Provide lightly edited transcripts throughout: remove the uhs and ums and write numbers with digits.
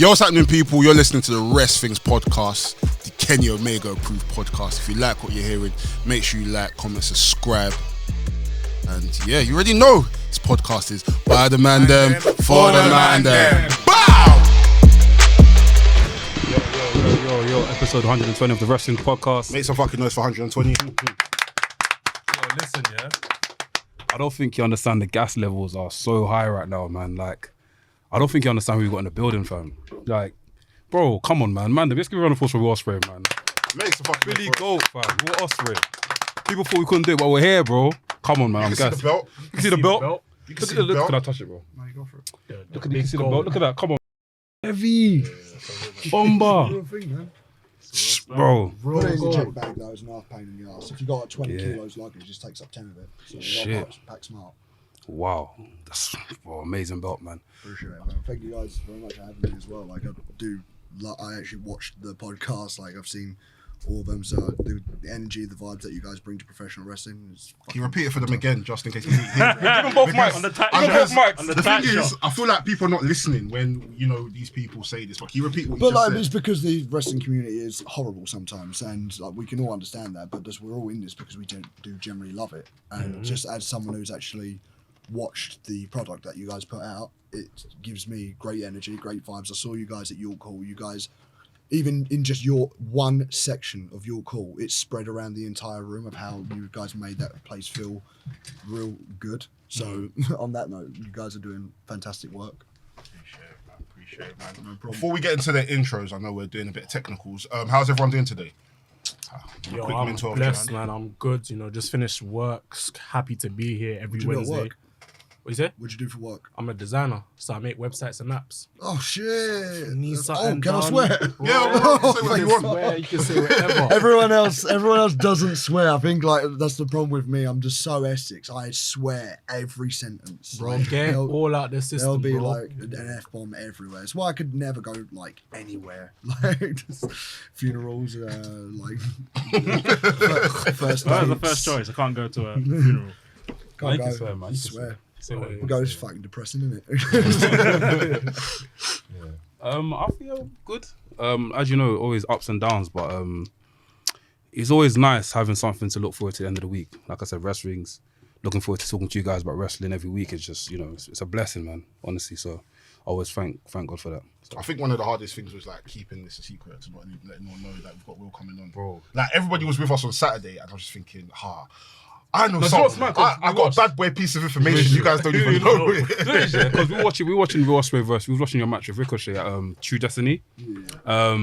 Yo, what's happening, people? You're listening to the WRESTHINGS podcast, the Kenny Omega approved podcast. If you like what you're hearing, make sure you like, comment, subscribe. And yeah, you already know this podcast is by the man them, for the man them. Bow! Yo, episode 120 of the Wrestling Podcast. Make some fucking noise for 120. Yo, listen, yeah. I don't think you understand the gas levels are so high right now, man. Like, I don't think you understand who we got in the building, fam. Like, bro, come on, man. Let's give a round of applause for Ospreay, man. Make some fucking Billy G.O.A.T, fam. What Ospreay? People thought we couldn't do it, but we're here, bro. Come on, man. I'm gassed. You can see the belt. You can see the belt. Can I touch it, bro? No, you go for it. Yeah, look at the belt. Look at that. Come on. Heavy. Bomba. Real thing, man. Bro. Put it in the check bag though, it's an half pain in the ass. If you got like 20 kilos luggage, it just takes up 10 of it. So Shit. Pack smart. Wow. That's amazing belt, man. Appreciate it, man. Thank you guys very much for having me as well. Like I actually watched the podcast. Like I've seen all of them. So the energy, the vibes that you guys bring to professional wrestling is. Can you repeat it for them again, just in case you didn't hear it? Give them both mics. On the The thing is, I feel like people are not listening when, you know, these people say this. But can you repeat what you But just like, said? it's because the wrestling community is horrible sometimes, and like we can all understand that. But we're all in this because we do generally love it. And just as someone who's actually watched the product that you guys put out, it gives me great energy, great vibes. I saw you guys at York Hall. You guys, even in just your one section of York Hall, it spread around the entire room of how you guys made that place feel real good. So on that note, you guys are doing fantastic work. Appreciate it, man. No problem. Before we get into the intros, I know we're doing a bit of technicals. How's everyone doing today? Yo, Quick I'm mental blessed, health, man. I'm good. You know, just finished work. Happy to be here every What'd you do at Wednesday. work? What you say? What'd you do for work? I'm a designer, so I make websites and apps. Oh shit! Need Oh, something can I done? swear? Yeah, say what you want. Swear, you can say whatever. Everyone else doesn't swear. I think like that's the problem with me. I'm just so Essex. I swear every sentence. Bro, Like, get there'll- all out the system, There'll be bro. like an F-bomb everywhere. It's why I could never go like anywhere. Like just funerals, like first That was the dates. first choice. I can't go to a funeral. Can't You go. can swear, man. You swear. Say what you Go is fucking depressing, isn't it? I feel good. As you know, always ups and downs, but it's always nice having something to look forward to at the end of the week. Like I said, WRESTHINGS, looking forward to talking to you guys about wrestling every week. It's just, you know, it's a blessing, man, honestly. So I always thank God for that. So, I think one of the hardest things was like keeping this a secret to not letting anyone know that we've got Will coming on. bro. Like everybody was with us on Saturday, and I was just thinking, I know No, something. it's not, 'cause I we got watched- a bad boy piece of information. You guys don't even know it. Because we were watching Ospreay versus, we was watching your match with Ricochet at True Destiny. Oh,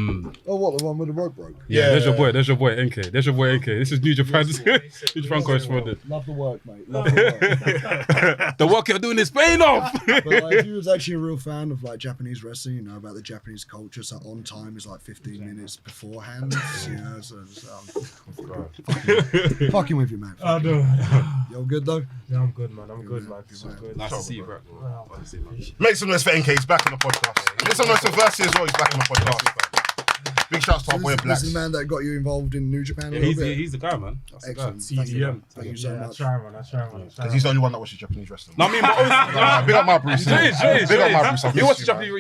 what, the one with the rope broke? Yeah, there's your boy NK. This is New Japan's New Japan correspondent. Love the work, mate. Love the work. The work you're doing is paying off. But like, if you was actually a real fan of like Japanese wrestling, you know about the Japanese culture. So on time is like 15 minutes beforehand. You know, so fucking with you, man. I know. You all good though? Yeah, I'm good, man. I'm good, man. I'm good. Nice to see you, bro. Make some noise for NK. He's back on the podcast. Make some noise for VRSYJNES as well. He's back on the podcast. Big shouts to our boy This Black. is the man that got you involved in New Japan. Yeah, a little bit. he's the guy, man. That's the guy. Excellent. Thank you. CDM. Thank you so Yeah, I much. try, man. I try, man. Because he's the only one that watches Japanese wrestling. No, I mean, but Big up my Bruce. It is. Big up my Bruce. He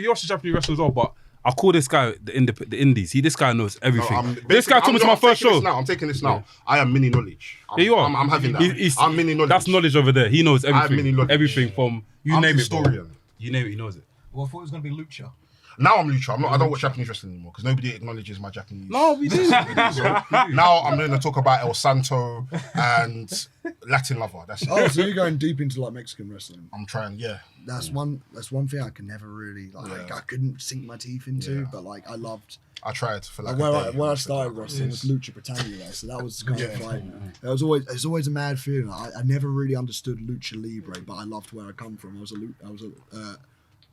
watches Japanese wrestling as well, but I call this guy the indies. This guy knows everything. This guy took me to my first show. I'm taking this now. I am mini knowledge. Here you are. I'm having that. I'm mini knowledge. That's knowledge over there. He knows mini everything. knowledge. Everything from you I'm name a it, bro. historian. You name it, he knows it. Well, I thought it was going to be Lucha. Now I'm Lucha. I don't watch Japanese wrestling anymore because nobody acknowledges my Japanese. No, we do. Now I'm going to talk about El Santo and Latin Lover. That's it. Oh, so you're going deep into like Mexican wrestling. I'm trying, yeah. That's one thing I can never really like. I couldn't sink my teeth into, but like I loved. I tried for like Where I started wrestling was Lucha Britannia, so that was kind of like it's always a mad feeling. I never really understood Lucha Libre, but I loved where I come from. I was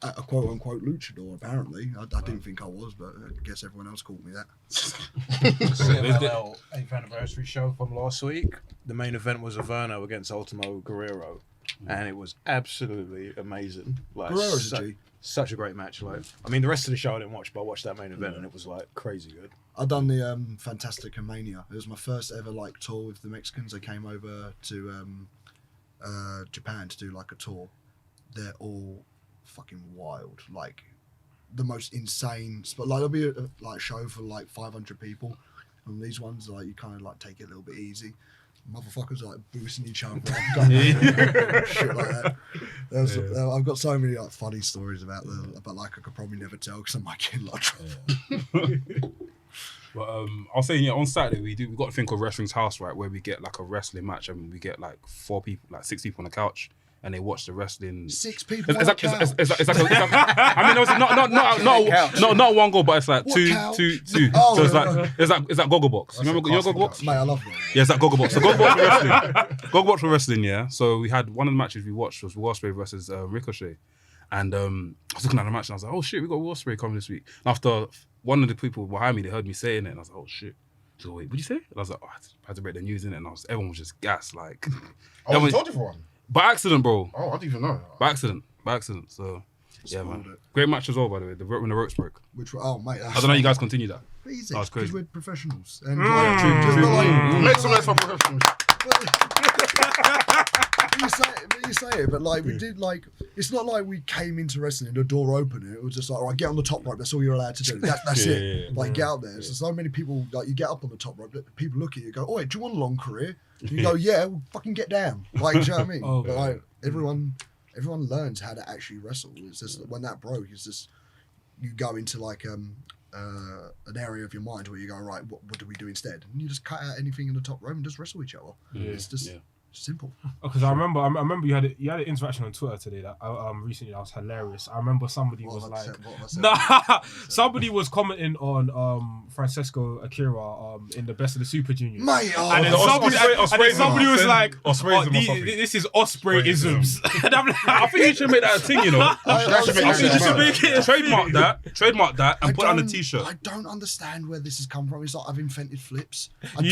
a quote unquote luchador. Apparently, I didn't think I was, but I guess everyone else called me that. CMLL 8th anniversary show from last week. The main event was Averno against Ultimo Guerrero, and it was absolutely amazing. Like Guerrero's a G. Such a great match. Like, I mean, the rest of the show I didn't watch, but I watched that main event, and it was like crazy good. I done the Fantastic Mania. It was my first ever like tour with the Mexicans. They came over to Japan to do like a tour. They're all fucking wild. Like the most insane spot. Like there'll be a show for like 500 people, and these ones like you kind of like take it a little bit easy. Motherfuckers are like boosting each other up, shit like that. I've got so many like funny stories about like I could probably never tell because I might get in a lot of trouble. But I was saying, on Saturday we got a thing called Wrestling's House, right, where we get like a wrestling match and we get like 6 people on the couch and they watch the wrestling. 6 people on the couch. I mean, obviously not one goal, but it's like two. Oh, so it's like Gogglebox. You remember Gogglebox? Mate, I love it. Yeah, it's like Gogglebox. So Gogglebox for wrestling. Gogglebox for wrestling, yeah. So we had one of the matches we watched was Ospreay versus Ricochet. And I was looking at the match and I was like, oh shit, we got Ospreay coming this week. And after one of the people behind me, they heard me saying it and I was like, oh shit. So wait, what'd you say? And I was like, oh, I had to break the news in it. And everyone was just gassed. Like, Oh, you told everyone? by accident, bro. Oh, I didn't even know. By accident. So, yeah, man. Great match as well, by the way. When the ropes broke. Mate. I don't know how you guys continue that. Easy, That's crazy. because we're professionals. And Make some noise for professionals. you say it, but like we did, like it's not like we came into wrestling and the door opened. It was just like, all right, get on the top rope. That's all you're allowed to do. That's it. Yeah. Like get out there. So many people, like you get up on the top rope, people look at you, go, "Oh, do you want a long career?" And you go, "Yeah, well, fucking get down." Like, do you know what I mean? But like everyone learns how to actually wrestle. It's just when that broke, it's just you go into like an area of your mind where you go, right, what do we do instead? And you just cut out anything in the top rope and just wrestle each other. It's just simple. Because I remember you had an interaction on Twitter today that recently that was hilarious. I remember somebody was like, somebody was commenting on Francesco Akira in the Best of the Super Juniors. Mate, and then somebody was like, this is Ospreayisms. And I'm like, I think you should make that a thing, you know. I think you should make it trademark that, and put it on a t-shirt. I don't understand where this has come from. It's like I've invented flips. I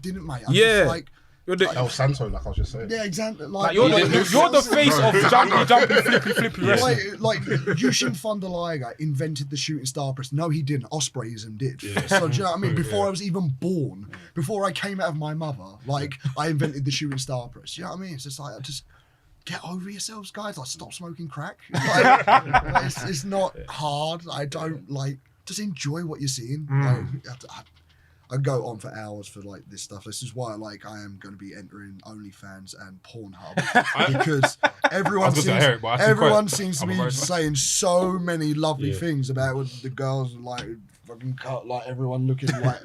didn't, mate. I'm just like. El Santo, like I was just saying. Yeah, exactly. Like you're the face of jumpy, flippy wrestling. Like Yushin Thunder Liger invented the shooting star press. No, he didn't. Ospreayism did. So do you know what I mean? Before I was even born, before I came out of my mother, like I invented the shooting star press. You know what I mean? It's just like just get over yourselves, guys. Like stop smoking crack. Like, it's not hard. I don't like. Just enjoy what you're seeing. I go on for hours for like this stuff. This is why like I am going to be entering OnlyFans and Pornhub because everyone seems to be saying so many lovely things about what the girls like fucking cut, like everyone looking like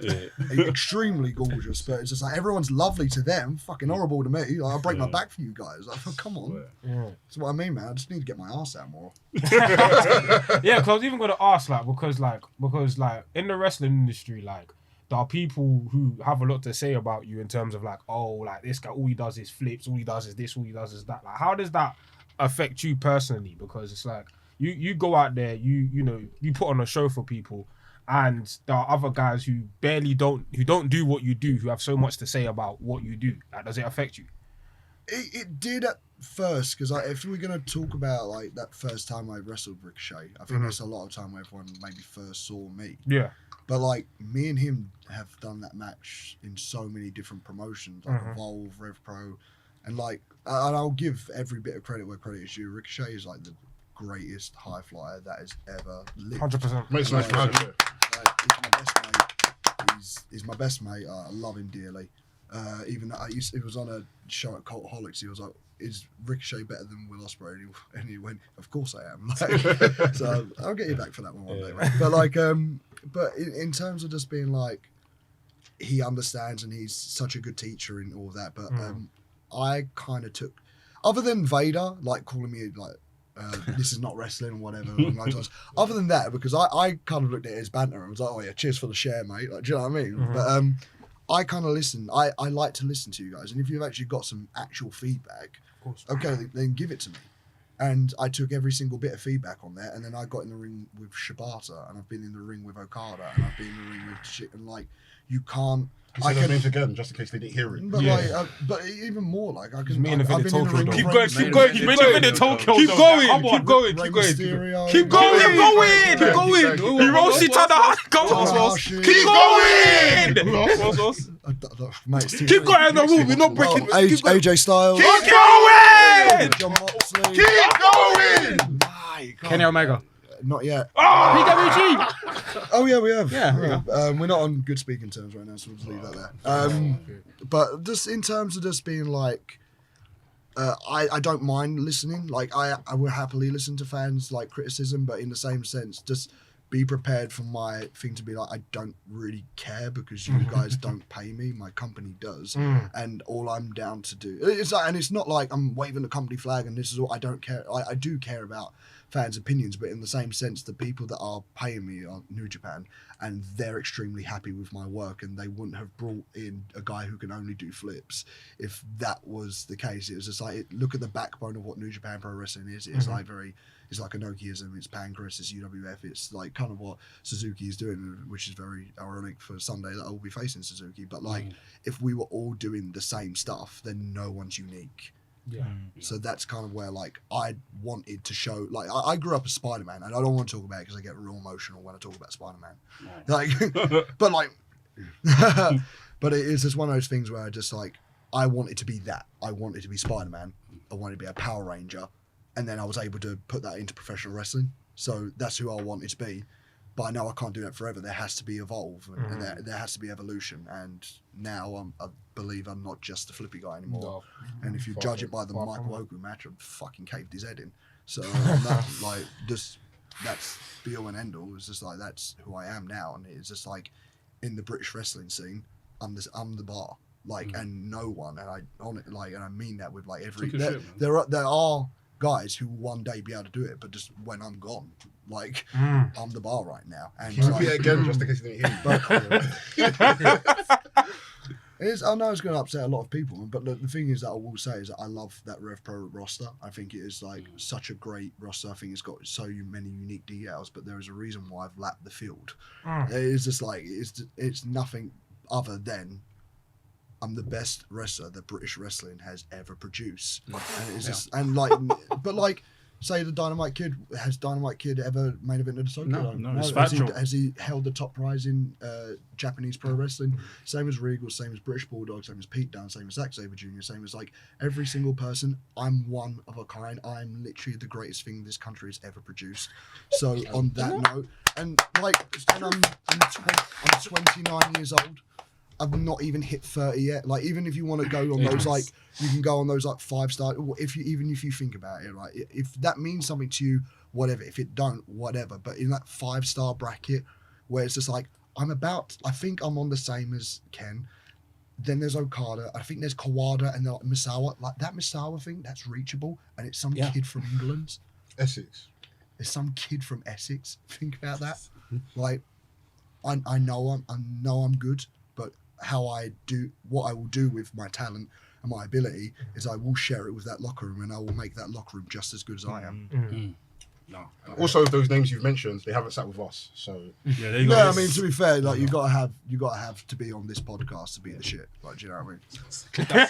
extremely gorgeous, but it's just like everyone's lovely to them, fucking horrible to me. Like, I'll break my back for you guys. Like, oh, come on. That's what I mean, man. I just need to get my ass out more. Yeah, because I was even going to ask because in the wrestling industry, like. There are people who have a lot to say about you in terms of like, oh, like this guy, all he does is flips, all he does is this, all he does is that. Like, how does that affect you personally? Because it's like you go out there, you put on a show for people, and there are other guys who don't do what you do, who have so much to say about what you do. Like, does it affect you? It did at first, because if we're gonna talk about like that first time I wrestled Ricochet, I think that's a lot of time where everyone maybe first saw me. Yeah. But like me and him have done that match in so many different promotions, like Evolve, Rev Pro, and like, and I'll give every bit of credit where credit is due. Ricochet is like the greatest high flyer that has ever lived. 100%. Makes nice magic. He's my best mate. He's my best mate. I love him dearly. Even he was on a show at Cultaholics. He was like, "Is Ricochet better than Will Ospreay?" And he went, "Of course I am." Like, so I'll get you back for that one day, mate. But like, but in terms of just being like, he understands and he's such a good teacher and all that. But I kind of took, other than Vader, like calling me like, this is not wrestling or whatever. Other than that, because I kind of looked at it as banter and was like, "Oh yeah, cheers for the share, mate." Like, do you know what I mean? But I kind of listen. I like to listen to you guys, and if you've actually got some actual feedback, okay, then give it to me. And I took every single bit of feedback on that, and then I got in the ring with Shibata, and I've been in the ring with Okada, and I've been in the ring with shit, and like, you can't. I can names again, just in case they didn't hear it. But like, but even more, like, I can. I've been in the ring. Keep going. Keep going. Keep going. He roasted Tada. Come on, keep going. Who else? Keep going. No, we're not breaking. AJ Styles. Keep going. Jon Moxley. Keep going. Kenny Omega. Not yet. PWG. Oh yeah, we have. Yeah. We're not on good speaking terms right now, so we'll just leave that there. But just in terms of just being like, I don't mind listening. Like I will happily listen to fans like criticism, but in the same sense, just be prepared for my thing to be like, I don't really care because you guys don't pay me. My company does, and all I'm down to do. It's like, and it's not like I'm waving the company flag and this is all. I don't care. I do care about fans' opinions, but in the same sense, the people that are paying me are New Japan, and they're extremely happy with my work, and they wouldn't have brought in a guy who can only do flips if that was the case. It was just like, look at the backbone of what New Japan Pro Wrestling is. It's like it's like Inokiism, it's Pancrase, it's UWF, it's like kind of what Suzuki is doing, which is very ironic for Sunday that I will be facing Suzuki. But like, if we were all doing the same stuff, then no one's unique. Yeah. So that's kind of where like I wanted to show, like I grew up as Spider-Man, and I don't want to talk about it because I get real emotional when I talk about Spider-Man. Like, but like, but it is just one of those things where I just like, I wanted to be that. I wanted to be Spider-Man. I wanted to be a Power Ranger. And then I was able to put that into professional wrestling. So that's who I wanted to be. But I know I can't do that forever. There has to be evolve, and there has to be evolution. And now I believe I'm not just the flippy guy anymore. No. And if you judge it by the Mike Woku match, I've fucking caved his head in. So I'm not, like, just that's be all and end all. It's just like that's who I am now, and it's just like in the British wrestling scene, I'm the bar, like, and no one, and I mean that with like every there are guys who will one day be able to do it, but just when I'm gone, like I'm the bar right now. And Can you repeat it again, just in case you didn't hear me? I know it's going to upset a lot of people, but the thing is that I will say is that I love that Rev Pro roster. I think it is like such a great roster. I think it's got so many unique details, but there is a reason why I've lapped the field. It is just like it's nothing other than I'm the best wrestler that British wrestling has ever produced, and it's just but like. Say the Dynamite Kid, has Dynamite Kid ever main evented a Tokyo? No, it's factual. Has he held the top prize in Japanese pro wrestling? Same as Regal, same as British Bulldog, same as Pete Dunne, same as Zack Sabre Jr., same as like every single person. I'm one of a kind. I'm literally the greatest thing this country has ever produced. So on that note, and like, and I'm 29 years old. I've not even hit 30 yet. Like, even if you want to go on those, like, you can go on those like 5-star. If you think about it, right? If that means something to you, whatever. If it don't, whatever. But in that 5-star bracket, where it's just like I think I'm on the same as Ken. Then there's Okada. I think there's Kawada and like Misawa. Like that Misawa thing, that's reachable, and it's some kid from England. Essex. It's some kid from Essex. Think about that. Like, I know I'm good, but what I will do with my talent and my ability is I will share it with that locker room, and I will make that locker room just as good as I am. No. Also, those names you've mentioned, they haven't sat with us, so Yeah, there you go. Yeah, I mean, to be fair, like you gotta have to be on this podcast to be the shit. Like, do you know what I mean? That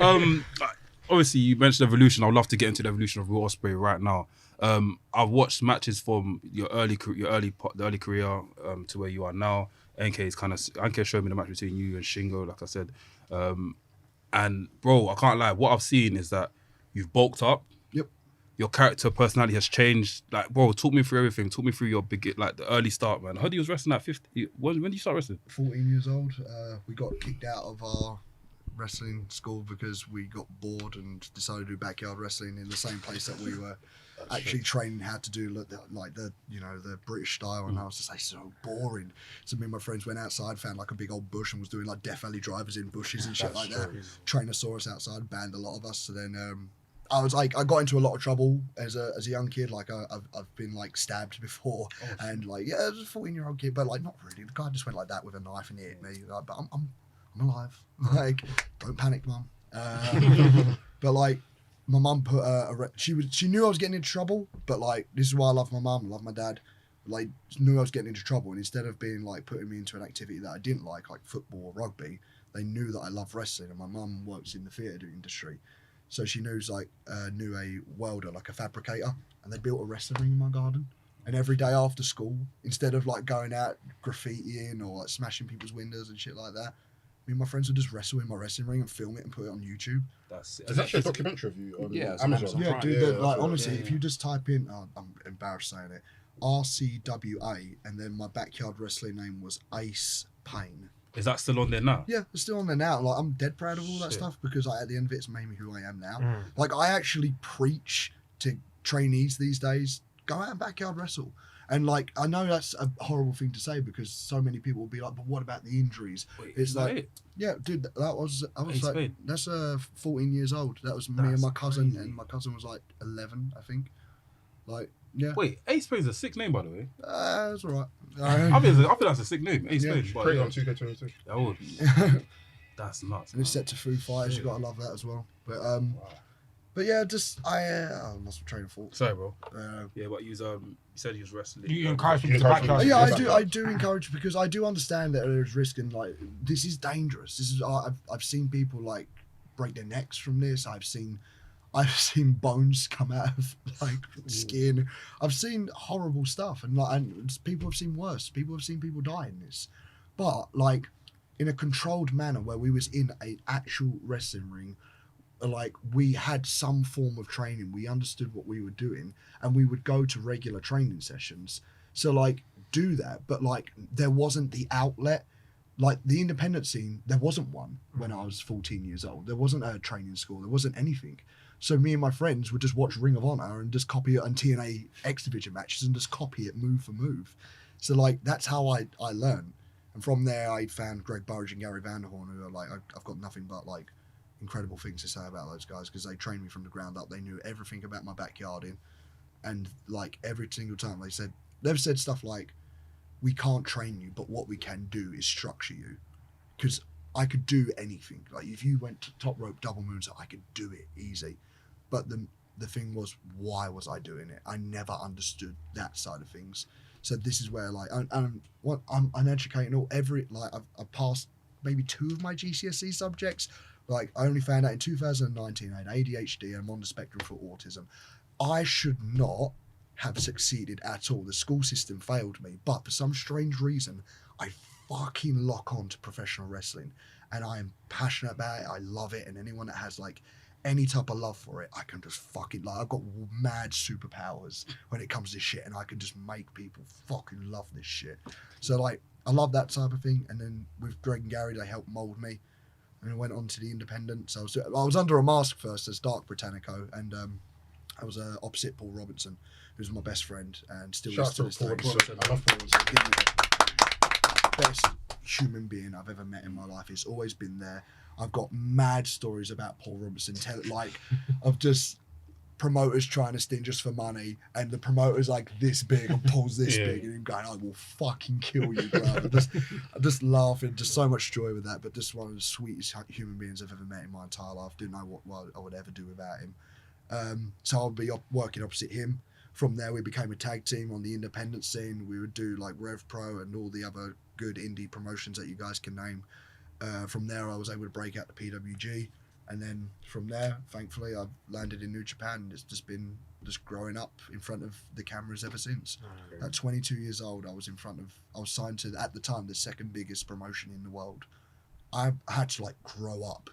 sounds like obviously you mentioned Evolution. I'd love to get into the Evolution of Ospreay right now. I've watched matches from the early career to where you are now. NK showed me the match between you and Shingo, like I said. And bro, I can't lie. What I've seen is that you've bulked up. Yep. Your character personality has changed. Like, bro, talk me through everything. Talk me through your the early start, man. I heard you was wrestling at 50. When did you start wrestling? 14 years old. We got kicked out of our wrestling school because we got bored and decided to do backyard wrestling in the same place that we were actually training how to do the British style, and I was just like so boring. So me and my friends went outside, found like a big old bush, and was doing like Death Valley drivers in bushes and shit like that. Trainosaurus outside banned a lot of us. So then I got into a lot of trouble as a young kid. Like I've been like stabbed before, and like as a 14-year-old kid, but like not really. The guy just went like that with a knife and hit me. Like, but I'm alive. Like, don't panic, mum. But like, my mum put she knew I was getting into trouble, but like, this is why I love my mum, I love my dad. Like, knew I was getting into trouble, and instead of being like putting me into an activity that I didn't like football or rugby, they knew that I love wrestling, and my mum works in the theatre industry, so she knew a welder, like a fabricator, and they built a wrestling ring in my garden. And every day after school, instead of like going out graffitiing or like smashing people's windows and shit like that, Me and my friends would just wrestle in my wrestling ring and film it and put it on YouTube. That's it. There's actually a documentary of you on Yeah, it's Amazon. Amazon. Yeah, Right. dude. Yeah, Like that's honestly, yeah, if you just type in, I'm embarrassed saying it, RCWA, and then my backyard wrestling name was Ace Payne. Is that still on there now? Yeah, it's still on there now. Like I'm dead proud of all that Shit. stuff because at the end of it, it's made me who I am now. Mm. Like I actually preach to trainees these days, go out and backyard wrestle. And like I know that's a horrible thing to say because so many people will be like, but what about the injuries? Wait, It's is that like- it? Yeah, dude, I was Ace like, Payne? that's 14 years old. That was me and That's my cousin, crazy. and my cousin was like 11, I think. Like, yeah, Wait, Ace Payne's a sick name, by the way. that's all right. I think that's a sick name, Ace Yeah, Payne. but Created yeah, on 2K22. that would be. That's nuts. And it's man. set to Foo Fighters. You gotta love that as well. But yeah, just I lost my train of thought. Sorry, bro. Uh, Yeah, but you said you was wrestling. You encourage You people to encourage backyard. yeah, Yes, I do encourage because I do understand that there's risk and like this is dangerous. This is I've seen people like break their necks from this. I've seen bones come out of like skin. I've seen horrible stuff and people have seen worse. People have seen people die in this, but like in a controlled manner where we was in an actual wrestling ring. Like we had some form of training, we understood what we were doing, and we would go to regular training sessions. So like do that, but like there wasn't the outlet. Like the independent scene, there wasn't one when I was 14 years old. There wasn't a training school. There wasn't anything. So me and my friends would just watch Ring of Honor and just copy it on TNA X Division matches and just copy it move for move. So like that's how I learned. And from there I found Greg Burridge and Gary Vanderhorn, who are like I've got nothing but like incredible things to say about those guys because they trained me from the ground up. They knew everything about my backyarding, and like every single time they've said stuff like, "We can't train you, but what we can do is structure you," because I could do anything. Like if you went to top rope double moonsault, I could do it easy. But the thing was, why was I doing it? I never understood that side of things. So this is where like I'm uneducated. I've passed maybe 2 of my GCSE subjects. Like, I only found out in 2019 I had ADHD and I'm on the spectrum for autism. I should not have succeeded at all. The school system failed me, but for some strange reason, I fucking lock on to professional wrestling. And I am passionate about it. I love it. And anyone that has, like, any type of love for it, I can just fucking, like, I've got mad superpowers when it comes to shit. And I can just make people fucking love this shit. So, like, I love that type of thing. And then with Greg and Gary, they helped mold me. And I went on to the independents. I was under a mask first as Dark Britannico, and I was opposite Paul Robinson, who's my best friend and still Shout is to out this to Paul day. Robinson. I love Paul Robinson. Best human being I've ever met in my life. He's always been there. I've got mad stories about Paul Robinson, of just promoters trying to sting us for money, and the promoter's like this big and Paul's this big, and him going, "I will fucking kill you, bro." I just laughing, just so much joy with that. But just one of the sweetest human beings I've ever met in my entire life. Didn't know what I would ever do without him. So I'll be working opposite him. From there, we became a tag team on the independent scene. We would do like Rev Pro and all the other good indie promotions that you guys can name. From there, I was able to break out the PWG. And then from there, thankfully, I've landed in New Japan, and it's just been growing up in front of the cameras ever since. At 22 years old, I was signed to, at the time, the second biggest promotion in the world. I had to like grow up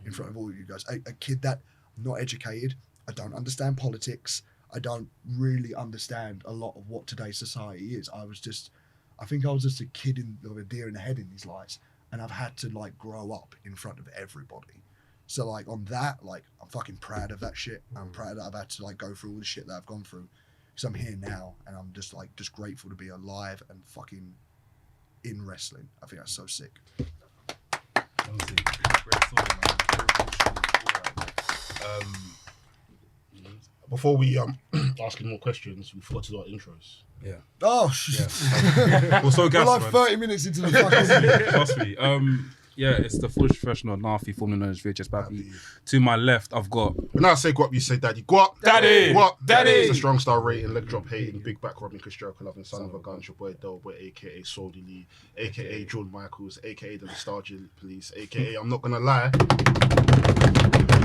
in front of all of you guys. A kid that I'm not educated, I don't understand politics, I don't really understand a lot of what today's society is. I think I was just a kid with a deer in the head in these lights, and I've had to like grow up in front of everybody. So like on that, like I'm fucking proud of that shit. I'm proud that I've had to like go through all the shit that I've gone through, because I'm here now, and I'm just grateful to be alive and fucking in wrestling. I think that's so sick. Honestly, great story, man. Very emotional. Before we ask any more questions, we forgot to do our intros. Yeah. Oh shit! We're so gassed, We're like man. 30 minutes into the fucking. Trust me. Yeah, it's the Foolish Professional Nafi, formerly known as VHS Bappy. To my left, I've got. When I say guap, you say daddy. Guap! Daddy! Guap! Daddy! It's a strong star rating, leg drop hating, big back rubbing, Chris Jericho loving, son of a gun, your boy Delboy, aka Soldy Lee, aka Jordan Michaels, aka the Nostalgia Police, aka I'm not gonna lie.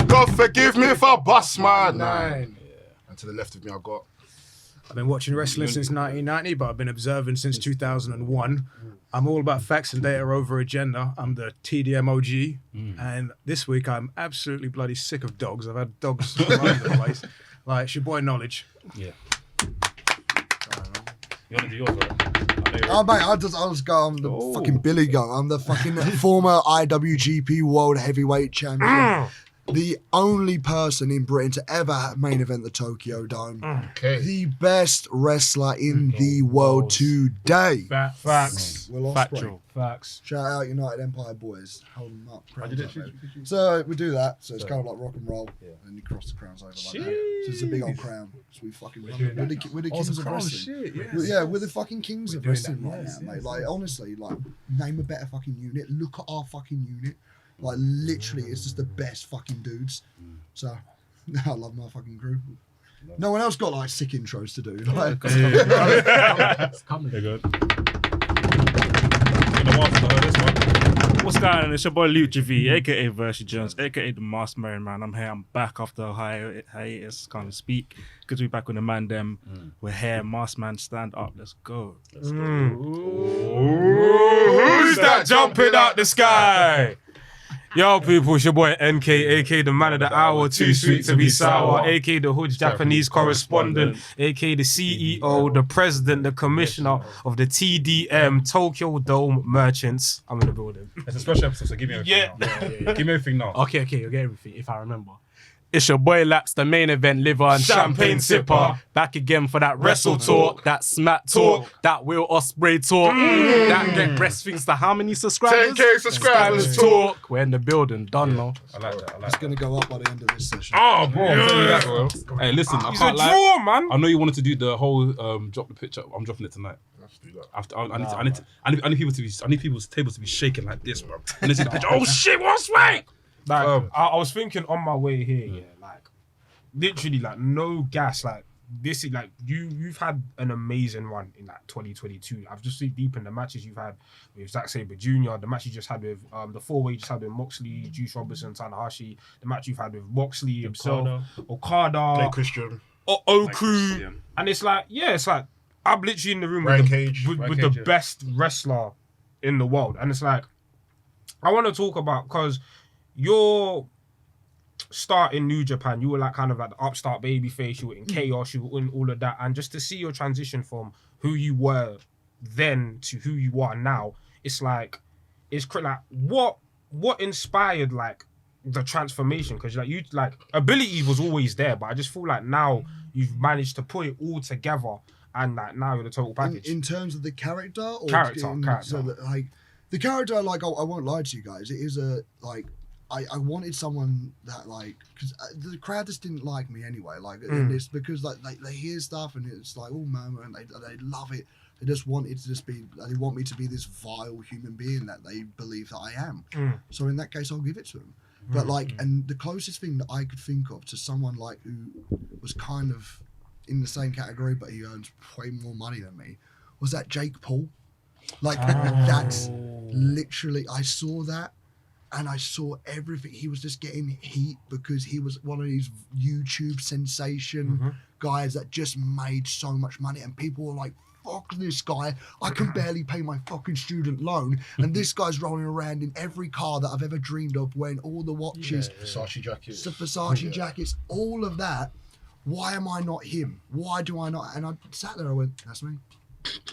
God forgive me if I bust my nine. And to the left of me, I got. I've been watching wrestling since 1990, but I've been observing since 2001. I'm all about facts and data over agenda. I'm the TDM OG, and this week I'm absolutely bloody sick of dogs. I've had dogs all over the place. Like, it's your boy Knowledge. Yeah. You want to do yours, right? Oh mate, I'll just go. I'm the fucking Billy Go. I'm the fucking former IWGP World Heavyweight Champion. The only person in Britain to ever main event the Tokyo Dome. Okay. The best wrestler in the world today. Facts. Will Ospreay. Factual. Facts. Shout out United Empire boys. Hold them up. Crowns up, baby. So we do that. So it's kind of like rock and roll. And then you cross the crowns over like that. So it's a big old crown. So we fucking we're the kings of wrestling. We're the fucking kings of wrestling right now, mate. Like honestly, like name a better fucking unit. Look at our fucking unit. Like literally, it's just the best fucking dudes. So I love my fucking crew. No one else got like sick intros to do. Like, It's coming. They're good. Been a while since I heard this one. What's going on? It's your boy Luke GV, aka VRSYJNES, aka the Masked Man. I'm here. I'm back after hiatus. Can't speak. Good to be back with the man. Them. We're here. Masked Man, stand up. Let's go. Who's that jumping out the sky? Yo, people, it's your boy NK, aka the man of the hour, too sweet to be sour, aka the hood Japanese correspondent, aka the CEO, the president, the commissioner of the TDM Tokyo Dome Merchants. I'm in the building. It's a special episode, so give me everything now. Give me everything now. Okay, you'll get everything if I remember. It's your boy Laps, the main event liver and champagne sipper. Back again for that wrestle talk, that smack talk, that Will Ospreay talk, that get breast things to how many subscribers? 10K subscribers talk. We're in the building, done now. I like that. it's gonna go up by the end of this session. Oh, bro, I'm telling you that, bro. Hey, listen, I He's a can't lie. draw, man. I know you wanted to do the whole drop the picture. I'm dropping it tonight. Let's do that. After, I need people's tables to be shaking like this, bro. And they see the picture. Oh shit, what's right? Like, I was thinking on my way here, like, literally, like, no gas, like, this is, like, you've had an amazing run in, like, 2022. I've just seen deep in the matches you've had with Zack Sabre Jr., the match you just had with, the four-way you just had with Moxley, Juice Robinson, Tanahashi, the match you've had with Moxley himself, Okada, Play Christian. Oku, and it's like, it's like, I'm literally in the room with the best wrestler in the world, and it's like, I want to talk about, because you're start in New Japan, you were like kind of like the upstart babyface, you were in Chaos, you were in all of that, and just to see your transition from who you were then to who you are now, it's like, like what inspired like the transformation? Because like you, like, ability was always there, but I just feel like now you've managed to put it all together, and like now you're the total package. In terms of the character, or Character. So that, like the character, like I won't lie to you guys, it is a like. I wanted someone that, like, because the crowd just didn't like me anyway. Like, and it's because like they hear stuff and it's like, oh man, and they love it. They just wanted to just be. They want me to be this vile human being that they believe that I am. So in that case, I'll give it to them. But like, and the closest thing that I could think of to someone like who was kind of in the same category, but he earns way more money than me, was that Jake Paul. Like that's literally, I saw that. And I saw everything. He was just getting heat because he was one of these YouTube sensation guys that just made so much money. And people were like, fuck this guy. I can barely pay my fucking student loan. And this guy's rolling around in every car that I've ever dreamed of, wearing all the watches. Versace jackets. The Versace jackets, all of that. Why am I not him? Why do I not? And I sat there, I went, that's me.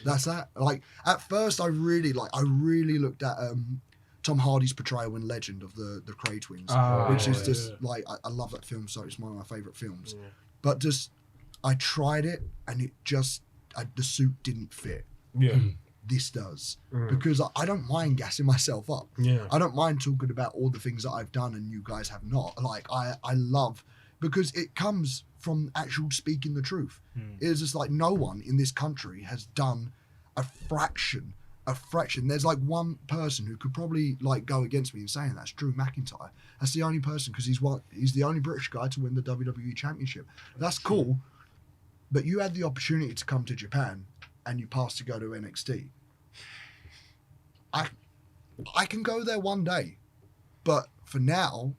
That's that. Like, at first, I really looked at... Tom Hardy's portrayal in Legend of the Cray twins, which is just like, I love that film, so it's one of my favourite films. But just, I tried it and it just, the suit didn't fit. This does. Because I don't mind gassing myself up. I don't mind talking about all the things that I've done and you guys have not. Like, I love, because it comes from actual speaking the truth. It's just like no one in this country has done a fraction. There's like one person who could probably like go against me in saying that's Drew McIntyre. That's the only person, because he's the only British guy to win the WWE Championship. That's cool, but you had the opportunity to come to Japan and you passed to go to NXT. I can go there one day, but for now,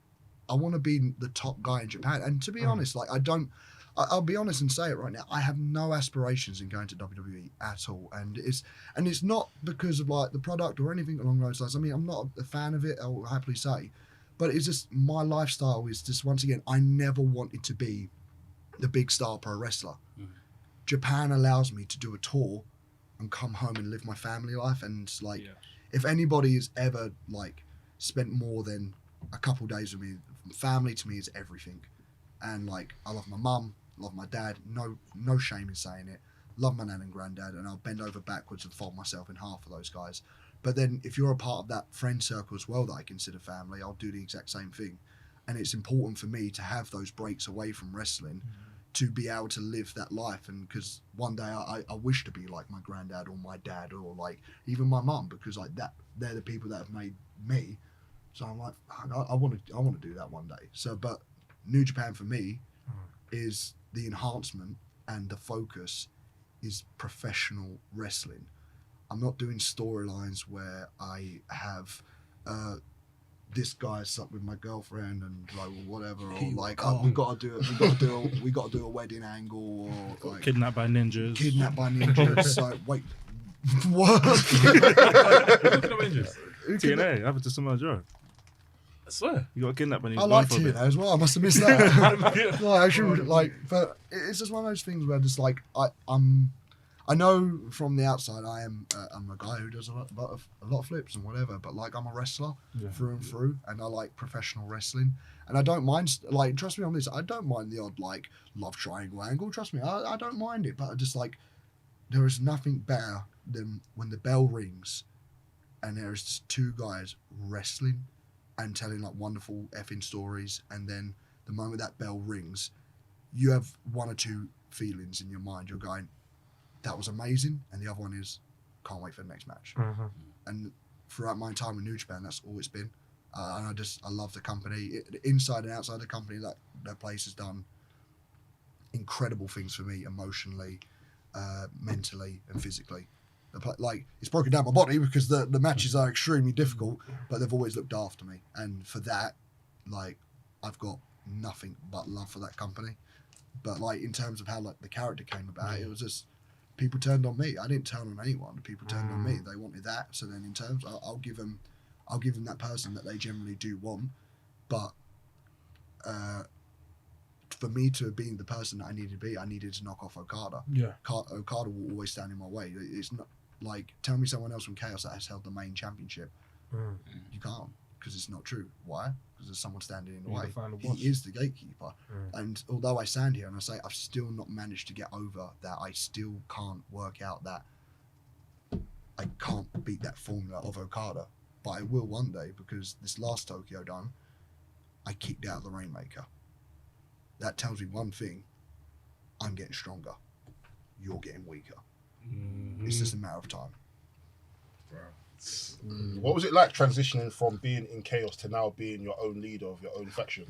I want to be the top guy in Japan. And to be honest, like I don't I'll be honest and say it right now. I have no aspirations in going to WWE at all, and it's not because of like the product or anything along those lines. I mean, I'm not a fan of it. I'll happily say, but it's just my lifestyle is just, once again, I never wanted to be the big star pro wrestler. Japan allows me to do a tour and come home and live my family life, and like, if anybody has ever like spent more than a couple days with me, family to me is everything. And like, I love my mum, love my dad, no shame in saying it, love my nan and granddad, and I'll bend over backwards and fold myself in half for those guys. But then if you're a part of that friend circle as well that I consider family, I'll do the exact same thing. And it's important for me to have those breaks away from wrestling to be able to live that life. And because one day I wish to be like my granddad or my dad or like even my mum, because like that, they're the people that have made me. So I'm like, I want to do that one day. So, but New Japan for me is the enhancement, and the focus is professional wrestling. I'm not doing storylines where I have this guy's up with my girlfriend and like whatever, or like we got to do a wedding angle, or like Kidnapped by ninjas. So wait, what? TNA happened to Samoa Joe. I swear. You got kidnapped when he I was like gone for a bit. TNA as well. I must have missed that. No, I should like, but it's just one of those things where just like I know from the outside I'm a guy who does a lot of flips and whatever, but like I'm a wrestler through and through, and I like professional wrestling, and I don't mind, like, trust me on this, I don't mind the odd like love triangle angle. Trust me, I don't mind it, but I just like, there is nothing better than when the bell rings, and there is just two guys wrestling and telling like wonderful effing stories, and then the moment that bell rings, you have one or two feelings in your mind. You're going, that was amazing, and the other one is, can't wait for the next match. And throughout my time with New Japan, that's all it's been. And I love the company, inside and outside the company. That place has done incredible things for me emotionally, mentally, and physically. Like, it's broken down my body because the matches are extremely difficult, but they've always looked after me, and for that, like, I've got nothing but love for that company. But like, in terms of how like the character came about, it was just, people turned on me. I didn't turn on anyone. People turned on me. They wanted that. So then, in terms, I'll give them that person that they generally do want. But for me to be the person that I needed to be, I needed to knock off Okada. Okada will always stand in my way. It's not like, tell me someone else from Chaos that has held the main championship. You can't, because it's not true. Why? Because there's someone standing in the way. He is the gatekeeper. And although I stand here and I say I've still not managed to get over that, I still can't work out that I can't beat that formula of Okada. But I will one day, because this last Tokyo Dome, I kicked out the Rainmaker. That tells me one thing: I'm getting stronger. You're getting weaker. It's just a matter of time. What was it like transitioning from being in Chaos to now being your own leader of your own faction?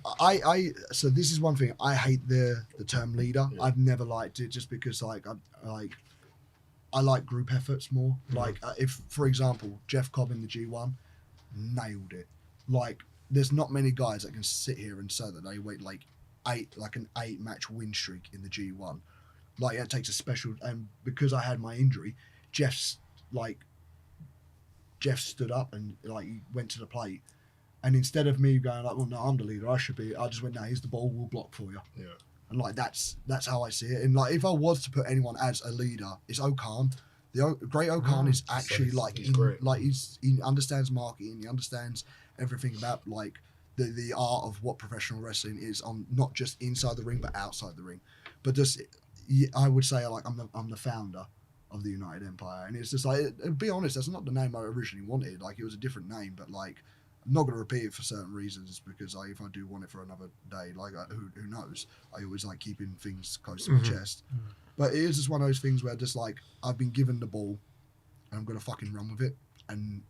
So this is one thing I hate, the term leader. I've never liked it, just because like I like group efforts more. Like if, for example, Jeff Cobb in the G1 nailed it. Like, there's not many guys that can sit here and say that they wait like an 8-match win streak in the G1. Like, it takes a special, and because I had my injury, Jeff stood up and like he went to the plate, and instead of me going like, well, no, I'm the leader, I just went, no, here's the ball, we'll block for you. And like, that's how I see it. And like, if I was to put anyone as a leader, it's Okan. The great Okan is actually he understands marketing, he understands everything about like the art of what professional wrestling is, on not just inside the ring but outside the ring. But just, I would say like I'm the founder of the United Empire, and it's just like, to be honest, that's not the name I originally wanted. Like, it was a different name, but like, I'm not going to repeat it for certain reasons, because like, if I do want it for another day, like who knows, I always like keeping things close to my chest. But it is just one of those things where just like, I've been given the ball and I'm going to fucking run with it, and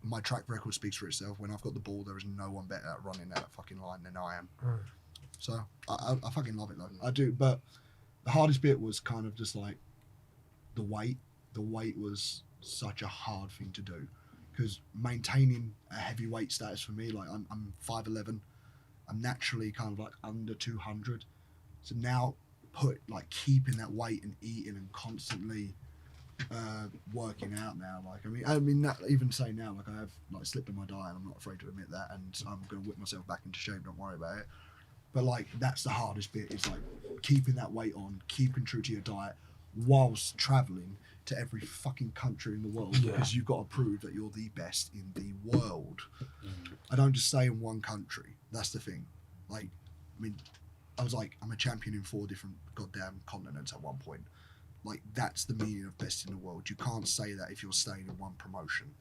my track record speaks for itself. When I've got the ball, there is no one better at running that fucking line than I am. So I fucking love it though. I do. But the hardest bit was kind of just like the weight. The weight was such a hard thing to do, because maintaining a heavyweight status for me, like I'm 5'11", I'm naturally kind of like under 200. So now keeping that weight and eating and constantly working out now. I mean that, even saying now, I have slipped in my diet. I'm not afraid to admit that, and I'm going to whip myself back into shape. Don't worry about it. But that's the hardest bit. Is keeping that weight on, keeping true to your diet, whilst traveling to every fucking country in the world, because you've got to prove that you're the best in the world. I don't just stay in one country. That's the thing. I was I'm a champion in 4 different goddamn continents at one point. That's the meaning of best in the world. You can't say that if you're staying in one promotion.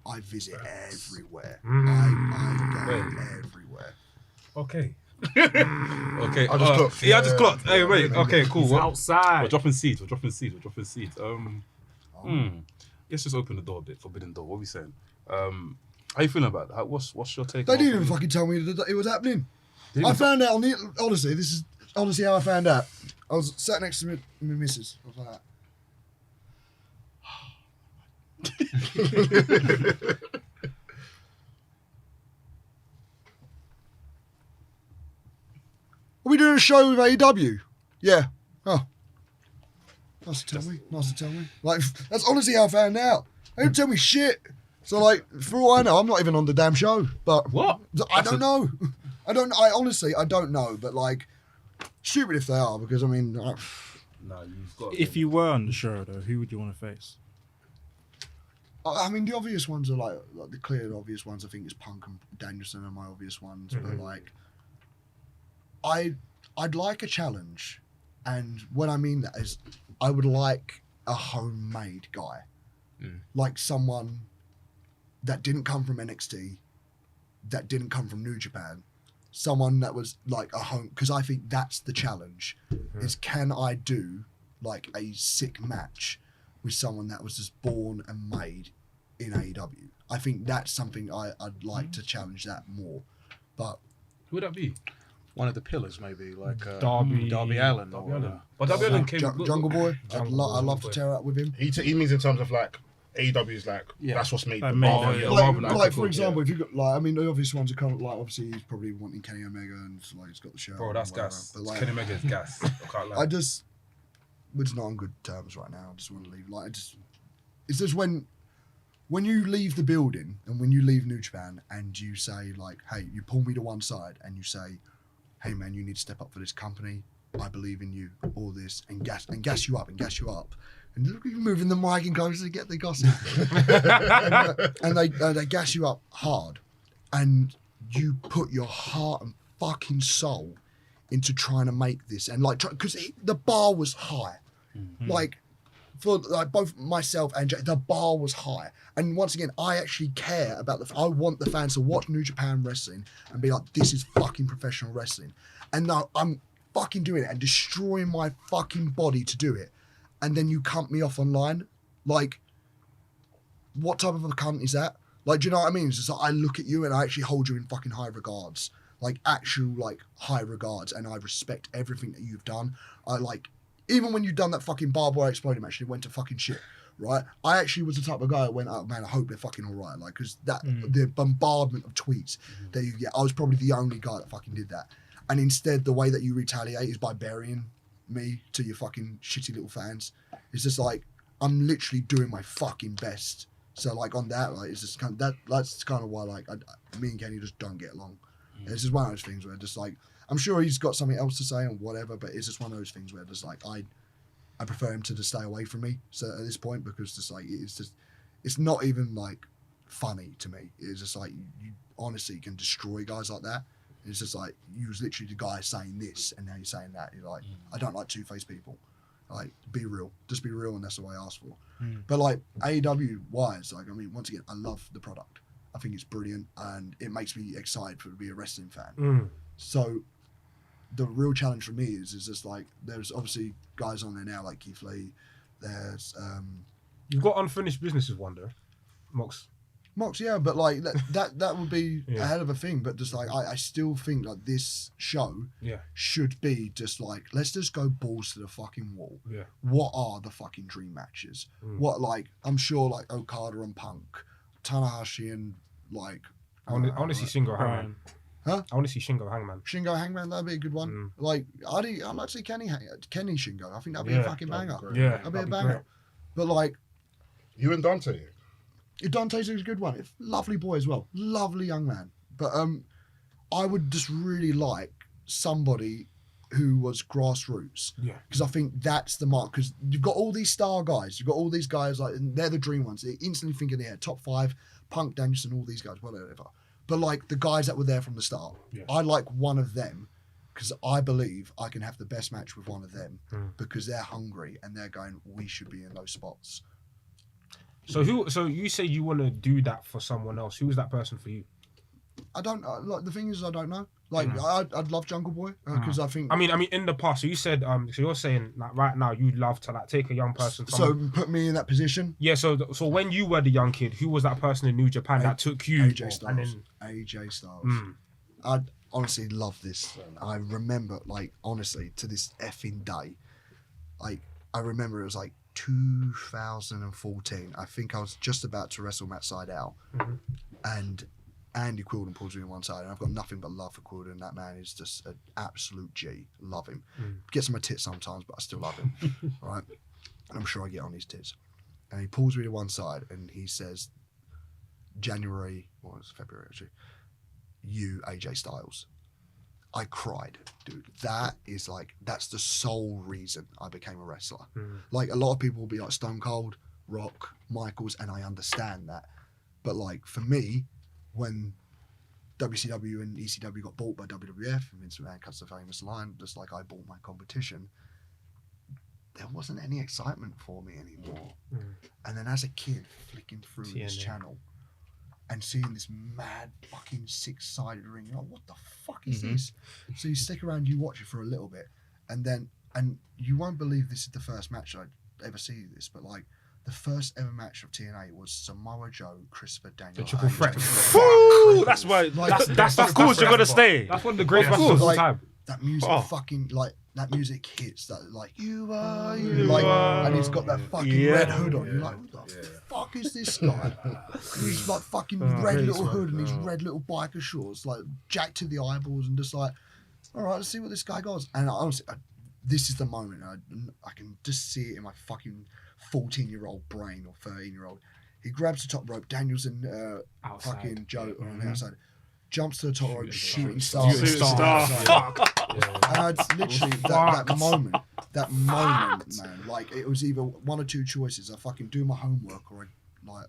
I visit everywhere. I go everywhere. Okay. Okay. I just clocked. Yeah, I just clocked. Hey, wait. Okay, cool. He's outside. We're dropping seeds. Let's just open the door a bit. Forbidden door. What are we saying? How you feeling about that? What's your take? They didn't even fucking tell me that it was happening. I found out honestly, this is honestly how I found out. I was sat next to my missus. I was like, are we doing a show with AEW? Yeah. Oh. Nice to tell me. That's honestly how I found out. They didn't tell me shit. So for all I know, I'm not even on the damn show. But what? I don't know. I honestly don't know. But stupid if they are, because I mean. No, you've got. If you were on the show, though, who would you want to face? I mean, the obvious ones are the clear obvious ones. I think is Punk and Danielson are my obvious ones. But I'd like a challenge, and what I mean that is, I would like a homemade guy, someone that didn't come from NXT, that didn't come from New Japan, someone that was a home, because I think that's the challenge, is can I do a sick match with someone that was just born and made in AEW. I think that's something I'd like to challenge that more. But who would that be? One of the pillars, maybe Darby Allin. But Darby Allin came Jungle Boy. I'd love to tear out with him. He means in terms of AEW's that's what's made them. For example, if you got I mean, the obvious ones are kind of obviously he's probably wanting Kenny Omega and he's got the show. Bro, that's gas. But Kenny Omega is gas. I can't lie. We're just not on good terms right now. I just want to leave. It's just when you leave the building and when you leave New Japan and you say hey, you pull me to one side and you say, hey man, you need to step up for this company. I believe in you. All this and gas you up. And look at you moving the mic and goes to get the gossip. and they gas you up hard. And you put your heart and fucking soul into trying to make this. And because the bar was high. For both myself and Jay, the bar was high. And once again, I actually care about I want the fans to watch New Japan wrestling and be like, this is fucking professional wrestling. And now I'm fucking doing it and destroying my fucking body to do it. And then you cunt me off online. What type of a cunt is that? Do you know what I mean? It's just I look at you and I actually hold you in fucking high regards. Actual high regards. And I respect everything that you've done. Even when you've done that fucking barbed wire exploding match, it went to fucking shit, right? I actually was the type of guy that went, oh man, I hope they're fucking all right. Because the bombardment of tweets that you get, I was probably the only guy that fucking did that. And instead, the way that you retaliate is by burying me to your fucking shitty little fans. It's just I'm literally doing my fucking best. So on that, it's just that's kind of why me and Kenny just don't get along. It's just one of those things where just I'm sure he's got something else to say and whatever, but it's just one of those things where just I prefer him to just stay away from me. So at this point, because it's not even funny to me. It's just you honestly can destroy guys like that. It's just you was literally the guy saying this and now you're saying that. You're I don't like two-faced people. Be real. Just be real, and that's the way I ask for. But AEW wise, I mean, once again, I love the product. I think it's brilliant and it makes me excited to be a wrestling fan. So the real challenge for me is just there's obviously guys on there now like Keith Lee. There's you've got unfinished business with Wonder, Mox, yeah, but that would be a hell of a thing. But just I still think this show should be just let's just go balls to the fucking wall. Yeah. What are the fucking dream matches? What I'm sure Okada and Punk, Tanahashi and I want to see Shingo Haran. Huh? I want to see Shingo Hangman. Shingo Hangman, that'd be a good one. Like, I'd like to see Kenny Shingo. I think that'd be a fucking banger. Yeah, That'd be a banger. But like, You and Dante. Dante's a good one. Lovely boy as well. Lovely young man. But I would just really like somebody who was grassroots. Yeah. Because I think that's the mark. Because you've got all these star guys. You've got all these guys, like, and they're the dream ones. They instantly think in their head, top 5, Punk, Danielson, all these guys, whatever. But like the guys that were there from the start, I like one of them because I believe I can have the best match with one of them because they're hungry and they're going, we should be in those spots. So you say you want to do that for someone else. Who is that person for you? I don't like the thing is I don't know. Like I'd love Jungle Boy because I think. I mean, in the past. So you said so you're saying like right now you'd love to like take a young person. So put me in that position. Yeah. So when you were the young kid, who was that person in New Japan that took you? AJ Styles. AJ Styles. I honestly love this. I remember, like, honestly, to this effing day, like I remember it was like 2014. I think I was just about to wrestle Matt Sydal, and Andy Quilden pulls me on one side, and I've got nothing but love for Quilden. That man is just an absolute G. Love him. Gets on my tits sometimes, but I still love him. Right? And I'm sure I get on his tits. And he pulls me to one side, and he says, February actually, you, AJ Styles. I cried, dude. That's the sole reason I became a wrestler. Like, a lot of people will be like Stone Cold, Rock, Michaels, and I understand that. But like, for me, when WCW and ECW got bought by WWF, and Vince McMahon cuts the famous line, just like I bought my competition, there wasn't any excitement for me anymore. And then as a kid, flicking through this channel and seeing this mad fucking 6-sided ring, you're like, what the fuck is this? So you stick around, you watch it for a little bit, and you won't believe this is the first match I'd ever see this, but like, the first ever match of TNA was Samoa Joe, Christopher Daniels. The triple threat. Woo! That's why. Like, that's of course you're gonna stay. That's one of the greatest matches of all time. That music fucking, like, that music hits, that, like, you are, and he's got that fucking red hood on. You're like, what the fuck is this guy? He's like fucking red little hood and these red little biker shorts, like, jacked to the eyeballs, and just like, all right, let's see what this guy goes. And honestly, this is the moment. I can just see it in my fucking 14-year-old brain or 13-year-old. He grabs the top rope. Daniels and fucking Joe are on the outside. Jumps to the top rope, shooting star. And I'd literally that moment, man. Like, it was either one or two choices. I fucking do my homework, or I like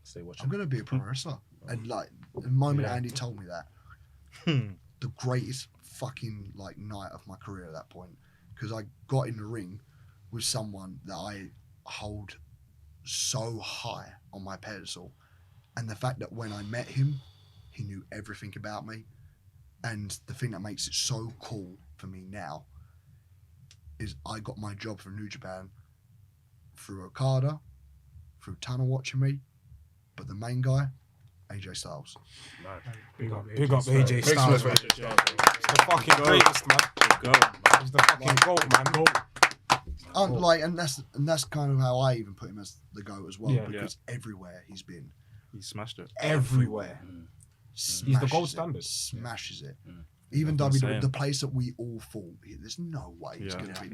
Stay watching. I'm gonna be a pro wrestler. And like the moment Andy told me that, the greatest fucking like night of my career at that point, because I got in the ring with someone that I hold so high on my pedestal, and the fact that when I met him, he knew everything about me. And the thing that makes it so cool for me now is I got my job for New Japan through Okada, through Tunnel watching me, but the main guy, AJ Styles. Big up AJ Styles. Big He's the fucking greatest, man. He's the fucking GOAT, man. Like, and that's kind of how I even put him as the GOAT as well, because everywhere he's been, He smashed it. everywhere. He's the gold standard. Smashes it. Even WWE, the place that we all fall, there's no way he's going to be.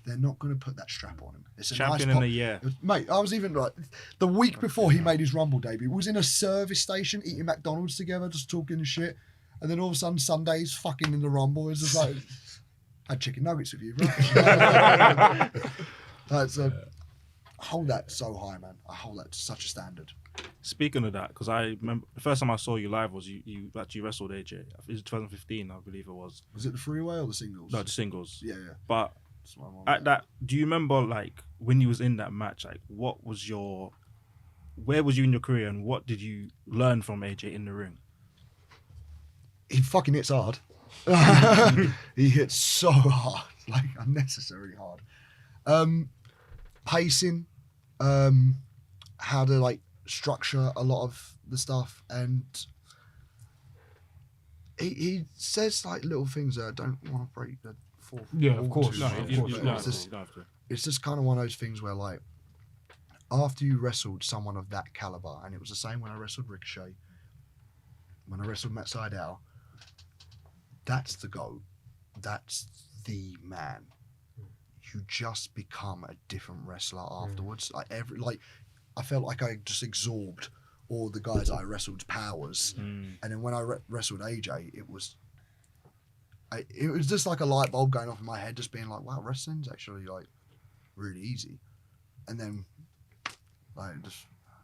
They're not going to put that strap on him. It's a Champion nice in a year. Mate, I was even like, the week before he made his Rumble debut, was in a service station eating McDonald's together, just talking shit. And then all of a sudden, Sunday's fucking in the Rumble. It's just like, I had chicken nuggets with you, bro. I hold that so high, man. I hold that to such a standard. Speaking of that, because I remember the first time I saw you live was you actually wrestled AJ. It was 2015, I believe it was. Was it the freeway or the singles? No, the singles. Yeah. But at that, do you remember like when you was in that match? Like, where was you in your career, and what did you learn from AJ in the ring? He fucking hits hard. He hits so hard, like unnecessarily hard. Pacing, how to like structure a lot of the stuff, and he says like little things that I don't want to break the fourth. Yeah, of course. It's just kind of one of those things where like after you wrestled someone of that caliber, and it was the same when I wrestled Ricochet, when I wrestled Matt Sydal, that's the GOAT. That's the man. You just become a different wrestler afterwards. I felt like I just absorbed all the guys I wrestled powers, and then when I wrestled AJ, it was just like a light bulb going off in my head, just being like, wow, wrestling's actually like really easy. And then I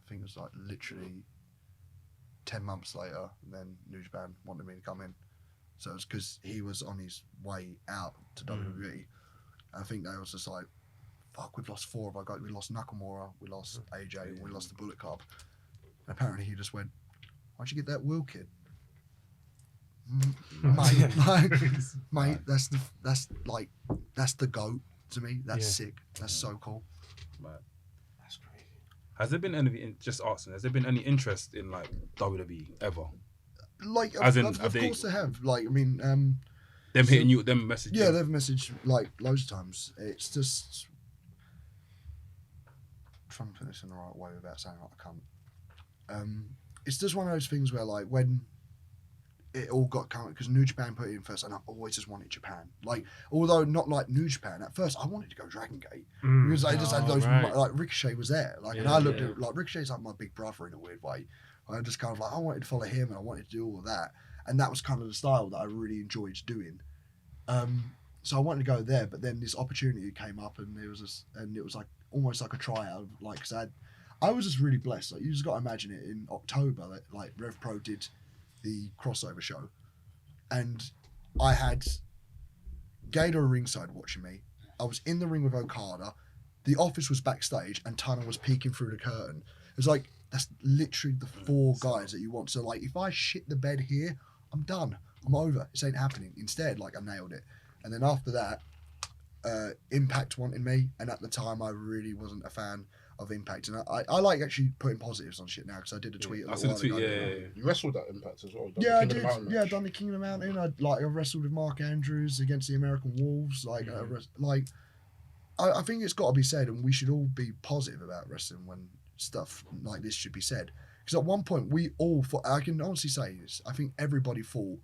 think it was like literally 10 months later, and then New Japan wanted me to come in. So it was because he was on his way out to WWE. I think they was just like, fuck, we've lost 4 of our guys. We lost Nakamura, we lost AJ, we lost the Bullet Club. And apparently he just went, why'd you get that Will kid? Mate, that's the GOAT to me. That's sick. That's so cool. That's crazy. Has there been any, just asking, has there been any interest in like WWE ever? Like, As in, of have they- course they have. Like, I mean, Them hitting you, them messaging? yeah, they've messaged like loads of times. It's just trying to put this in the right way without sounding like a cunt. It's just one of those things where like when it all got counted because New Japan put it in first, and I always just wanted Japan. Like, although not like New Japan at first, I wanted to go Dragon Gate because I just had those like Ricochet was there. Like, and I looked at like Ricochet's like my big brother in a weird way. I just kind of like I wanted to follow him and I wanted to do all of that, and that was kind of the style that I really enjoyed doing. So I wanted to go there, but then this opportunity came up, and it was like almost like a tryout. Like, cause I was just really blessed. Like, you just got to imagine it in October that like Rev Pro did the crossover show, and I had Gator ringside watching me. I was in the ring with Okada. The Office was backstage, and Tunnel was peeking through the curtain. It was like, that's literally the 4 guys that you want. So like, if I shit the bed here, I'm done. I'm over. This ain't happening. Instead, like, I nailed it. And then after that, Impact wanted me, and at the time, I really wasn't a fan of Impact. And I like actually putting positives on shit now, because I did a tweet. I saw the tweet. Yeah. You wrestled that Impact as well. Yeah, I did. Yeah, I done the King of the Mountain. I wrestled with Mark Andrews against the American Wolves. I think it's got to be said, and we should all be positive about wrestling when stuff like this should be said. Because at one point, we all thought, I can honestly say this, I think everybody thought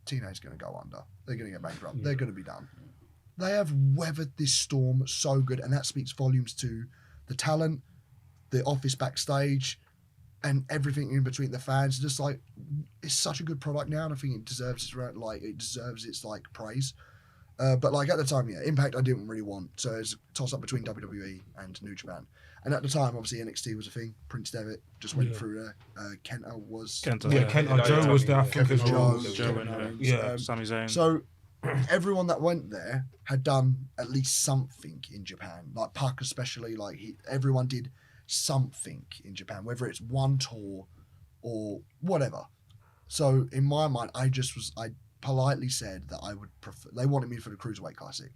TNA's going to go under. They're going to get bankrupt. Yeah. They're going to be done. They have weathered this storm so good, and that speaks volumes to the talent, the Office backstage, and everything in between the fans. Just like, it's such a good product now, and I think it deserves its praise. But like at the time, Impact I didn't really want, so it's a toss up between WWE and New Japan. And at the time, obviously NXT was a thing. Prince Devitt just went through there. Kenta was. Joe was there. I think as well. Sami Zayn. So everyone that went there had done at least something in Japan. Like Puck especially, like everyone did something in Japan, whether it's one tour or whatever. So in my mind, I politely said that I would prefer. They wanted me for the Cruiserweight Classic,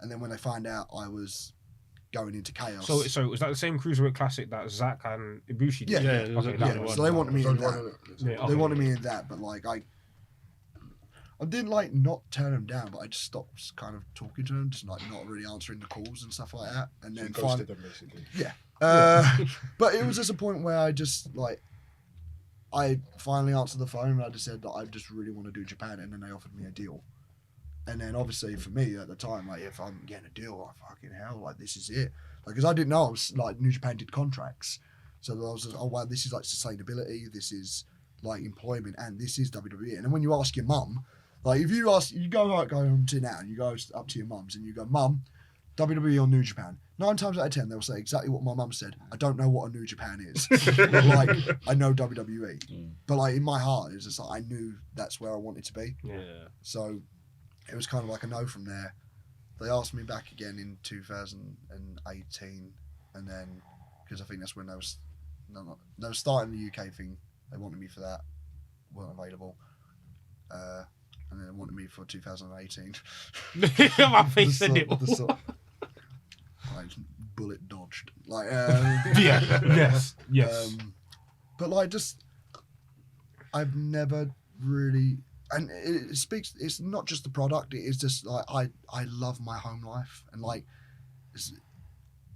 and then when they find out I was going into Chaos. So was that the same Cruiserweight Classic that Zack and Ibushi did? So they wanted me in that. They wanted me in that, but like I didn't like not turn them down, but I just stopped kind of talking to them, just like not really answering the calls and stuff like that. And then ghosted them basically. But it was just a point where I just like. I finally answered the phone and I just said that I just really want to do Japan, and then they offered me a deal. And then obviously for me at the time, like if I'm getting a deal, like fucking hell, like this is it. Like, because I didn't know, like New Japan did contracts. So I was just, oh wow, this is like sustainability, this is like employment, and this is WWE. And then when you ask your mum, like if you go on to now and you go up to your mums and you go, Mum, WWE or New Japan? 9 times out of 10, they'll say exactly what my mum said. I don't know what a New Japan is. But like, I know WWE. But like in my heart, it's just like I knew that's where I wanted to be. Yeah. So it was kind of like a no from there. They asked me back again in 2018, and then because I think that's when they were starting the UK thing. They wanted me for that. Weren't available. And then they wanted me for 2018. My face said it. Like bullet dodged. Like yes. But like just I've never really, and it speaks. It's not just the product. It is just like I love my home life, and like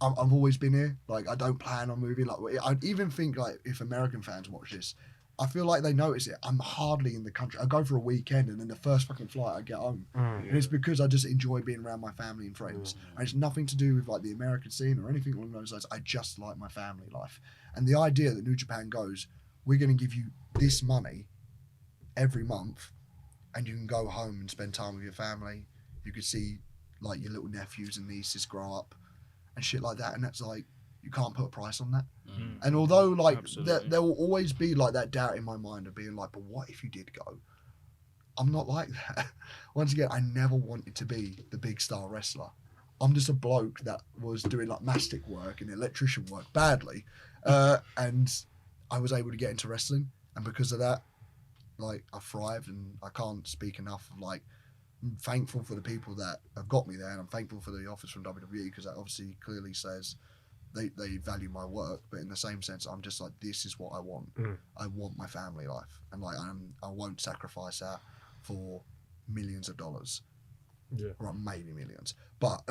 I've always been here. Like I don't plan on moving. Like I even think like if American fans watch this, I feel like they notice it. I'm hardly in the country. I go for a weekend, and then the first fucking flight I get home, and it's because I just enjoy being around my family and friends. And it's nothing to do with like the American scene or anything along those lines. I just like my family life, and the idea that New Japan goes, we're going to give you this money every month, and you can go home and spend time with your family. You can see like your little nephews and nieces grow up, and shit like that. And that's like, you can't put a price on that. And although like there will always be like that doubt in my mind of being like, but what if you did go? I'm not like that. Once again, I never wanted to be the big star wrestler. I'm just a bloke that was doing like mastic work and electrician work badly, and I was able to get into wrestling, and because of that, like I thrived. And I can't speak enough of like, I'm thankful for the people that have got me there, and I'm thankful for the offers from WWE, because that obviously clearly says they value my work. But in the same sense, I'm just like, this is what I want. I want my family life, and like I won't sacrifice that for millions of dollars. Or maybe millions, but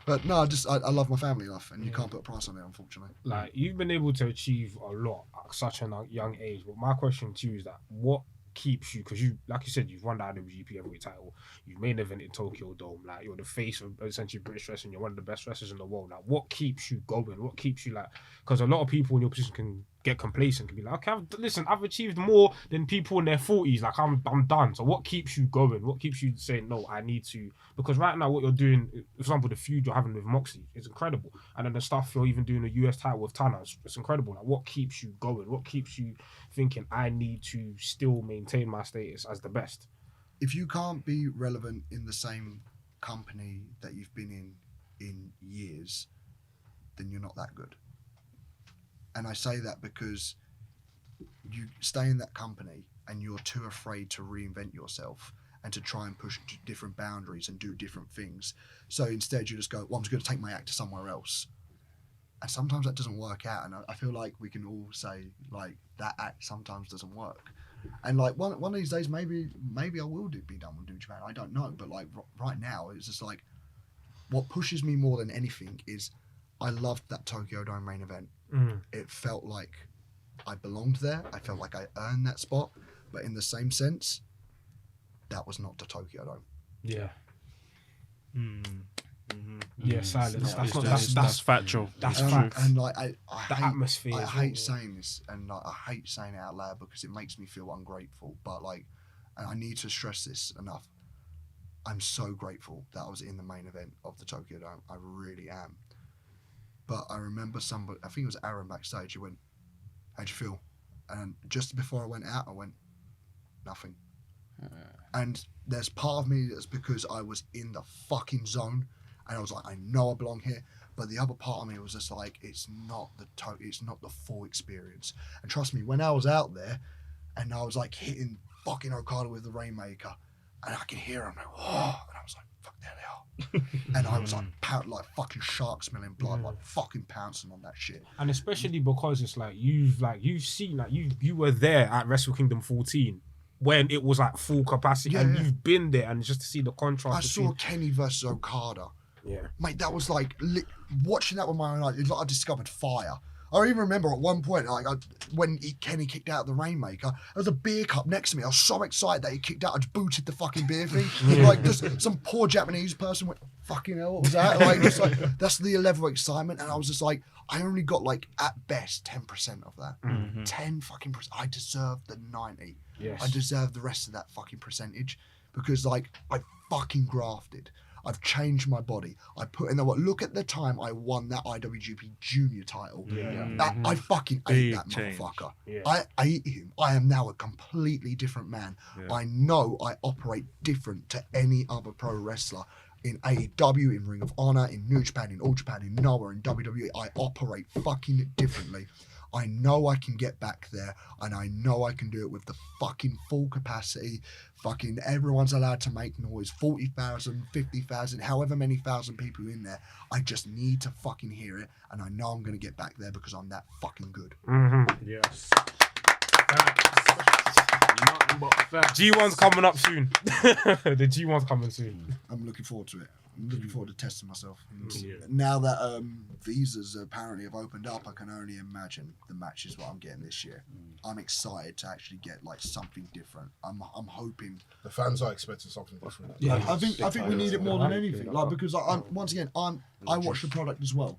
but no, I love my family life, and you can't put a price on it, unfortunately. Like, you've been able to achieve a lot at such a young age, but my question to you is that what keeps you, because you, like you said, you've won the IWGP Heavyweight title, you've main event in Tokyo Dome, like you're the face of essentially British wrestling, you're one of the best wrestlers in the world. Like, what keeps you going? What keeps you, like, because a lot of people in your position can get complacent, can be like, okay, I've achieved more than people in their 40s, like I'm done. So what keeps you going? What keeps you saying, no, I need to? Because right now what you're doing, for example, the feud you're having with Moxley is incredible, and then the stuff you're even doing the US title with Tana, it's incredible. Like, what keeps you going? What keeps you thinking, I need to still maintain my status as the best? If you can't be relevant in the same company that you've been in years, then you're not that good. And I say that because you stay in that company and you're too afraid to reinvent yourself and to try and push different boundaries and do different things. So instead you just go, well, I'm just going to take my act to somewhere else. And sometimes that doesn't work out. And I feel like we can all say, like, that act sometimes doesn't work. And like one of these days, maybe I will be done with New Japan. I don't know. But like right now, it's just like, what pushes me more than anything is I loved that Tokyo Dome main event. It felt like I belonged there. I felt like I earned that spot. But in the same sense, that was not the Tokyo Dome. Yeah. Yeah, silence. That's factual. That's true. fact. And like The atmosphere. I hate saying this, and like, I hate saying it out loud because it makes me feel ungrateful. But like, and I need to stress this enough. I'm so grateful that I was in the main event of the Tokyo Dome. I really am. But I remember somebody, I think it was Aaron backstage, he went, how'd you feel? And just before I went out, I went, nothing. And there's part of me that's because I was in the fucking zone, and I was like, I know I belong here. But the other part of me was just like, it's not the full experience. And trust me, when I was out there, and I was like hitting fucking Okada with the Rainmaker, and I could hear him like, whoa, and I was like, fuck, there they are. And I was like, fucking shark smelling blood, like fucking pouncing on that shit. And especially because it's like you've seen, like you were there at Wrestle Kingdom 14 when it was like full capacity, and you've been there, and just to see the contrast. I saw Kenny versus Okada. Yeah, mate, that was like watching that with my own eyes. It's like I discovered fire. I even remember at one point, like when Kenny kicked out the Rainmaker, there was a beer cup next to me. I was so excited that he kicked out. I just booted the fucking beer thing. Like, just some poor Japanese person went, fucking hell, what was that? Like, just like, that's the level of excitement. And I was just like, I only got like at best 10% of that. 10 fucking percent. I deserve the 90. Yes. I deserve the rest of that fucking percentage, because like I fucking grafted. I've changed my body. I put in the work. Look at the time I won that IWGP Junior title. I fucking ate that motherfucker. I ate him. I am now a completely different man. I know I operate different to any other pro wrestler. In AEW, in Ring of Honor, in New Japan, in All Japan, in Noah, in WWE, I operate fucking differently. I know I can get back there, and I know I can do it with the fucking full capacity. Fucking everyone's allowed to make noise. 40,000, 50,000, however many thousand people in there. I just need to fucking hear it, and I know I'm going to get back there because I'm that fucking good. Yes. G1's coming up soon. The G1's coming soon. I'm looking forward to it. I'm looking forward to testing myself. Now that visas apparently have opened up, I can only imagine the matches what I'm getting this year. I'm excited to actually get like something different. I'm hoping The fans are expecting something different. I think we need it more than anything. Like because I watch the product as well,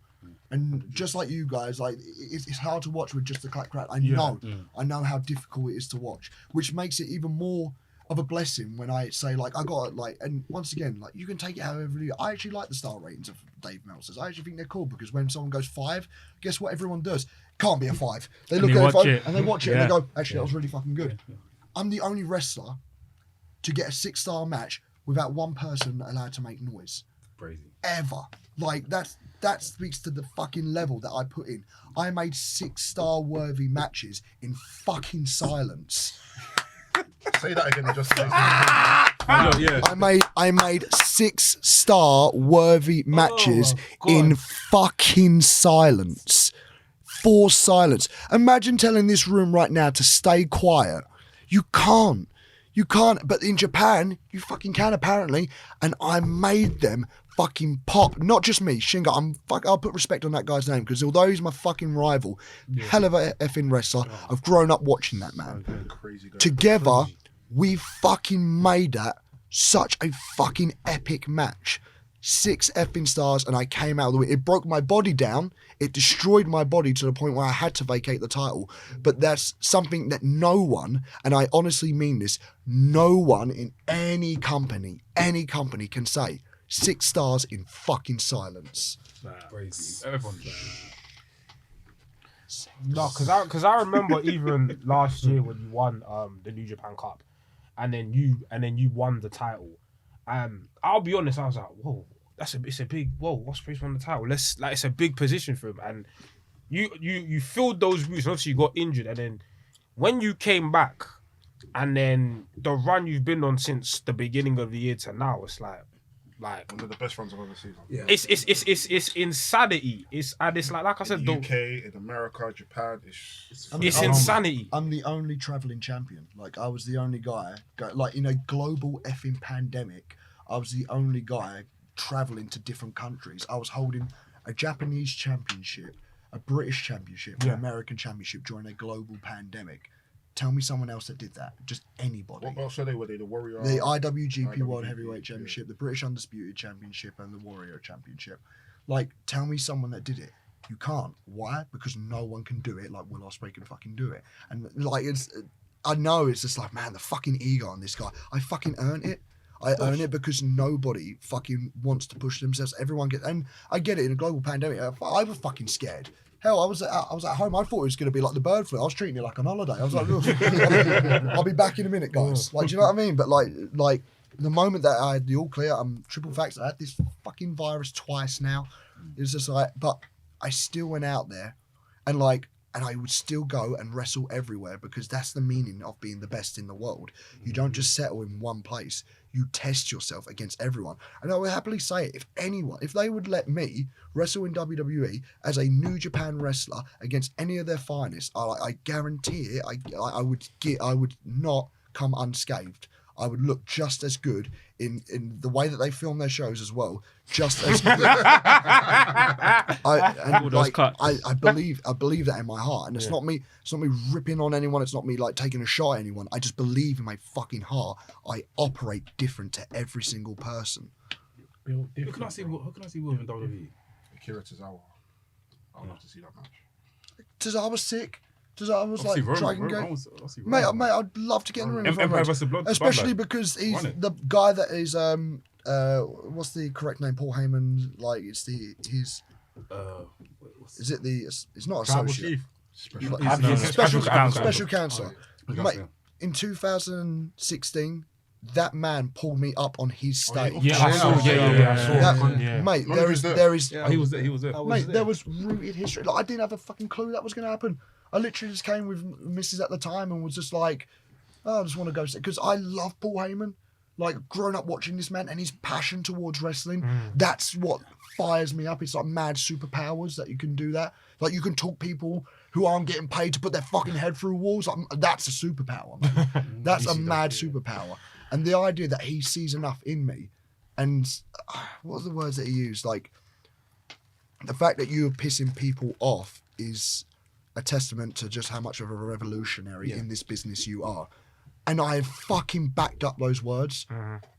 and just like you guys, like it's hard to watch with just the clack crack. I know how difficult it is to watch, which makes it even more of a blessing when I say like I got like, and once again like you can take it however you. I actually like the star ratings of Dave Meltzer's. I actually think they're cool because when someone goes 5, guess what everyone does? Can't be a 5. They look at their phone and they watch it and they go, actually that was really fucking good. I'm the only wrestler to get a 6-star match without one person allowed to make noise. Crazy. Ever. Like that speaks to the fucking level that I put in. I made 6-star worthy matches in fucking silence. Say that again. Just I made 6-star worthy matches in fucking silence. For silence. Imagine telling this room right now to stay quiet. You can't. But in Japan, you fucking can apparently. And I made them fucking pop. Not just me, Shingo. I'll put respect on that guy's name because although he's my fucking rival, hell of a effing wrestler. I've grown up watching that man. Together, we fucking made that such a fucking epic match. 6 effing stars, and I came out of the way. It broke my body down. It destroyed my body to the point where I had to vacate the title. But that's something that no one, and I honestly mean this, no one in any company can say. 6 stars in fucking silence. Crazy. Everyone. No, because I remember even last year when you won the New Japan Cup, and then you won the title. I'll be honest, I was like, whoa, it's a big Ospreay's won the title. It's a big position for him, and you filled those boots. Obviously, you got injured, and then when you came back, and then the run you've been on since the beginning of the year to now, it's like one of the best runs I've ever seen. Yeah. It's insanity. It's like I said, in the UK, in America, Japan, it's insanity. I'm the only traveling champion. Like I was the only guy. Like in a global effing pandemic, I was the only guy traveling to different countries. I was holding a Japanese championship, a British championship, an American championship during a global pandemic. Tell me someone else that did that. Just anybody. What else were they? The Warrior? The IWGP World Heavyweight Championship, the British Undisputed Championship, and the Warrior Championship. Like, tell me someone that did it. You can't. Why? Because no one can do it like Will Ospreay can fucking do it. And like, I know it's just like, man, the fucking ego on this guy. I fucking earned it. I earn it because nobody fucking wants to push themselves. Everyone and I get it in a global pandemic. I was fucking scared. Hell, I was at home. I thought it was going to be like the bird flu. I was treating it like an holiday. I was like, I'll be back in a minute, guys. Like, do you know what I mean? But like the moment that I had the all clear, I'm triple vaxxed. I had this fucking virus twice now. It was just like, but I still went out there and I would still go and wrestle everywhere because that's the meaning of being the best in the world. You don't just settle in one place. You test yourself against everyone. And I would happily say it, if they would let me wrestle in WWE as a New Japan wrestler against any of their finest, I guarantee it, I would not come unscathed. I would look just as good in the way that they film their shows as well. Just as good. I believe that in my heart, and it's not me ripping on anyone. It's not me like taking a shot at anyone. I just believe in my fucking heart. I operate different to every single person. Who can I see with in WWE? Akira Tozawa. I would love to see that match. Tozawa's sick. Tozawa was like Dragon Gate. Mate, I'd love to get in the ring. Empire vs. Blood, especially because he's the guy that is what's the correct name? Paul Heyman. Like it's his. Is it the? It's not associate. Special counselor. Mate, in 2016, that man pulled me up on his stage. I saw. Mate, there is. He was there. Mate, there was rooted history. Like I didn't have a fucking clue that was going to happen. I literally just came with Mrs. at the time and was just like, oh, I just want to go because I love Paul Heyman. like grown up watching this man and his passion towards wrestling. That's what fires me up. It's like mad superpowers that you can do that. Like you can talk people who aren't getting paid to put their fucking head through walls. Like, that's a superpower, man. That's a mad superpower. And the idea that he sees enough in me, and what are the words that he used? Like the fact that you're pissing people off is a testament to just how much of a revolutionary in this business you are. And I have fucking backed up those words.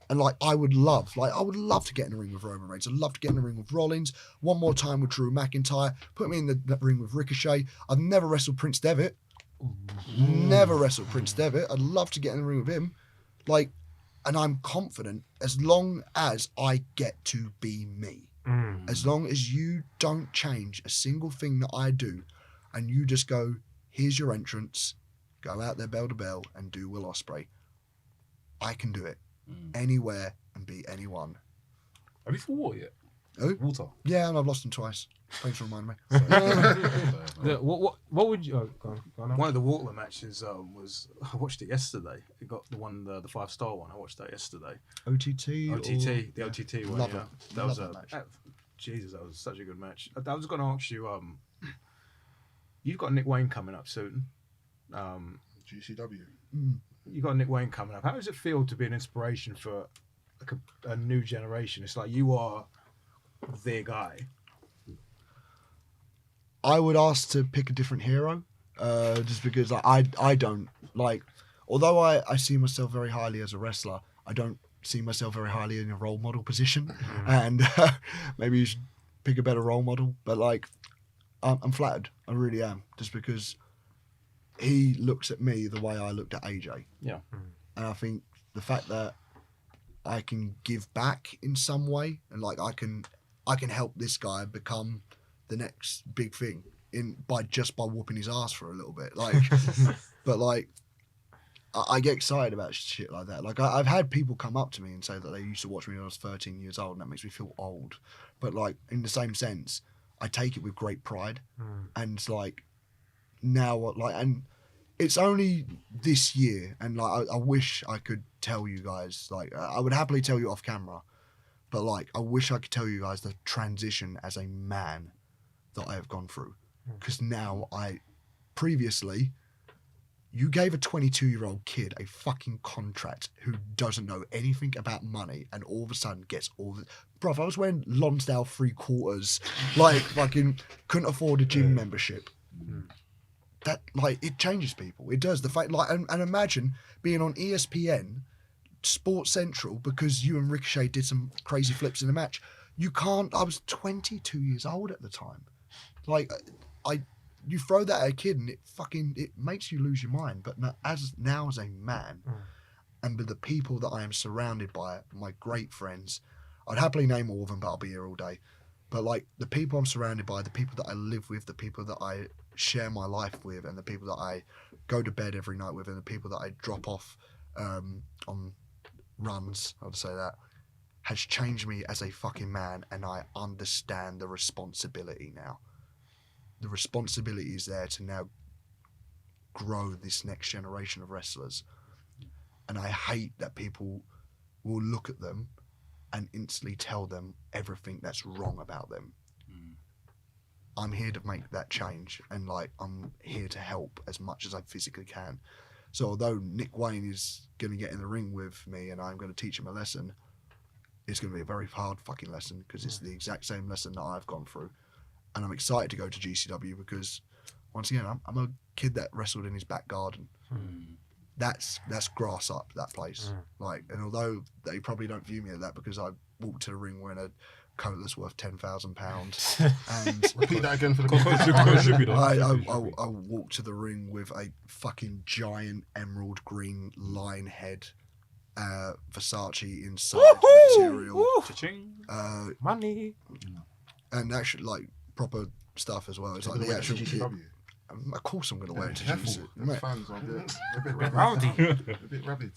And like, I would love to get in the ring with Roman Reigns. I'd love to get in the ring with Rollins. One more time with Drew McIntyre. Put me in the ring with Ricochet. I've never wrestled Prince Devitt. Never wrestled Prince Devitt. I'd love to get in the ring with him. Like, and I'm confident as long as I get to be me. As long as you don't change a single thing that I do, and you just go, here's your entrance, go out there bell to bell and do Will Ospreay. I can do it anywhere and beat anyone. Have you fought water yet? Oh? Water. Yeah, and I've lost him twice. Thanks for reminding me. What would you? Go on. One of the Water matches was I watched it yesterday. It got the 5-star one. I watched that yesterday. OTT, the OTT one. Love Yeah, it. that was Love a that match. Jesus. That was such a good match. I was going to ask you. You've got Nick Wayne coming up soon. GCW. You got Nick Wayne coming up. How does it feel to be an inspiration for like a new generation? It's like you are their guy. I would ask to pick a different hero, just because I don't like. Although I see myself very highly as a wrestler, I don't see myself very highly in a role model position, and maybe you should pick a better role model. But like, I'm flattered. I really am, just because he looks at me the way I looked at AJ. Yeah. And I think the fact that I can give back in some way, and like I can help this guy become the next big thing by whooping his ass for a little bit. Like, but like, I get excited about shit like that. Like I've had people come up to me and say that they used to watch me when I was 13 years old, and that makes me feel old. But like in the same sense, I take it with great pride, and it's like now like, and it's only this year, and like I wish I could tell you guys, like I would happily tell you off camera, but like I wish I could tell you guys the transition as a man that I have gone through, because now previously you gave a 22-year-old kid a fucking contract who doesn't know anything about money, and all of a sudden gets all the... Bruv, I was wearing Lonsdale 3/4, like fucking couldn't afford a gym membership. That, like, it changes people. It does. The fact, like, and imagine being on ESPN, Sports Central, because you and Ricochet did some crazy flips in a match. You can't... I was 22 years old at the time. Like, you throw that at a kid and it makes you lose your mind. But now as a man, and with the people that I am surrounded by, my great friends, I'd happily name all of them, but I'll be here all day. But like the people I'm surrounded by, the people that I live with, the people that I share my life with, and the people that I go to bed every night with, and the people that I drop off on runs, I would say that, has changed me as a fucking man, and I understand the responsibility now. The responsibility is there to now grow this next generation of wrestlers. And I hate that people will look at them and instantly tell them everything that's wrong about them. I'm here to make that change, and like I'm here to help as much as I physically can. So although Nick Wayne is going to get in the ring with me and I'm going to teach him a lesson, it's going to be a very hard fucking lesson, because it's the exact same lesson that I've gone through. And I'm excited to go to GCW because, once again, I'm a kid that wrestled in his back garden. That's grass up, that place. Like, and although they probably don't view me as that, because I walked to the ring wearing a coat that's worth £10,000, and Repeat that again for the I walked to the ring with a fucking giant emerald green lion head, Versace inside material, Money. and actually like proper stuff as well. It's like the actual kit. Of course, I'm going to wear it to Careful, GC. the fans are a bit Rowdy. a bit rabid.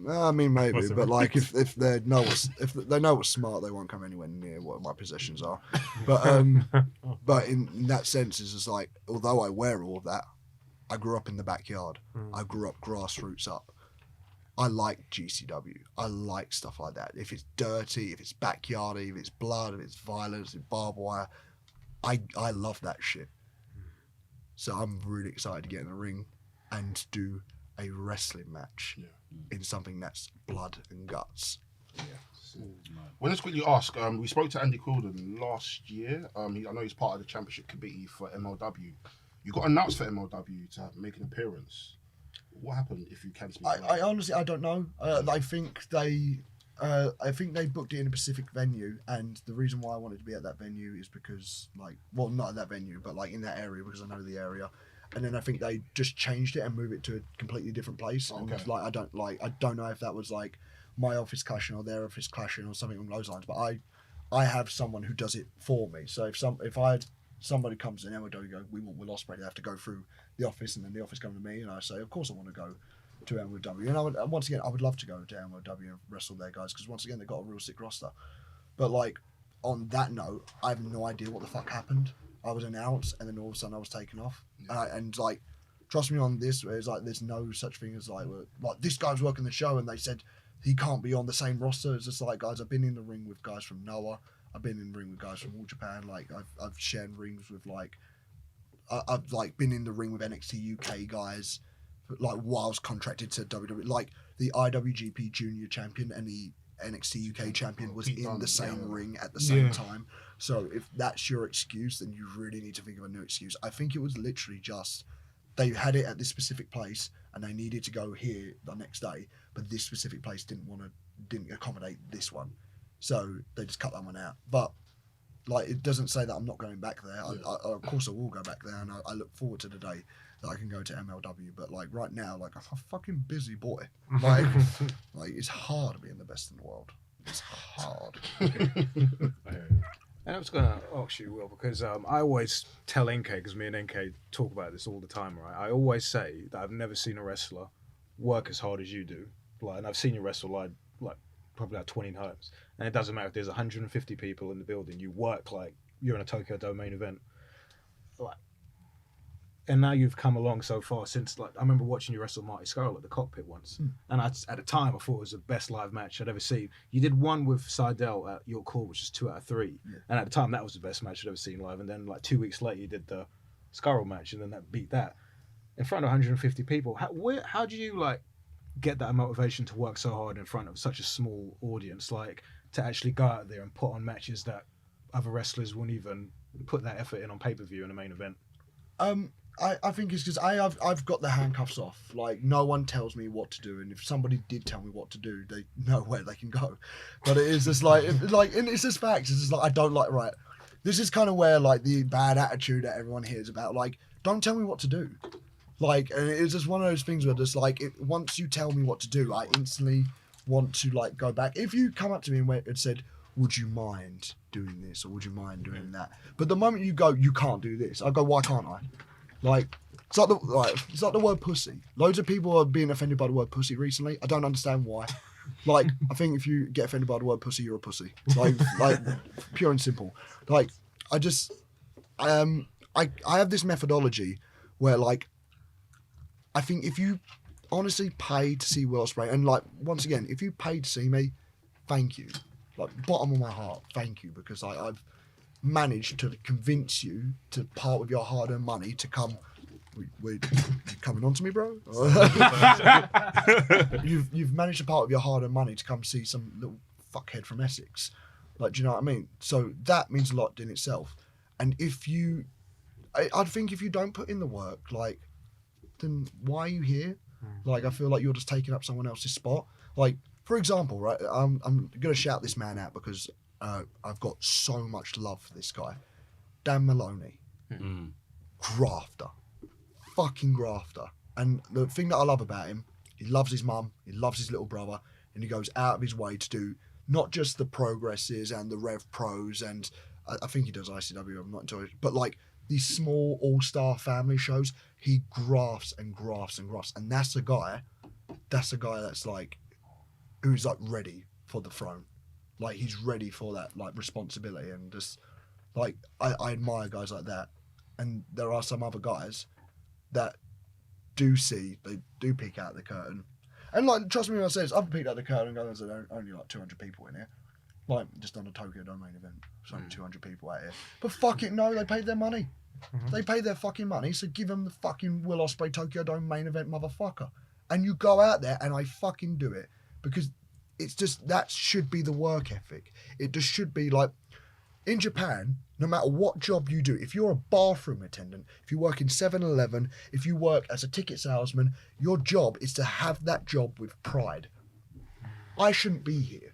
I mean, maybe, but like if they know what's smart, they won't come anywhere near what my possessions are. But in that sense, it's just like, although I wear all of that, I grew up in the backyard. I grew up grassroots up. I like GCW. I like stuff like that. If it's dirty, if it's backyardy, if it's blood, if it's violence, if it's barbed wire, I love that shit. So I'm really excited to get in the ring and do a wrestling match in something that's blood and guts. Well, let's quickly ask. We spoke to Andy Quilden last year. I know he's part of the championship committee for MLW. You got announced for MLW to make an appearance. What happened? If you can speak. I honestly I don't know. I think they booked it in a specific venue, and the reason why I wanted to be at that venue is because not at that venue, but in that area because I know the area. And then I think they just changed it and moved it to a completely different place. Okay. And I don't know if that was my office clashing or their office clashing or something along those lines. But I have someone who does it for me. So if I had somebody comes in MLW, go, we want Will Ospreay, they have to go through the office, and then the office come to me, and I say, of course I want to go to MLW. And I would love to go to MLW and wrestle there, guys, because once again they've got a real sick roster. But on that note, I have no idea what the fuck happened. I was announced, and then all of a sudden I was taken off. And trust me on this, it's there's no such thing as this guy's working the show, and they said he can't be on the same roster. It's just guys, I've been in the ring with guys from Noah. I've been in the ring with guys from All Japan. I've shared rings with I've been in the ring with NXT UK guys. While I was contracted to WWE, the IWGP Junior Champion and the NXT UK Champion was in the same ring at the same time. So if that's your excuse, then you really need to think of a new excuse. I think it was literally just they had it at this specific place and they needed to go here the next day, but this specific place didn't accommodate this one, so they just cut that one out. But it doesn't say that I'm not going back there. I of course I will go back there, and I look forward to the day that I can go to MLW. But right now, I'm a fucking busy boy. It's hard to be in the best in the world. It's hard. And I was going to ask you, Will, because I always tell NK, because me and NK talk about this all the time, right? I always say that I've never seen a wrestler work as hard as you do. And I've seen you wrestle probably 20 times. And it doesn't matter if there's 150 people in the building, you work like you're in a Tokyo Dome main event. And now you've come along so far since, I remember watching you wrestle Marty Scurll at the cockpit once. And at the time, I thought it was the best live match I'd ever seen. You did one with Seidel at York Hall, which is 2 out of 3. Yeah. And at the time, that was the best match I'd ever seen live. And then 2 weeks later, you did the Scurll match, and then that beat that. In front of 150 people. How do you, get that motivation to work so hard in front of such a small audience, to actually go out there and put on matches that other wrestlers wouldn't even put that effort in on pay-per-view in a main event? I think it's because I've got the handcuffs off. No one tells me what to do, and if somebody did tell me what to do, they know where they can go. But it is just and it's just facts. It's just I don't right. This is kind of where the bad attitude that everyone hears about. Don't tell me what to do. And it's just one of those things where just once you tell me what to do, I instantly want to go back. If you come up to me and said, would you mind doing this or would you mind doing that? But the moment you go, you can't do this, I go, why can't I? It's like the word pussy. Loads of people are being offended by the word pussy recently. I don't understand why. I think if you get offended by the word pussy, you're a pussy. Pure and simple. I have this methodology where I think if you honestly pay to see Will Ospreay, and once again, if you pay to see me, thank you. Bottom of my heart, thank you, because I've managed to convince you to part with your hard-earned money to come. You coming on to me, bro? You've managed to part with your hard-earned money to come see some little fuckhead from Essex. Do you know what I mean? So that means a lot in itself. And I think if you don't put in the work, then why are you here? I feel like you're just taking up someone else's spot. For example, right? I'm gonna shout this man out because I've got so much love for this guy, Dan Maloney, grafter, fucking grafter. And the thing that I love about him, he loves his mum, he loves his little brother, and he goes out of his way to do not just the progresses and the Rev Pros, and I think he does ICW. I'm not entirely, but these small all-star family shows, he grafts and grafts and grafts, and that's a guy that's who's ready for the throne. He's ready for that responsibility, and just I admire guys like that. And there are some other guys that do peek out the curtain, And like, trust me when I say this, I've peeked out the curtain and gone, there's only like 200 people in here. Like, just on a Tokyo Dome main event. There's only 200 people out here. But fuck it, no, they paid their money. They paid their fucking money, so give them the fucking Will Ospreay Tokyo Dome main event, motherfucker. And you go out there and I fucking do it. Because it's just, that should be the work ethic. It just should be like, in Japan, no matter what job you do, if you're a bathroom attendant, if you work in 7-Eleven, if you work as a ticket salesman, your job is to have that job with pride. I shouldn't be here.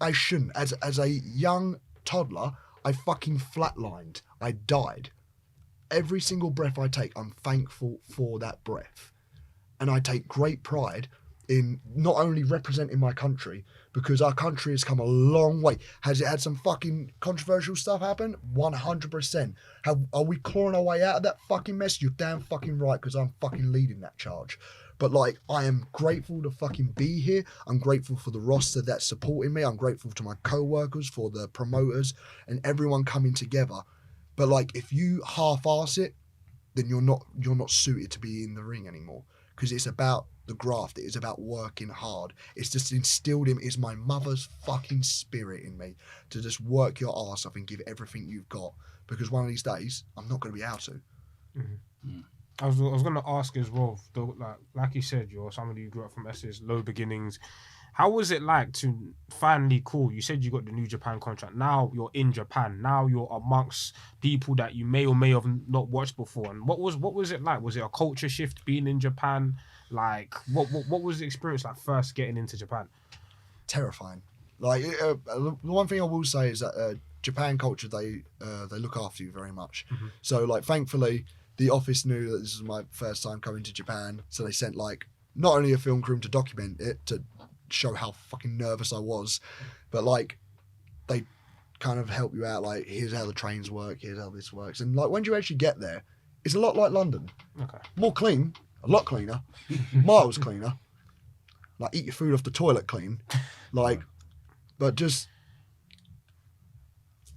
I shouldn't. As a young toddler, I fucking flatlined. I died. Every single breath I take, I'm thankful for that breath. And I take great pride in not only representing my country, because our country has come a long way. Has it had some fucking controversial stuff happen? 100%. Are we clawing our way out of that fucking mess? You're damn fucking right, because I'm fucking leading that charge. But like, I am grateful to fucking be here. I'm grateful for the roster that's supporting me. I'm grateful to my co-workers, for the promoters, and everyone coming together. But like, if you half-ass it, then you're not suited to be in the ring anymore. Because it's about the graft. It is about working hard. It's just instilled in, it's my mother's fucking spirit in me to just work your ass off and give everything you've got. Because one of these days, I'm not going to be able to. Mm-hmm. Mm. I was going to ask as well, though, like you said, you're somebody who grew up from Essex, low beginnings. How was it like to finally call? You said you got the New Japan contract. Now you're in Japan. Now you're amongst people that you may or may have not watched before. And what was it like? Was it a culture shift being in Japan? Like, what was the experience like first getting into Japan? Terrifying. Like, the one thing I will say is that Japan culture, they look after you very much. Mm-hmm. So, like, thankfully, the office knew that this was my first time coming to Japan. So they sent, like, not only a film crew to document it, to show how fucking nervous I was, but, like, they kind of help you out. Like, here's how the trains work, here's how this works. And, like, when you actually get there, it's a lot like London. Okay. More clean. A lot cleaner, miles cleaner. Like, eat your food off the toilet clean. Like, but just,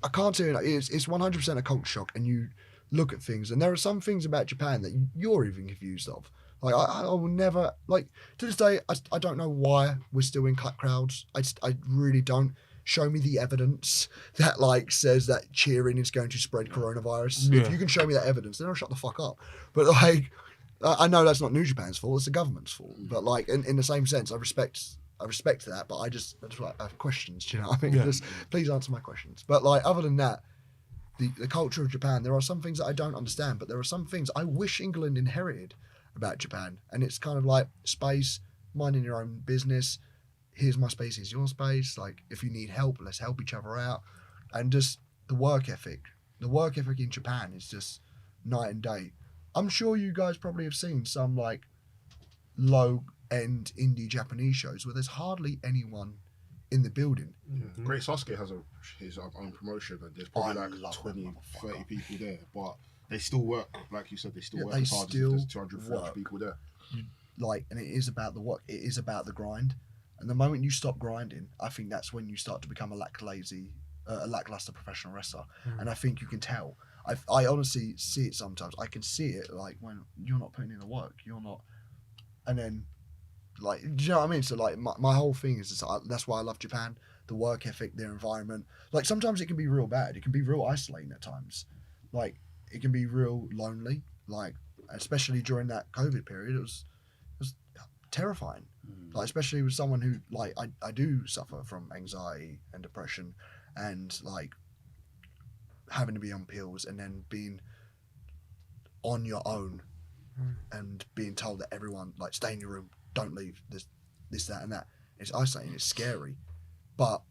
I can't say it. It's 100% a culture shock, and you look at things, and there are some things about Japan that you're even confused of. Like, I will never, like, to this day, I don't know why we're still in cut crowds. I really don't. Show me the evidence that, like, says that cheering is going to spread coronavirus. Yeah. If you can show me that evidence, then I'll shut the fuck up. But, like, I know that's not New Japan's fault, it's the government's fault. But, like, in the same sense, I respect that, but I just like, I have questions, do you know what I mean? Yeah. Just, please answer my questions. But, like, other than that, the culture of Japan, there are some things that I don't understand, but there are some things I wish England inherited about Japan. And it's kind of like space, minding your own business. Here's my space, here's your space. Like, if you need help, let's help each other out. And just the work ethic. The work ethic in Japan is just night and day. I'm sure you guys probably have seen some, like, low-end indie Japanese shows where there's hardly anyone in the building. Yeah. Great Sasuke has his own promotion, and there's probably like 20, 30 people there, but they still work, like you said, they still work as hard as if there's 240 people there. Like, and it is about the work, it is about the grind. And the moment you stop grinding, I think that's when you start to become a lackluster professional wrestler. And I think you can tell. I honestly see it sometimes. I can see it, like, when you're not putting in the work, you're not, and then, like, do you know what I mean? So, like, my whole thing is just, that's why I love Japan, the work ethic, their environment. Like, sometimes it can be real bad. It can be real isolating at times. Like, it can be real lonely. Like, especially during that COVID period, it was terrifying. Like, especially with someone who, like, I do suffer from anxiety and depression, and, like, having to be on pills and then being on your own and being told that everyone, like, stay in your room, don't leave, this, that, and that. It's isolating, it's scary. But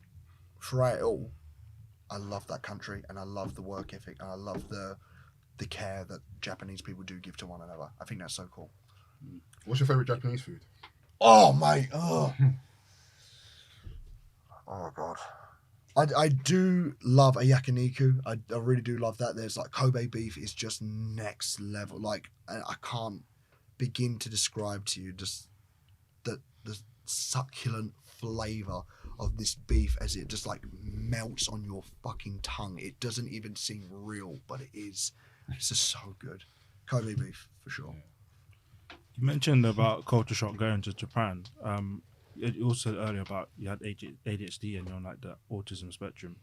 throughout it all, I love that country, and I love the work ethic, and I love the care that Japanese people do give to one another. I think that's so cool. What's your favourite Japanese food? Oh, mate. Oh God. I do love a yakiniku. I really do love that. There's, like, Kobe beef is just next level. Like, I can't begin to describe to you just the succulent flavour of this beef as it just, like, melts on your fucking tongue. It doesn't even seem real, but it is. It's just so good. Kobe beef, for sure. You mentioned about culture shock going to Japan. You also said earlier about you had ADHD and you're on like the autism spectrum.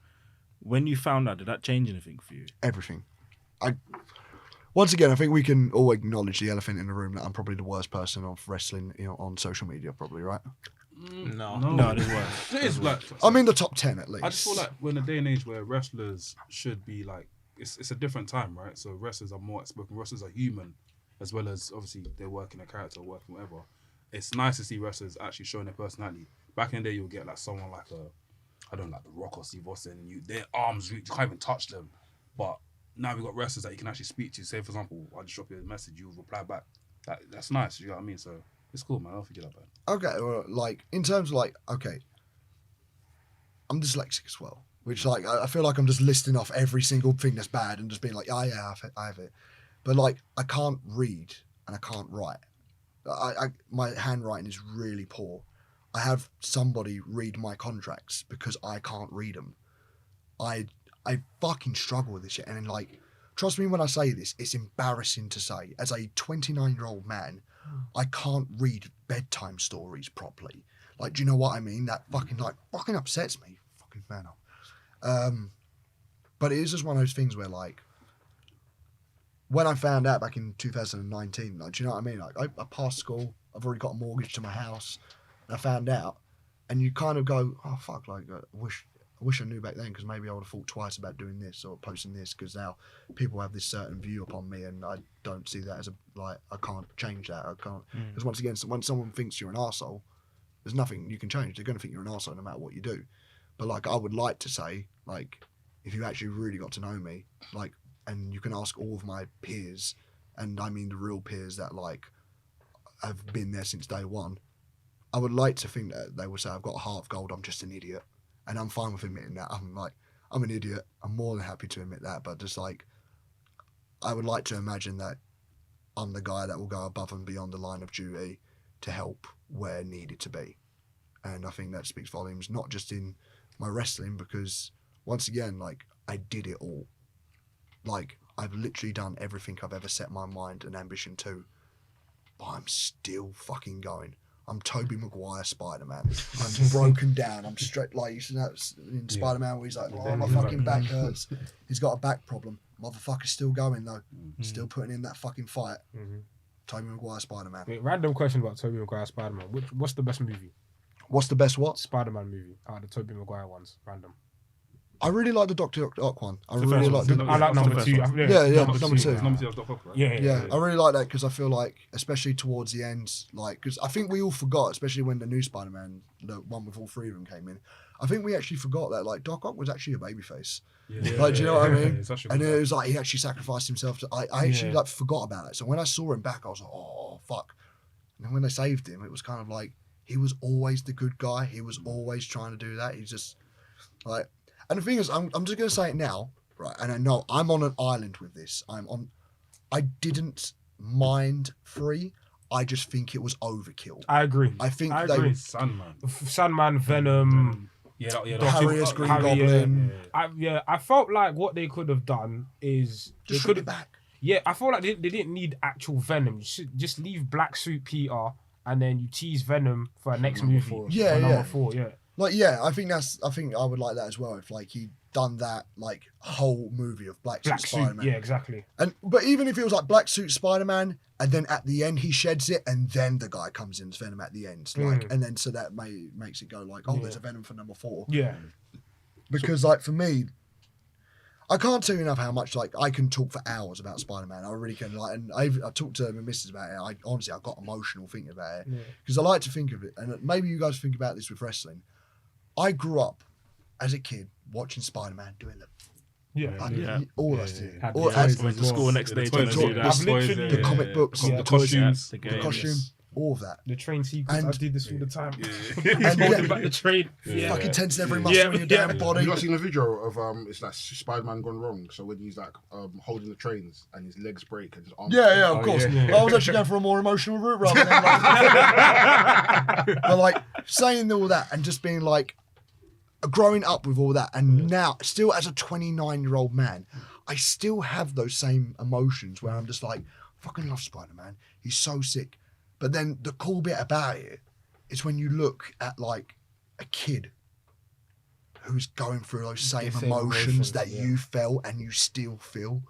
When you found out, did that change anything for you? Everything. Once again, I think we can all acknowledge the elephant in the room that I'm probably the worst person of wrestling, on social media, probably, right? No, it was. It is like I'm in the top 10 at least. I just feel like we're in a day and age where wrestlers should be like it's a different time, right? So wrestlers are more outspoken. Wrestlers are human, as well as obviously they're working a character, working whatever. It's nice to see wrestlers actually showing their personality. Back in the day, you'll get like someone like The Rock or Steve Austin, and their arms reach, you can't even touch them. But now we've got wrestlers that you can actually speak to. Say, for example, I just drop you a message, you reply back. That's nice, you know what I mean? So it's cool, man. I don't think you're that bad. Okay, well, like, in terms of like, okay, I'm dyslexic as well, which like, I feel like I'm just listing off every single thing that's bad and just being like, yeah, I have it. But like, I can't read and I can't write. My handwriting is really poor. I have somebody read my contracts because I can't read them. I fucking struggle with this shit. And like, trust me when I say this, it's embarrassing to say. As a 29-year-old man, I can't read bedtime stories properly. Like, do you know what I mean? That fucking upsets me. Fucking man up. But it is just one of those things where like, when I found out back in 2019, like, do you know what I mean? Like, I passed school, I've already got a mortgage to my house, and I found out, and you kind of go, oh fuck, like, I wish I knew back then, because maybe I would have thought twice about doing this or posting this, because now people have this certain view upon me, and I don't see that as I can't change that. I can't, because once again, when someone thinks you're an arsehole, there's nothing you can change. They're going to think you're an arsehole no matter what you do. But like, I would like to say, like, if you actually really got to know me, like, and you can ask all of my peers, and I mean the real peers that like have been there since day one, I would like to think that they will say I've got a heart of gold, I'm just an idiot. And I'm fine with admitting that. I'm an idiot. I'm more than happy to admit that. But just like, I would like to imagine that I'm the guy that will go above and beyond the line of duty to help where needed to be. And I think that speaks volumes, not just in my wrestling, because once again, like, I did it all. Like, I've literally done everything I've ever set my mind and ambition to, but I'm still fucking going. I'm Tobey Maguire Spider-Man. I'm broken down. I'm straight, like, you see that in Spider-Man where he's like, oh, my fucking back hurts. He's got a back problem. Motherfucker's still going, though. Still putting in that fucking fight. Tobey Maguire Spider-Man. Wait, random question about Tobey Maguire Spider-Man. What's the best movie? What's the best what? Spider-Man movie out of the Tobey Maguire ones. Random. I really like the Dr. Ock one. I The really first like one. the... I like number two. Yeah, number two. Number 2 was Doc Ock, right? Yeah. I really like that because I feel like, especially towards the end, like, because I think we all forgot, especially when the new Spider-Man, the one with all three of them came in, I think we actually forgot that, like, Doc Ock was actually a babyface. Like, do you know what I mean? And it was like, he actually sacrificed himself. I actually, like, forgot about it. So when I saw him back, I was like, oh, fuck. And then when they saved him, it was kind of like, he was always the good guy. He was always trying to do that. He's just, like... And the thing is, I'm just going to say it now, right? And I know I'm on an island with this. I didn't mind 3. I just think it was overkill. I agree. I think I they agree. Sandman, Venom, Harrius, Green Goblin. I felt like what they could have done is Just shrink it back. Yeah, I felt like they didn't need actual Venom. You should just leave Black Suit Peter, and then you tease Venom for our next movie. Number 4. Like, yeah, I think I would like that as well if, like, he'd done that, like, whole movie of Black Suit Spider-Man. Yeah, exactly. But even if it was like Black Suit Spider-Man, and then at the end he sheds it, and then the guy comes in as Venom at the end, like, and then so that makes it go like, oh, there's a Venom for number 4. Yeah. Because like for me, I can't tell you enough how much, like, I can talk for hours about Spider-Man. I really can. Like, and I talked to my missus about it. I got emotional thinking about it because I like to think of it, and maybe you guys think about this with wrestling. I grew up as a kid watching Spider-Man doing the all of us did. Went to school next day to do that. The comic books, the costumes, the costume, all of that. The train sequence. I did this all the time. And Holding back the train. Fucking tense every muscle in your damn body. You not seen a video of it's like Spider-Man gone wrong. So when he's like holding the trains and his legs break and his arms. Yeah, of course. I was actually going for a more emotional route rather than like, but like saying all that and just being like, growing up with all that, and now still as a 29-year-old man, I still have those same emotions where I'm just like, fucking love Spider-Man. He's so sick. But then the cool bit about it is when you look at like a kid who's going through those same emotions that you felt and you still feel.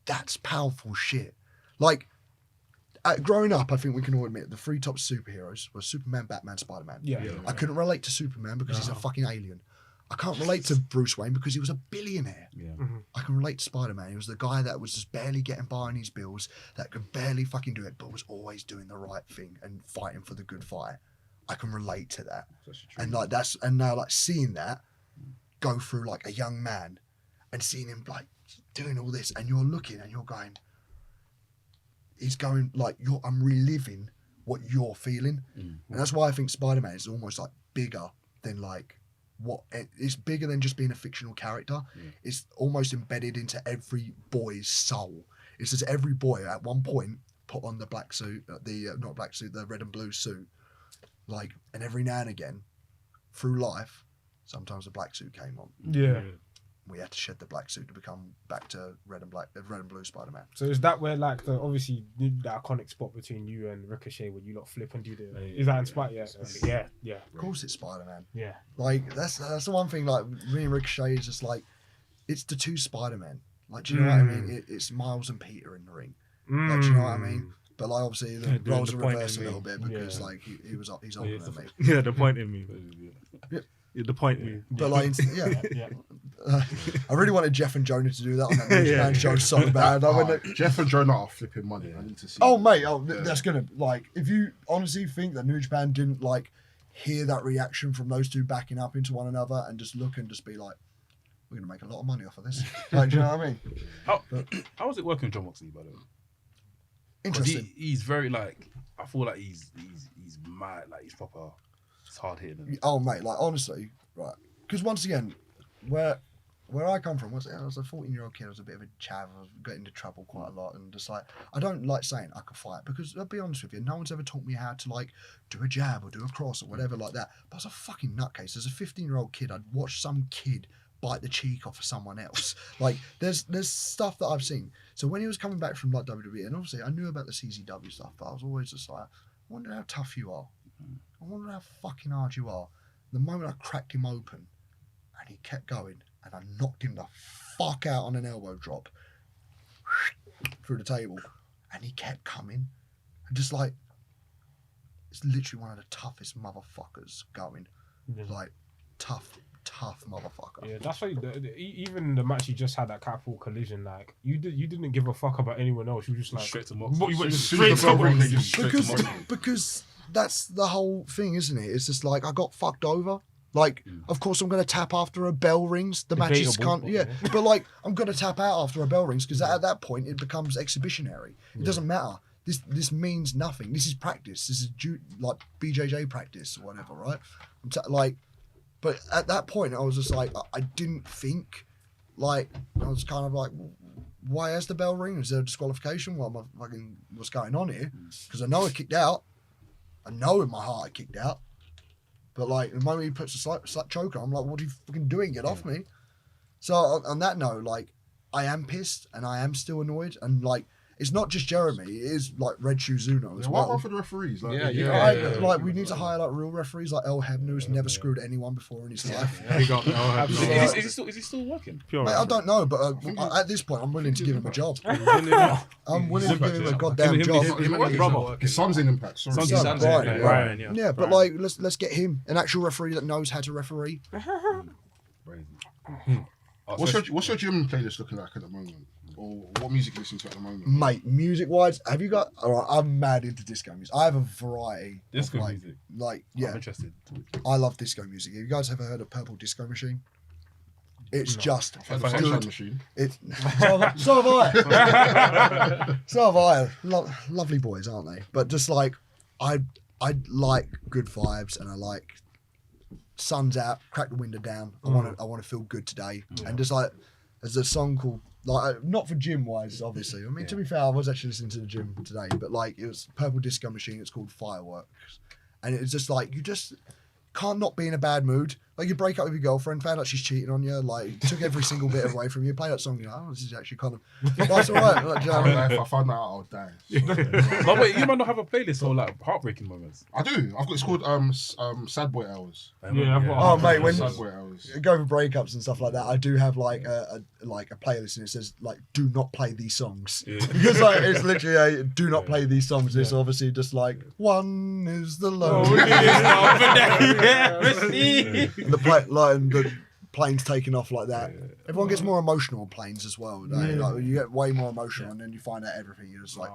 That's powerful shit. Like, growing up, I think we can all admit the three top superheroes were Superman, Batman, Spider-Man. I couldn't relate to Superman because he's a fucking alien. I can't relate to Bruce Wayne because he was a billionaire. I can relate to Spider-Man. He was the guy that was just barely getting by on his bills, that could barely fucking do it, but was always doing the right thing and fighting for the good fight. I can relate to that. And like now like seeing that go through like a young man and seeing him like doing all this, and you're looking and you're going, he's going like, I'm reliving what you're feeling. And that's why I think Spider-Man is almost like bigger than like it's bigger than just being a fictional character. It's almost embedded into every boy's soul. It's just every boy at one point put on the black suit, the red and blue suit, like, and every now and again through life, sometimes the black suit came on. We had to shed the black suit to become back to red and blue Spider-Man. So is that where like the obviously the iconic spot between you and Ricochet when you lot flip and do the is that inspired? Yeah. Of course it's Spider-Man. Yeah. Like that's the one thing, like me and Ricochet is just like, it's the two Spider-Men. Like, do you know what I mean? It's Miles and Peter in the ring. Like, do you know what I mean? But like obviously the roles are reversed a little bit because like he's older than me. Yeah, the point in me. The point in me. But like I really wanted Jeff and Jonah to do that on that New Japan show so bad. Jeff and Jonah are flipping money. I need to see. Oh mate, that's gonna, like, if you honestly think that New Japan didn't like hear that reaction from those two backing up into one another and just look and just be like, we're gonna make a lot of money off of this. Like, do you know what I mean? How was it working with Jon Moxley, by the way? Interesting. He's very like, I feel like he's mad, like he's proper. It's hard hitting. Oh mate, like honestly, right? Because once again, where I come from, I was a 14-year-old kid. I was a bit of a chav. I was getting into trouble quite a lot, and just like, I don't like saying I could fight because I'll be honest with you, no one's ever taught me how to like do a jab or do a cross or whatever like that. But I was a fucking nutcase. As a 15-year-old kid, I'd watch some kid bite the cheek off of someone else. Like, there's stuff that I've seen. So when he was coming back from like WWE, and obviously I knew about the CZW stuff, but I was always just like, I wonder how tough you are. I wonder how fucking hard you are. The moment I cracked him open and he kept going and I knocked him the fuck out on an elbow drop through the table and he kept coming, and just like, it's literally one of the toughest motherfuckers going. Like, tough motherfucker. Yeah, that's why even the match you just had, that Catapult Collision, like you didn't give a fuck about anyone else. You were just like straight to Moxley. You went straight to Moxley. Because that's the whole thing, isn't it? It's just like, I got fucked over. Like, of course I'm going to tap after a bell rings. The matches can't, but like, I'm going to tap out after a bell rings because at that point it becomes exhibitionary. It doesn't matter. This means nothing. This is practice. This is like BJJ practice or whatever, right? But at that point I was just like, I didn't think, like, I was kind of like, why has the bell ring? Is there a disqualification? What's going on here? Because I know I kicked out. I know in my heart I kicked out. But like, the moment he puts a slight choker, I'm like, what are you fucking doing? Get off me. So on that note, like, I am pissed and I am still annoyed. And like, it's not just Jeremy, it is like Red Shoes Uno as well. What for the referees? Like, like, we need to hire like real referees, like El Hebner, who's never screwed anyone before in his life. Is he still working? Mate, I don't know, but at this point, I'm willing to give him a job. I'm willing to give him a goddamn job. His son's in Impact. Sorry. Son's Brian. Yeah, but like, let's get him an actual referee that knows how to referee. What's your gym playlist looking like at the moment? Or what music you listen to at the moment? Mate, music-wise, have you got... Alright, I'm mad into disco music. I have a variety. Disco of, music? Like, yeah. I'm interested. I love disco music. Have you guys ever heard of Purple Disco Machine? It's just I've heard good. Machine. So have I. So have I. Lovely boys, aren't they? But just like, I like good vibes, and I like sun's out, crack the window down. I want to feel good today. And just like, there's a song called, like, not for gym wise, obviously. I mean, to be fair, I was actually listening to the gym today, but like, it was Purple Disco Machine. It's called Fireworks, and it's just like, you just can't not be in a bad mood Like you break up with your girlfriend, found out she's cheating on you, like took every single bit away from you, play that song, you're like, oh, this is actually kind of, that's all right. Like, do you know what I mean? If I find that out, I'll die. No, wait, you might not have a playlist for like heartbreaking moments. I do. I've got, it's called Sad Boy Hours. Yeah, I've got. Oh mate, when Sad Boy Hours. go for breakups and stuff like that, I do have like a playlist and it says like do not play these songs because like it's literally a do not play these songs. It's obviously just like one is the low. And the planes taking off like that. Everyone gets more emotional on planes as well. Like, you get way more emotional, and then you find out everything. You're just like,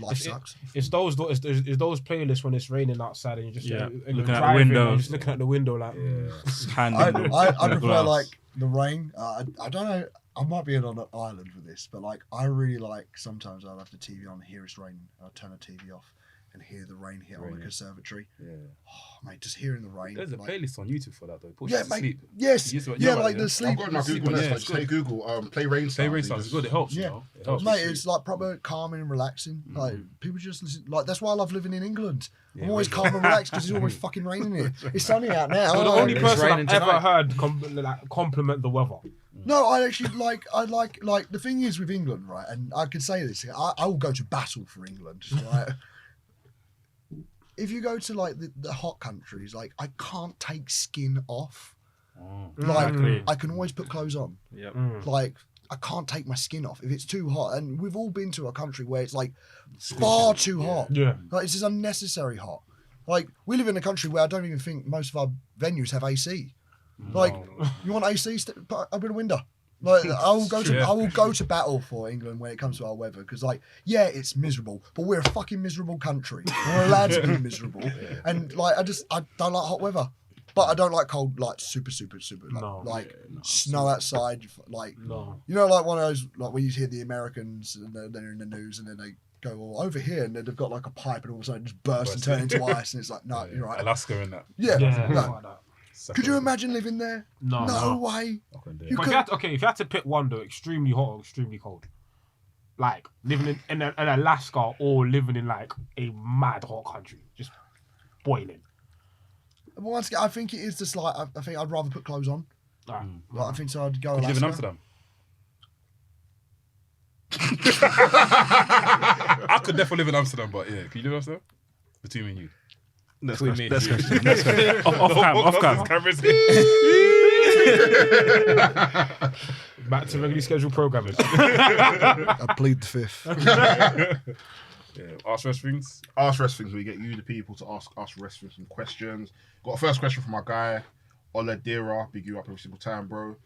life sucks. It's those playlists when it's raining outside and you're just looking out the window, and just looking out the window like. I prefer like the rain. I don't know. I might be on an island with this, but like I really like sometimes I'll have the TV on, hear it's raining, I'll turn the TV off and hear the rain hit on the conservatory. Oh, mate, just hearing the rain. There's a like, playlist on YouTube for that though. Push yeah, you to mate. sleep. Yes. Like the I've sleep. got it on my Google Nest. Like, say Google, play rain sounds. Play rain sounds. It's good. It helps. Yeah. You know? It helps. Mate, it's like proper calming and relaxing. Like people just listen. Like that's why I love living in England. I'm always calm and relaxed because it's always fucking raining here. It's sunny out now. So the only It's person raining I've ever tonight. heard compliment the weather. No, I actually like the thing is with England, right? And I can say this, I will go to battle for England, right? If you go to like the hot countries, like I can't take skin off. Like I can always put clothes on. Like I can't take my skin off if it's too hot. And we've all been to a country where it's like far too hot. Yeah. Like it's just unnecessary hot. Like we live in a country where I don't even think most of our venues have AC. Like you want AC? Open a window. Like I will go to battle for England when it comes to our weather because like it's miserable, but we're a fucking miserable country. We're allowed to be miserable, and like I don't like hot weather, but I don't like cold, like super like snow outside, like you know, like one of those like when you hear the Americans and they're in the news and then they go over here and then they've got like a pipe and all of a sudden it just bursts and turn into ice and it's like no, you're right. Alaska in that. No. Could you imagine living there? No way. If you had to pick one though, extremely hot or extremely cold, like living in Alaska or living in like a mad hot country, just boiling. Well, once again, I think it is just like I think I'd rather put clothes on. Like, I think so. I'd go. Could you live in Alaska. Amsterdam? I could definitely live in Amsterdam, but yeah, can you live in Amsterdam? Between me and you. Next question. Off cam. Cameras. Back to regularly scheduled programming. I plead the fifth. Ask Wrestlings. Ask Wrestlings. We get you, the people, to ask us wrestling some questions. Got a first question from our guy, Oledira. Big you up every single time, bro.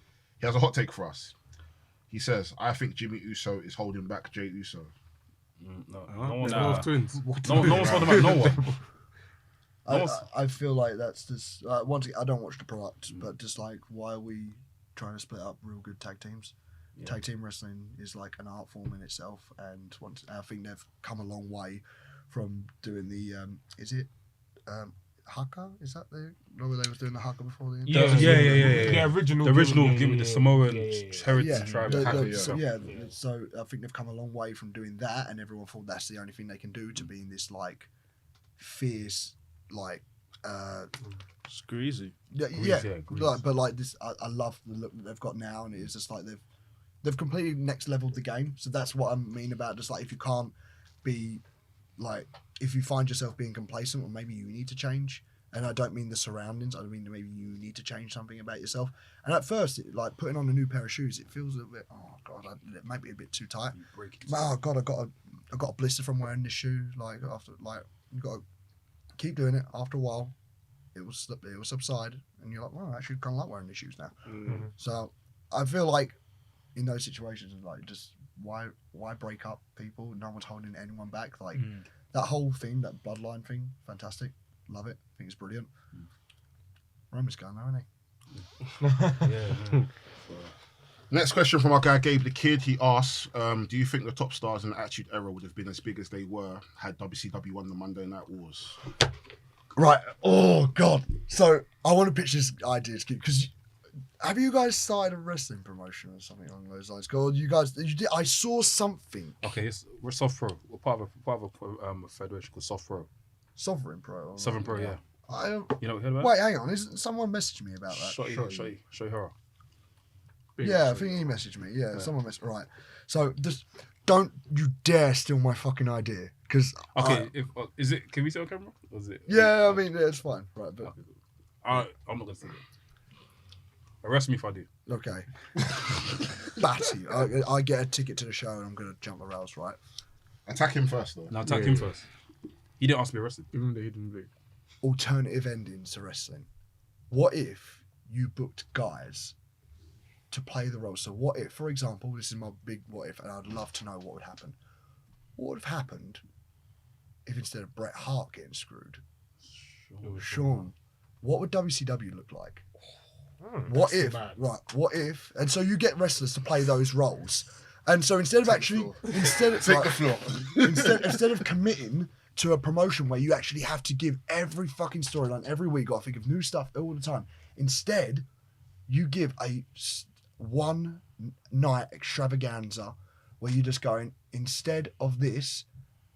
He has a hot take for us. He says, I think Jimmy Uso is holding back Jey Uso. No twins. No one's holding back no one. I feel like that's just once again, I don't watch the product, but just like why are we trying to split up real good tag teams? Tag team wrestling is like an art form in itself, and I think they've come a long way from doing the haka? Is that the where they was doing the haka before the The original gimmick, the Samoan heritage tribe. So I think they've come a long way from doing that, and everyone thought that's the only thing they can do to being this like fierce. Like Screezy. But like this, I love the look that they've got now, and it's just like they've completely next leveled the game. So that's what I mean about just like if you can't be like if you find yourself being complacent, or maybe you need to change. And I don't mean the surroundings. I mean maybe you need to change something about yourself. And at first, like putting on a new pair of shoes, it feels a little bit. Oh god, it might be a bit too tight. Oh god, I got a blister from wearing this shoe. Like after like you got to keep doing it. After a while, it will subside, and you're like, well, I actually kind of like wearing these shoes now. So I feel like in those situations, like just why break up people? No one's holding anyone back. Like that whole thing, that bloodline thing, fantastic. Love it. I think it's brilliant. Roman's gone now, isn't he? Next question from our guy Gabe the Kid. He asks, do you think the top stars in the Attitude Era would have been as big as they were had WCW won the Monday Night Wars? Right. Oh God. So I want to pitch this idea because have you guys started a wrestling promotion or something along those lines? God, you guys, I saw something. Okay, we're Soft Pro. We're part of a federation called Soft Pro. Sovereign Pro. Sovereign Pro, yeah. You know, heard about Wait, hang on. Isn't someone messaged me about that? Show her. Yeah, I think he messaged me. Yeah, someone messaged. Right. So just don't you dare steal my fucking idea, because Okay, is it? Can we see on camera? Or is it? yeah, I mean it's fine. Right, but I'm not gonna say it. Arrest me if I do. okay. Batty, I get a ticket to the show and I'm gonna jump the rails. Right. Attack him first, though. Now attack him first. He didn't ask to be arrested. Even though he didn't do. Alternative endings to wrestling. What if you booked guys to play the role? So what if, for example, this is my big what if, and I'd love to know what would happen. What would have happened if instead of Bret Hart getting screwed, Shawn, what would WCW look like? What if, right, what if, and so you get wrestlers to play those roles. And so instead of actually, instead of committing to a promotion where you actually have to give every fucking storyline every week, got to think of new stuff all the time. Instead, you give a one night extravaganza where you're just going, instead of this,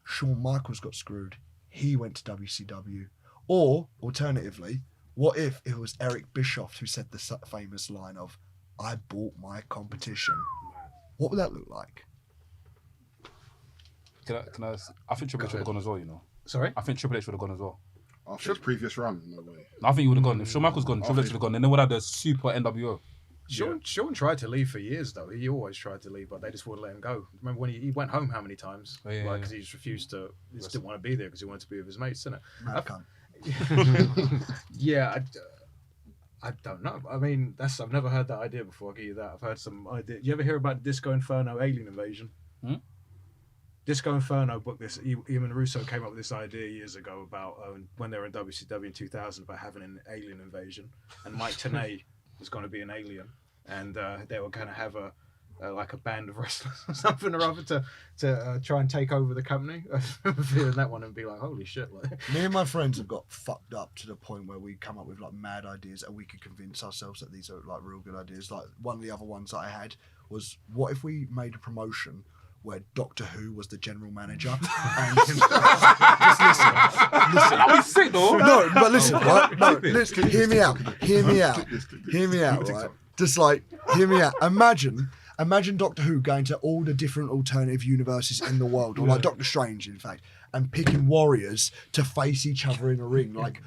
Shawn Michaels got screwed. He went to WCW. Or, alternatively, what if it was Eric Bischoff who said the famous line of, I bought my competition? What would that look like? Can I think Triple H would have gone as well, you know. Sorry? I think Triple H would have gone as well. After his previous run, no way. I think he would have gone. If Shawn Michaels gone, Triple H would have gone. And then we'd have the super NWO. Sean tried to leave for years, though. He always tried to leave, but they just wouldn't let him go. Remember when he went home how many times? Because he just refused to, he just didn't want to be there because he wanted to be with his mates, didn't it? Mad cunt. Yeah, I don't know. I mean, I've never heard that idea before. I'll give you that. I've heard some idea. You ever hear about Disco Inferno alien invasion? Disco Inferno booked this. Even Russo came up with this idea years ago about when they were in WCW in 2000 about having an alien invasion, and Mike Tenay was going to be an alien, and they were going to have a band of wrestlers or something or other to try and take over the company. Feeling that one and be like, holy shit! Like, me and my friends have got fucked up to the point where we come up with like mad ideas and we could convince ourselves that these are like real good ideas. Like one of the other ones that I had was, what if we made a promotion where Doctor Who was the general manager? And just listen. That was sick though. No, but listen, right? No, listen, hear me out, right? Just like, hear me out. Imagine Doctor Who going to all the different alternative universes in the world, or like Doctor Strange, in fact, and picking warriors to face each other in a ring. Like,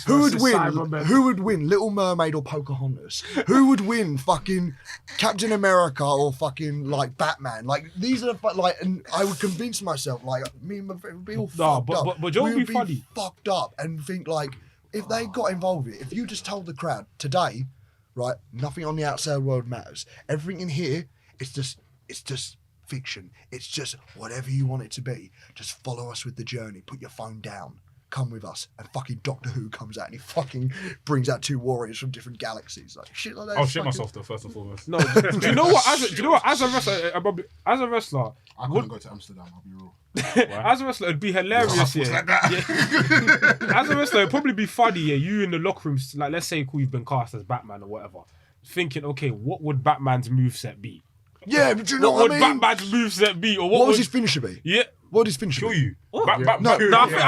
who would win? Who would win, Little Mermaid or Pocahontas? Who would win, fucking Captain America or fucking like Batman? Like, these are like, and I would convince myself, like, me and my friend would be all fucked up. But Joe would be funny. Fucked up and think like, if they got involved in it, if you just told the crowd today, right, nothing on the outside world matters. Everything in here, it's just fiction. It's just whatever you want it to be. Just follow us with the journey. Put your phone down. Come with us. And fucking Doctor Who comes out and he fucking brings out two warriors from different galaxies. Like shit like that. I'll shit myself though, first and foremost. No, do you know what? As a wrestler, I couldn't go to Amsterdam, I'll be real. as a wrestler, it'd be hilarious. Yeah. Like that. As a wrestler, it'd probably be funny. Yeah, you in the locker room, like let's say you've been cast as Batman or whatever, thinking, okay, what would Batman's moveset be? Yeah, but do you know what what I would mean? Batman's moveset be? Or What would his finisher be? Yeah. What would his finisher Kill be? you. No, I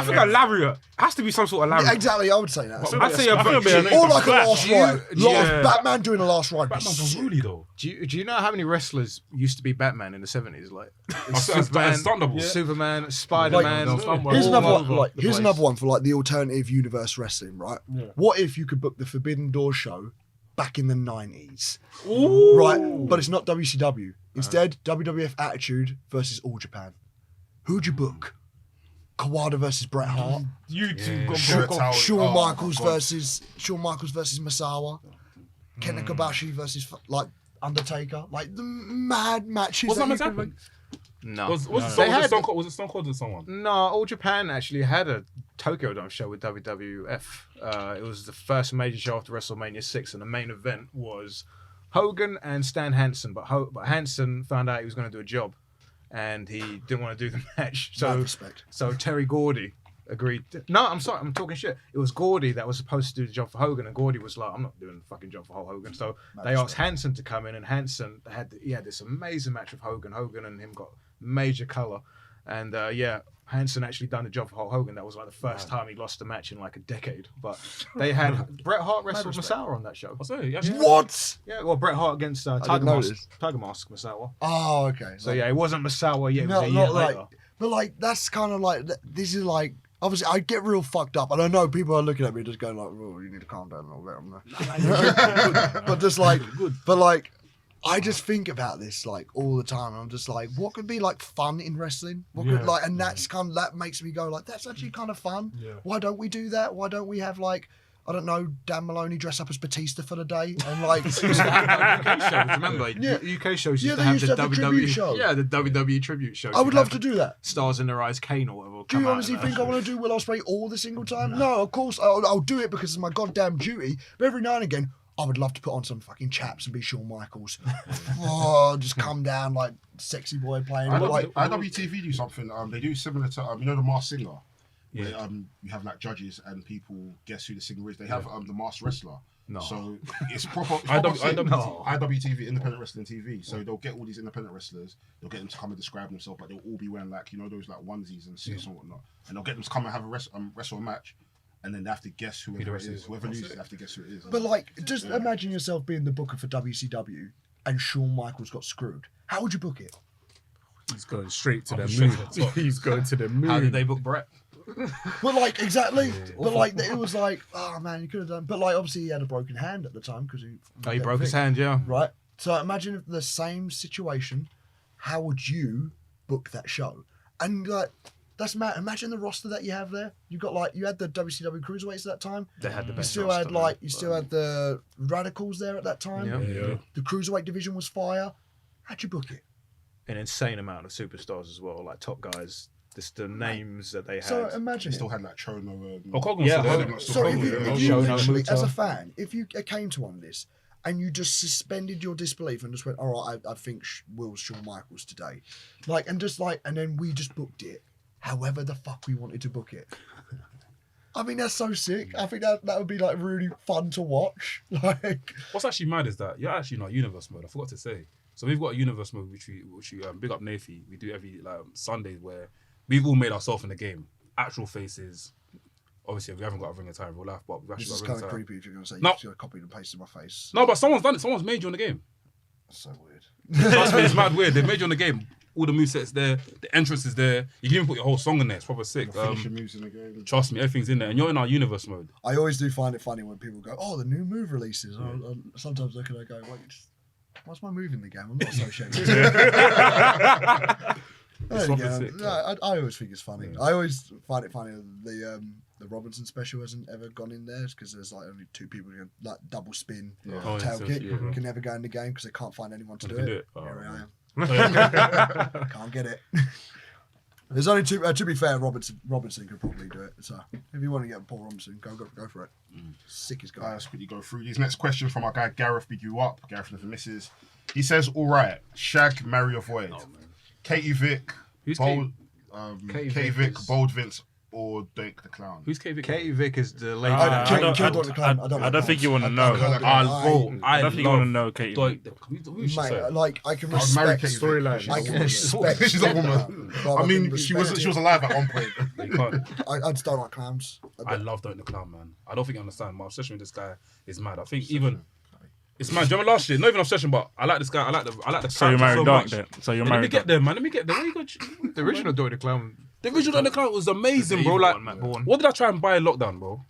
think a lariat. It has to be some sort of lariat. Yeah, exactly, I would say that. I'd say a Or like a last ride. Batman doing a last ride. Batman's unruly though. do you know how many wrestlers used to be Batman in the 70s? Like Superman, Spider-Man. Here's another one for like the alternative universe wrestling, right? Yeah. What if you could book the Forbidden Door show back in the 90s? Ooh. Right? But it's not WCW. Instead, WWF Attitude versus All Japan. Who'd you book? Kawada versus Bret Hart. You two Shawn Michaels versus Masawa. Kenta Kobashi versus like Undertaker. Like the mad matches. Was that meant to happen? No. Was it Stone Cold or someone? No, All Japan actually had a Tokyo Dome show with WWF. It was the first major show after WrestleMania 6, and the main event was Hogan and Stan Hansen. But Hansen found out he was going to do a job, and he didn't want to do the match. So Terry Gordy agreed. No, I'm sorry, I'm talking shit. It was Gordy that was supposed to do the job for Hogan, and Gordy was like, I'm not doing the fucking job for Hogan. So they asked Hansen to come in, and Hansen had this amazing match with Hogan. Hogan and him got major colour, and Hanson actually done the job for Hulk Hogan. That was like the first time he lost a match in like a decade. But they had Bret Hart wrestled Misawa on that show. I say, actually, What? Yeah, well, Bret Hart against Tiger Mask Misawa. Oh, okay. So yeah, it wasn't Misawa yet. It was No, a year not like, later. but like that's kind of like this is like obviously I get real fucked up, and I know people are looking at me just going like, "Oh, you need to calm down a little bit." But just like, but like, I just think about this like all the time. I'm just like, what could be like fun in wrestling? What could like, and that's kind of that makes me go like, that's actually kind of fun. Yeah. Why don't we do that? Why don't we have like, I don't know, Dan Maloney dress up as Batista for the day and like. UK shows, remember? Yeah. UK shows Yeah, used they to have used the to have the WWE tribute show. Yeah, the WWE tribute show. I would love to do that. Stars in Their Eyes, Kane or whatever. Do you honestly think I want to do Will Ospreay all the single time? No, of course I'll do it because it's my goddamn duty. But every now and again, I would love to put on some fucking chaps and be Shawn Michaels. Oh, just come down like sexy boy playing. But like, IWTV do something. They do similar to the Masked Singer. Where, you have like judges and people guess who the singer is. They have the Masked Wrestler. No. So it's proper. IWTV, Independent Wrestling TV. So they'll get all these independent wrestlers. They'll get them to come and describe themselves, but they'll all be wearing like those like onesies and suits and whatnot. And they'll get them to come and have a wrestle a match. And then they have to guess whoever it is. Whoever loses, they have to guess who it is. but like, just imagine yourself being the booker for WCW and Shawn Michaels got screwed. How would you book it? He's going straight to the moon. He's going to the moon. how did they book Brett? But like, exactly. But like, it was like, oh man, you could have done. But like, obviously, he had a broken hand at the time because he broke his hand, yeah. Right. So imagine if the same situation, how would you book that show? And like, that's mad. Imagine the roster that you have there. You got like, you had the WCW Cruiserweights at that time. They had the You best still roster, had like, man. you still had the Radicals there at that time. Yeah. The Cruiserweight division was fire. How'd you book it? An insane amount of superstars as well, like top guys. Just the names that they had. So imagine They it. still had like Chono and Oh, Cogan was Yeah, still there. Hogan. So if you Shono, literally, Muta. as a fan, if you came to one of this and you just suspended your disbelief and just went, all right, I think Will's Shawn Michaels today, like, and just like, and then we just booked it, however the fuck we wanted to book it. I mean, that's so sick. I think that would be like really fun to watch. Like, What's actually mad is that you're actually not universe mode. I forgot to say. So we've got a universe mode which we big up Nafi. We do every Sunday where we've all made ourselves in the game. Actual faces. Obviously, we haven't got a ring of time in real life, but we've this actually is got a kind ring of of time. creepy if you're going to say No. you're just going to copy and paste in my face. No, but someone's done it. Someone's made you on the game. That's so weird. Trust me, it's mad weird. They've made you on the game. All the movesets there. The entrance is there. You can even put your whole song in there. It's proper sick. finishing moves in the game. Trust me, everything's in there. And you're in our universe mode. I always do find it funny when people go, oh, the new move releases. I sometimes look and I go, wait, what's my move in the game? I'm not associated. There you proper go. sick, No, I always think it's funny. I always find it funny that the Robinson special hasn't ever gone in there because there's like only two people who can like double spin Oh, tail so- kick yeah. can never go in the game because they can't find anyone to They do can it. do it. Oh, Here I man. am. Can't get it. There's only two. To be fair, Robinson could probably do it. So if you want to get Paul Robinson, go for it. Sick as guy. Let's quickly go through these. Next question from our guy Gareth Big You Up. Gareth never misses. He says, all right, Shag, marry, avoid. Katie Vick, Who's Bold, Katie Katie Vick Vick, is- Bold Vince, or Doink the Clown. Who's KV? Katie Vick is the lady. I don't think you want to know. I don't think you want to know, Katie. Who's she? Mate, like I can I'd marry respect Katie Vick. storyline. I can respect. She's a woman. But I mean, can she respect was alive at one point. You can't. I just don't like clowns. I love Doink the Clown, man. I don't think you understand. My obsession with this guy is mad. I think even it's mad. Do you remember last year? Not even obsession, but I like this guy. I like the So you're character married so Doink much. then. So you're Let me married get Doink. there, man. Let me get there. Where you got? The original Doink the Clown. The original Doink the Clown was amazing, The bro. evil Like, one, Matt Bourne. what did I try and buy in lockdown, bro?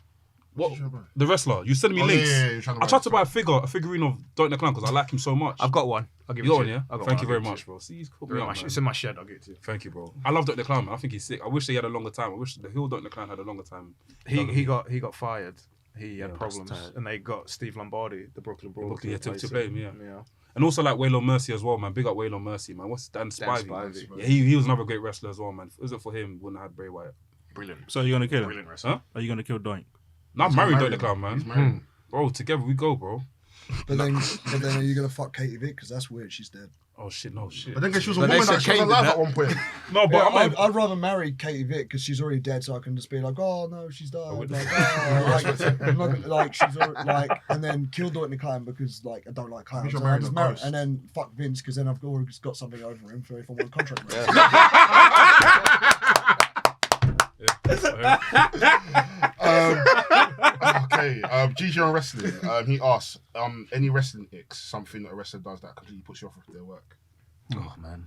What? The wrestler. You sending me Oh, links. yeah, you're trying to I tried to buy a figurine of Doink the Clown because I like him so much. I've got one. I'll give You it got to one, yeah? I've got Thank one. you very I'll give it much, to bro. See, he's you. me up, man. It's in my shed. I'll give it to you. Thank you, bro. I love Doink the Clown, man. I think he's sick. I wish they had a longer time. I wish the heel Doink the Clown had a longer time. He got fired. He had Yeah, problems, that's tight. and they got Steve Lombardi, the Brooklyn Brawl, Yeah, to replace blame, him. yeah. And also like Waylon Mercy as well, man. Big up Waylon Mercy, man. What's Dan Spivey? Spivey. Yeah, he was another great wrestler as well, man. If it wasn't for him, wouldn't have had Bray Wyatt. Brilliant. So you're gonna kill him? Brilliant wrestler. Huh? Are you gonna kill Doink? No, I'm married Doink the married, Clown, man. He's man. married. Bro, together we go, bro. But then are you gonna fuck Katie Vick? Because that's weird. She's dead. Oh shit, no shit. But then she was a But they woman said that she was Kane did alive that. at one point. No, but Yeah, I'm I'd rather marry Katie Vick because she's already dead, so I can just be like, oh no, she's died. Like, she's already, like, and then kill Doink the Clown because like I don't like clowns. You're And, I married just to marry- Ghost. and then fuck Vince because then I've always got something over him for if I want contract. DJ on wrestling. He asks, any wrestling icks, something that a wrestler does that completely puts you off of their work. Oh man,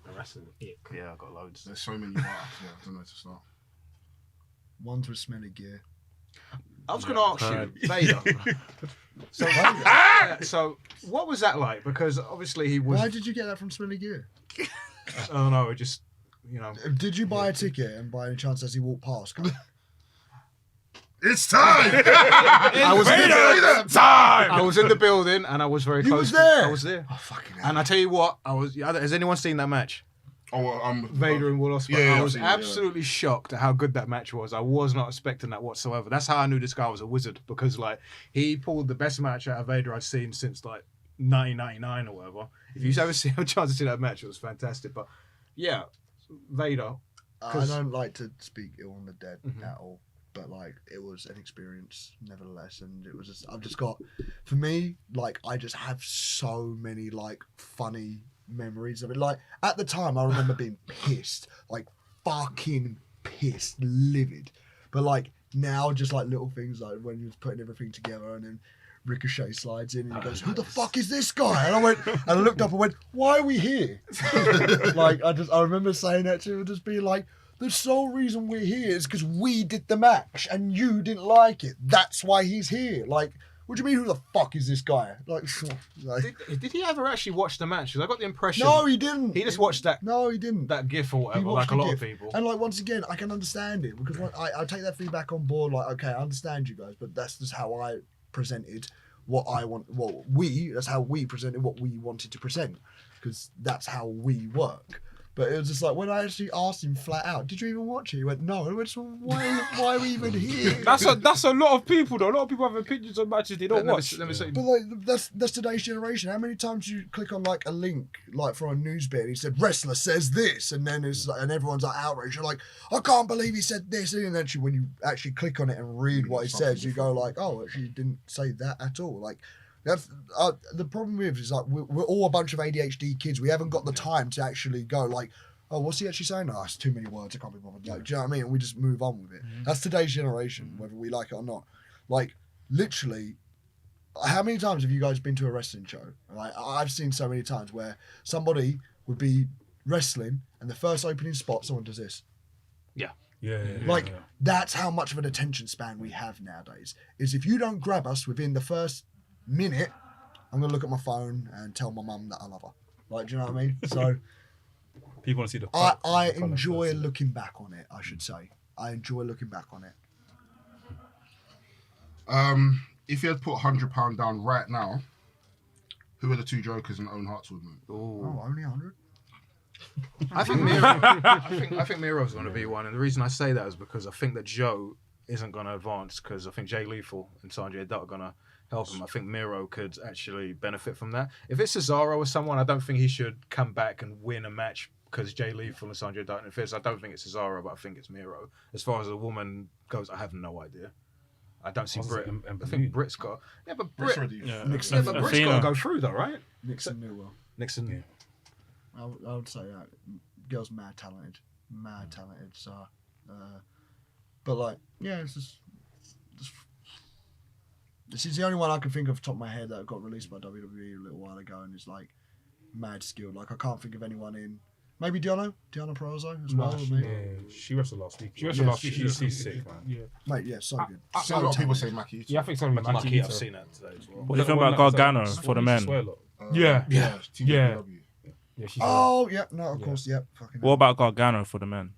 The wrestling ick. yeah, I got loads. There's so many. Yeah, I don't know where to start. Ones with smelly gear. I was going to ask you, Vader. So what was that like? Because obviously he was. Why did you get that from smelly gear? Oh no, it just Did you buy a ticket and by any chance as he walked past? Go, It's time. I was time. I was in the building and I was very You close. was there? I was there. oh fucking hell. And I tell you what, has anyone seen that match? Oh, Vader and Will Ospreay. Yeah, I I've was seen it, yeah. absolutely shocked at how good that match was. I was not expecting that whatsoever. That's how I knew this guy was a wizard because like he pulled the best match out of Vader I've seen since like 1999 or whatever. If you ever have a chance to see that match, it was fantastic. But yeah, Vader. I don't like to speak ill on the dead at all, but like it was an experience nevertheless, and it was just I've just got for me like I just have so many like funny memories of it. Like at the time, I remember being pissed, like fucking pissed, livid. But like now, just like little things like when you're putting everything together and then Ricochet slides in and he goes, "Who the fuck is this guy?" And I looked up and went, "Why are we here?" Like I remember saying that to him, just being like, the sole reason we're here is because we did the match and you didn't like it. That's why he's here. Like, what do you mean? Who the fuck is this guy? Like Did he ever actually watch the match? 'Cause I got the impression. no, he didn't. He just watched that. No, he didn't. That GIF or He whatever, watched like a the lot of GIF. people. And like once again, I can understand it because I take that feedback on board. Like, okay, I understand you guys, but that's just how I presented what I want. Well, that's how we presented what we wanted to present because that's how we work. But it was just like when I actually asked him flat out, "Did you even watch it?" He went, "No." I went, so why are we even here? That's a lot of people though. A lot of people have opinions on matches they don't watch. Let me say, But like that's today's generation. How many times you click on like a link like for a news bit and he said wrestler says this and then it's like and everyone's like outraged. You're like, I can't believe he said this. And then actually when you actually click on it and read what he says, you go like, oh, actually he didn't say that at all. Like that's the problem with is like we're all a bunch of ADHD kids. We haven't got the time to actually go like, oh, what's he actually saying? Oh, it's too many words. I can't be bothered. Like, do you know what I mean? And we just move on with it. That's today's generation, whether we like it or not. Like, literally, how many times have you guys been to a wrestling show? Like, I've seen so many times where somebody would be wrestling and the first opening spot, someone does this. Like, that's how much of an attention span we have nowadays. Is if you don't grab us within the first minute, I'm going to look at my phone and tell my mum that I love her. Like, do you know what I mean? So... People want to see the. I enjoy looking back on it, I should say. I enjoy looking back on it. If you had put £100 down right now, who are the two jokers in Owen Hart's movement? Oh, only 100? I think Miro. I think Miro's going to be one, and the reason I say that is because I think that Joe isn't going to advance because I think Jay Lethal and Sanjay Dutt are going to help him. I think Miro could actually benefit from that. If it's Cesaro or someone, I don't think he should come back and win a match because Jay Lethal and Sanjay Dutt interferes. I don't think it's Cesaro, but I think it's Miro. As far as a woman goes, I have no idea. I don't see Britt. I think Britt's got. Yeah, but Britt's got to go through though, right? Nixon Newell. Nixon. Yeah. I would say that. Girl's mad talented. So, but like, yeah, it's just this is the only one I can think of off the top of my head that got released by WWE a little while ago and is like mad skilled. Like I can't think of anyone in. Maybe Diana Perazzo as well. Yeah, she wrestled last week. She wrestled last week. She's sick, man. Yeah. Mate, yeah, so good. A lot of people say Maki. Yeah, I think so. Lucky, I've seen that today as well. What do you think about Gargano for the men? Yeah. Oh, yeah, no, of course, yeah. Fucking What about Gargano for the men?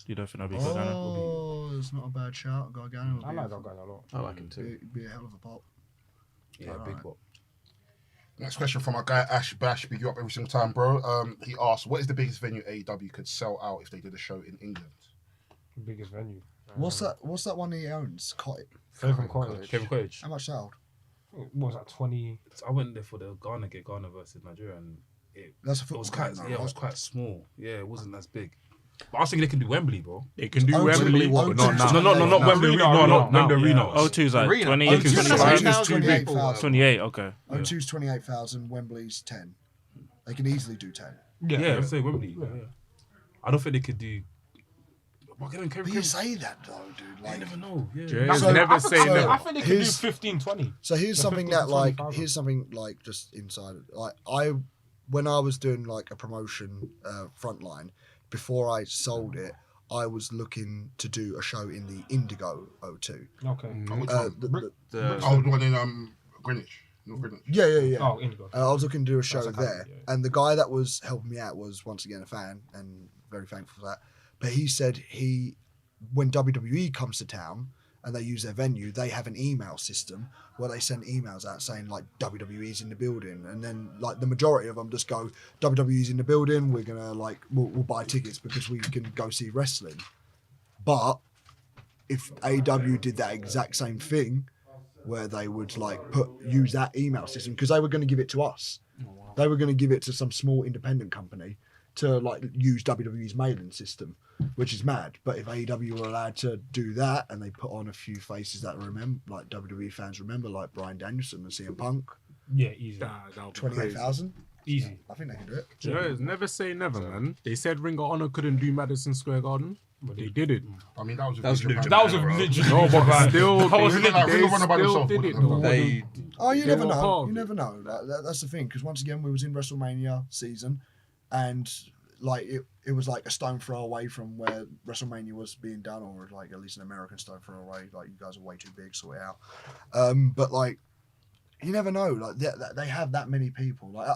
You don't think that'd be Gargano? Oh, it's not a bad shout. Gargano. I like Gargano a lot. I like him too. Be a hell of a pop. Yeah, big pop. Next question from our guy Ash Bash. Big you up every single time, bro. He asked, what is the biggest venue AEW could sell out if they did a show in England? Biggest venue. What's that one he owns? Cottage. Kevin Cottage. Kevin Cottage. How much sold? What was that, 20? I went there for the Ghana versus Nigeria, and That's a it football was quite, game, yeah, it was quite small. Yeah, it wasn't as big. But I was thinking they can do Wembley, bro. They can do Oh, Wembley, Wembley, but not now. No, not Wembley. No, not Wembley Arena. O2 is like Arena. 28, O2 is 25. 28,000. 28, okay. O2's 28,000. Wembley's 10. They can easily do 10. Yeah, I'd say Wembley. Yeah. I don't think they could do But getting But you say that though, dude. I Like, never know. Yeah. Jay's So- never say so- never. I think they could do Here's- 15, 20. so here's The something 15 that to like 20,000. here's something like just inside. Like when I was doing like a promotion frontline before I sold it, I was looking to do a show in the Indigo O2. Okay. Which Uh, one? the- Oh, the one in Greenwich. North Greenwich. yeah. Oh, Indigo. I was looking to do a show That's a there, company, yeah. and the guy that was helping me out was once again a fan, and very thankful for that. But he said when WWE comes to town and they use their venue, they have an email system where they send emails out saying like WWE's in the building, and then like the majority of them just go WWE's in the building. We're gonna like we'll buy tickets because we can go see wrestling. But if AEW did that exact same thing, where they would like use that email system, because they were going to give it to us. They were going to give it to some small independent company to like use WWE's mailing system, which is mad. But if AEW were allowed to do that and they put on a few faces that remember, like WWE fans remember, like Bryan Danielson and CM Punk, Yeah, easy. That'll be 28,000, Easy. I think they can do it. Jay's never say never, man. They said Ring of Honor couldn't do Madison Square Garden, but they did it. I mean, that was New Japan. Japan. That was a Bro. literally. No, but still, That was they, It's not like Ring of Honor by still themselves did it. wouldn't have though. done They Oh, you They never were know. part You of it. never know. That's the thing. Because once again, we was in WrestleMania season, and like it was like a stone throw away from where WrestleMania was being done, or like at least an American stone throw away. Like you guys are way too big, sort it out. But like you never know. Like they have that many people. Like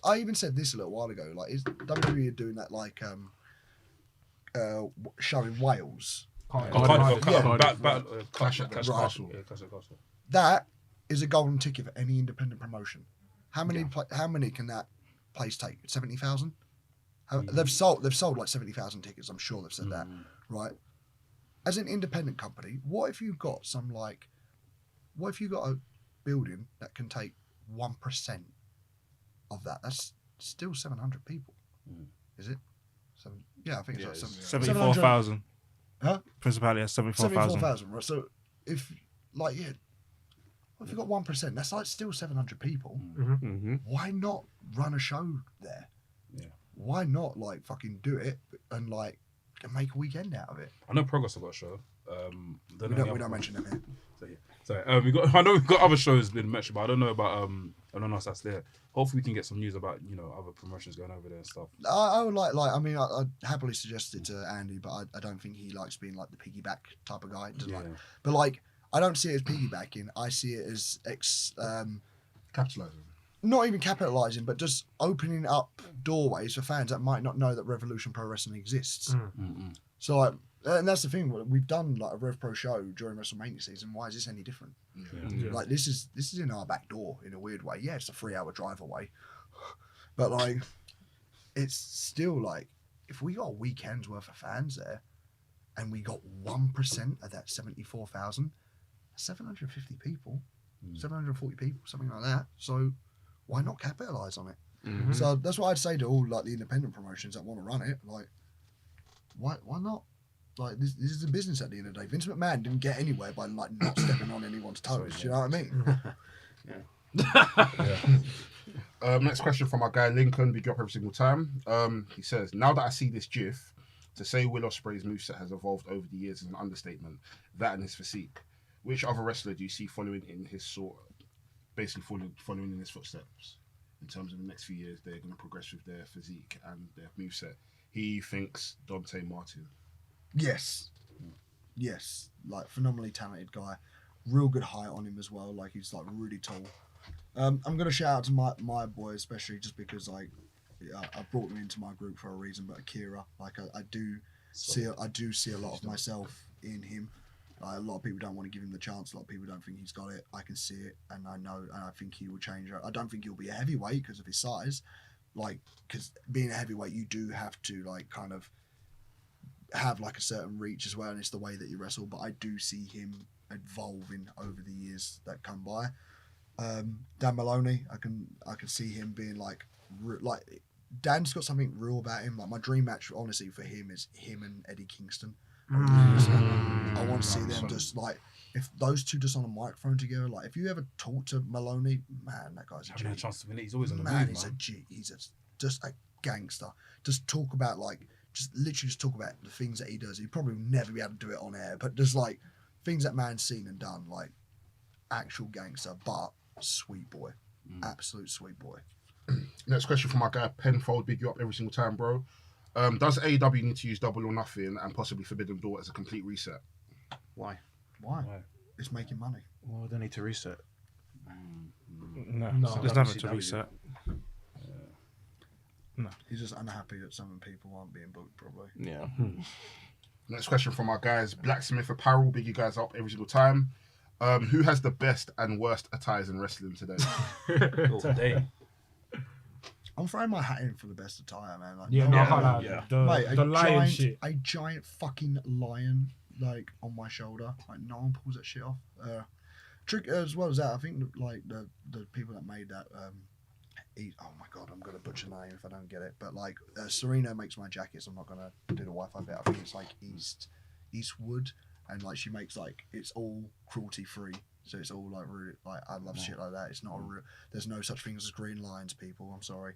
I even said this a little while ago. Like is WWE doing that like show in Wales? Clash at Right. Castle. Yeah, Clash at Castle. That is a golden ticket for any independent promotion. How many can that place take? 70,000. They've sold like 70,000 tickets. I'm sure they've said that, right? As an independent company, what if you've got a building that can take 1% of that? That's still 700 people. Is it? Yeah, I think it's like 74,000. Huh? Principality has 74,000. 74,000, right? So if like if you got 1%, that's like still 700 people. Why not run a show there? Yeah. Why not like fucking do it and like make a weekend out of it? I know Progress have got a show. We don't mention them here. Sorry, I know we've got other shows been mentioned, but I don't know about anyone else that's there. Hopefully, we can get some news about other promotions going over there and stuff. I would I mean, I'd happily suggest it to Andy, but I don't think he likes being like the piggyback type of guy. But like, I don't see it as piggybacking. I see it as Capitalism. not even capitalizing, but just opening up doorways for fans that might not know that Revolution Pro Wrestling exists. So like, and that's the thing. We've done like a Rev Pro show during WrestleMania season. Why is this any different? Like this is in our back door in a weird way. Yeah, it's a 3-hour drive away, but like, it's still like if we got a weekend's worth of fans there, and we got 1% of that 74,000, 750 people, 740 people, something like that. So why not capitalize on it? So that's what I'd say to all like the independent promotions that want to run it. Like, why not? Like this is a business at the end of the day. Vince McMahon didn't get anywhere by like not stepping on anyone's toes. Do you know what I mean? Next question from our guy Lincoln. We drop every single time. He says, "Now that I see this GIF, to say Will Ospreay's moveset has evolved over the years is an understatement. That and his physique. Which other wrestler do you see following in his following in his footsteps? In terms of the next few years, they're going to progress with their physique and their moveset." He thinks Dante Martin. Yes, like phenomenally talented guy, real good height on him as well. Like he's like really tall. I'm gonna shout out to my boy especially just because like I brought him into my group for a reason. But Akira, like I do see a lot of myself in him. A lot of people don't want to give him the chance. A lot of people don't think he's got it. I can see it, and I know, and I think he will change. I don't think he'll be a heavyweight because of his size. Like, because being a heavyweight, you do have to like kind of have like a certain reach as well, and it's the way that you wrestle. But I do see him evolving over the years that come by. Dan Maloney, I can see him being like Dan's got something real about him. Like my dream match, honestly, for him is him and Eddie Kingston. I want to see them just like if those two just on a microphone together. Like if you ever talk to Maloney, man, that guy's a G. Having a chance to win it, he's always on the Man, move, he's man. a G. He's just a gangster. Just talk about like just literally just talk about the things that he does. He'd probably never be able to do it on air, but just like things that man's seen and done, like actual gangster, but sweet boy, absolute sweet boy. Next question from my guy Penfold. Big you up every single time, bro. Does AEW need to use Double or Nothing and possibly Forbidden Door as a complete reset? Why? Why? It's making money. Well, they need to reset. No, No. there's nothing to reset. He's just unhappy that some people aren't being booked, probably. Yeah. Next question from our guys Blacksmith Apparel. Big you guys up every single time. Who has the best and worst attires in wrestling today? Today. I'm throwing my hat in for the best attire, man. Like, Yeah, no, I can't lie. Yeah. Mate, The lion shit. a giant fucking lion, like on my shoulder. Like no one pulls that shit off. Trick as well as that. I think like the people that made that. Oh my god, I'm gonna butcher the name if I don't get it. But like Serena makes my jackets. I'm not gonna do the Wi-Fi bit. I think it's like Eastwood, and like she makes like it's all cruelty free. So it's all like really like I love shit like that. It's not a real. There's no such things as green lines, people. I'm sorry,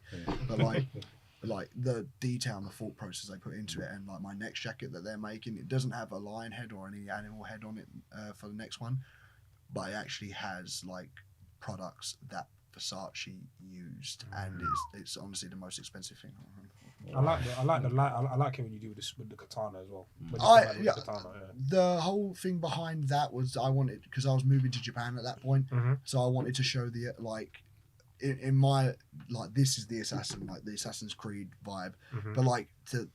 but like the detail and the thought process they put into it, and like my next jacket that they're making, it doesn't have a lion head or any animal head on it for the next one, but it actually has like products that Versace used, and it's honestly the most expensive thing. I like it when you do this with the katana as well. When you I- come out with yeah. the katana, The whole thing behind that was I wanted, because I was moving to Japan at that point, Mhm. so I wanted to show the like in my like this is the assassin, like the Assassin's Creed vibe, Mhm. but like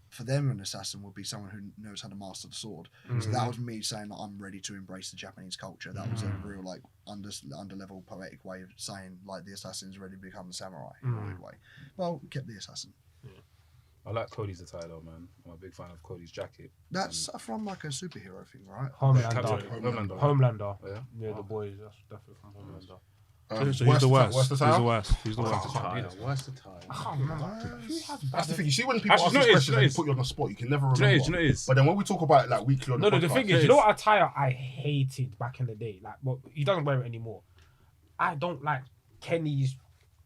for them an assassin would be someone who knows how to master the sword. So that was me saying that I'm ready to embrace the Japanese culture. That was a real like under level poetic way of saying like the assassin's ready to become the samurai in a weird way. Well, kept the assassin. I like Cody's attire though, man. I'm a big fan of Cody's jacket. That's from like a superhero thing, right? Homelander. Homelander. Yeah. Yeah, the boys. That's definitely from Homelander. So who's the worst? Worst Who's attire? the worst? Who's the worst? What's the time? I can't remember. Who has That's the bad- thing. You see, when people Actually, ask no, these it is, questions, no, they it is. put you on the spot. You can never Do you know remember. what it is? But then when we talk about it like weekly on No, the the podcast, thing is, you know what attire I hated back in the day? Like, well, he doesn't wear it anymore. I don't like Kenny's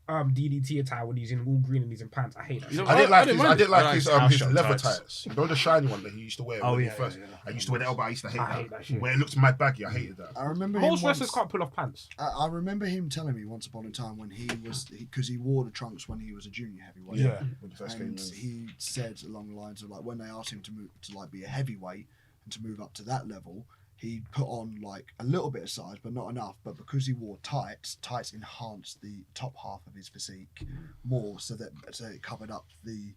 DDT attire when he's in all green and he's in pants. I hate that. You know, I didn't like didn't his, mind I didn't it. like I his, liked his house leather tights. tights. You know the shiny one that he used to wear Oh, when yeah, he first. yeah, yeah. I used to wear the elbow. I used to hate I that. hate that shit. Where it looked mad baggy. I hated that. I remember Most him wrestlers once, can't pull off pants. I remember him telling me once upon a time when he was because he wore the trunks when he was a junior heavyweight. Yeah. When he first came And in. he said along the lines of like when they asked him to move to like be a heavyweight and to move up to that level, he put on like a little bit of size but not enough. But because he wore tights enhanced the top half of his physique more, so it covered up the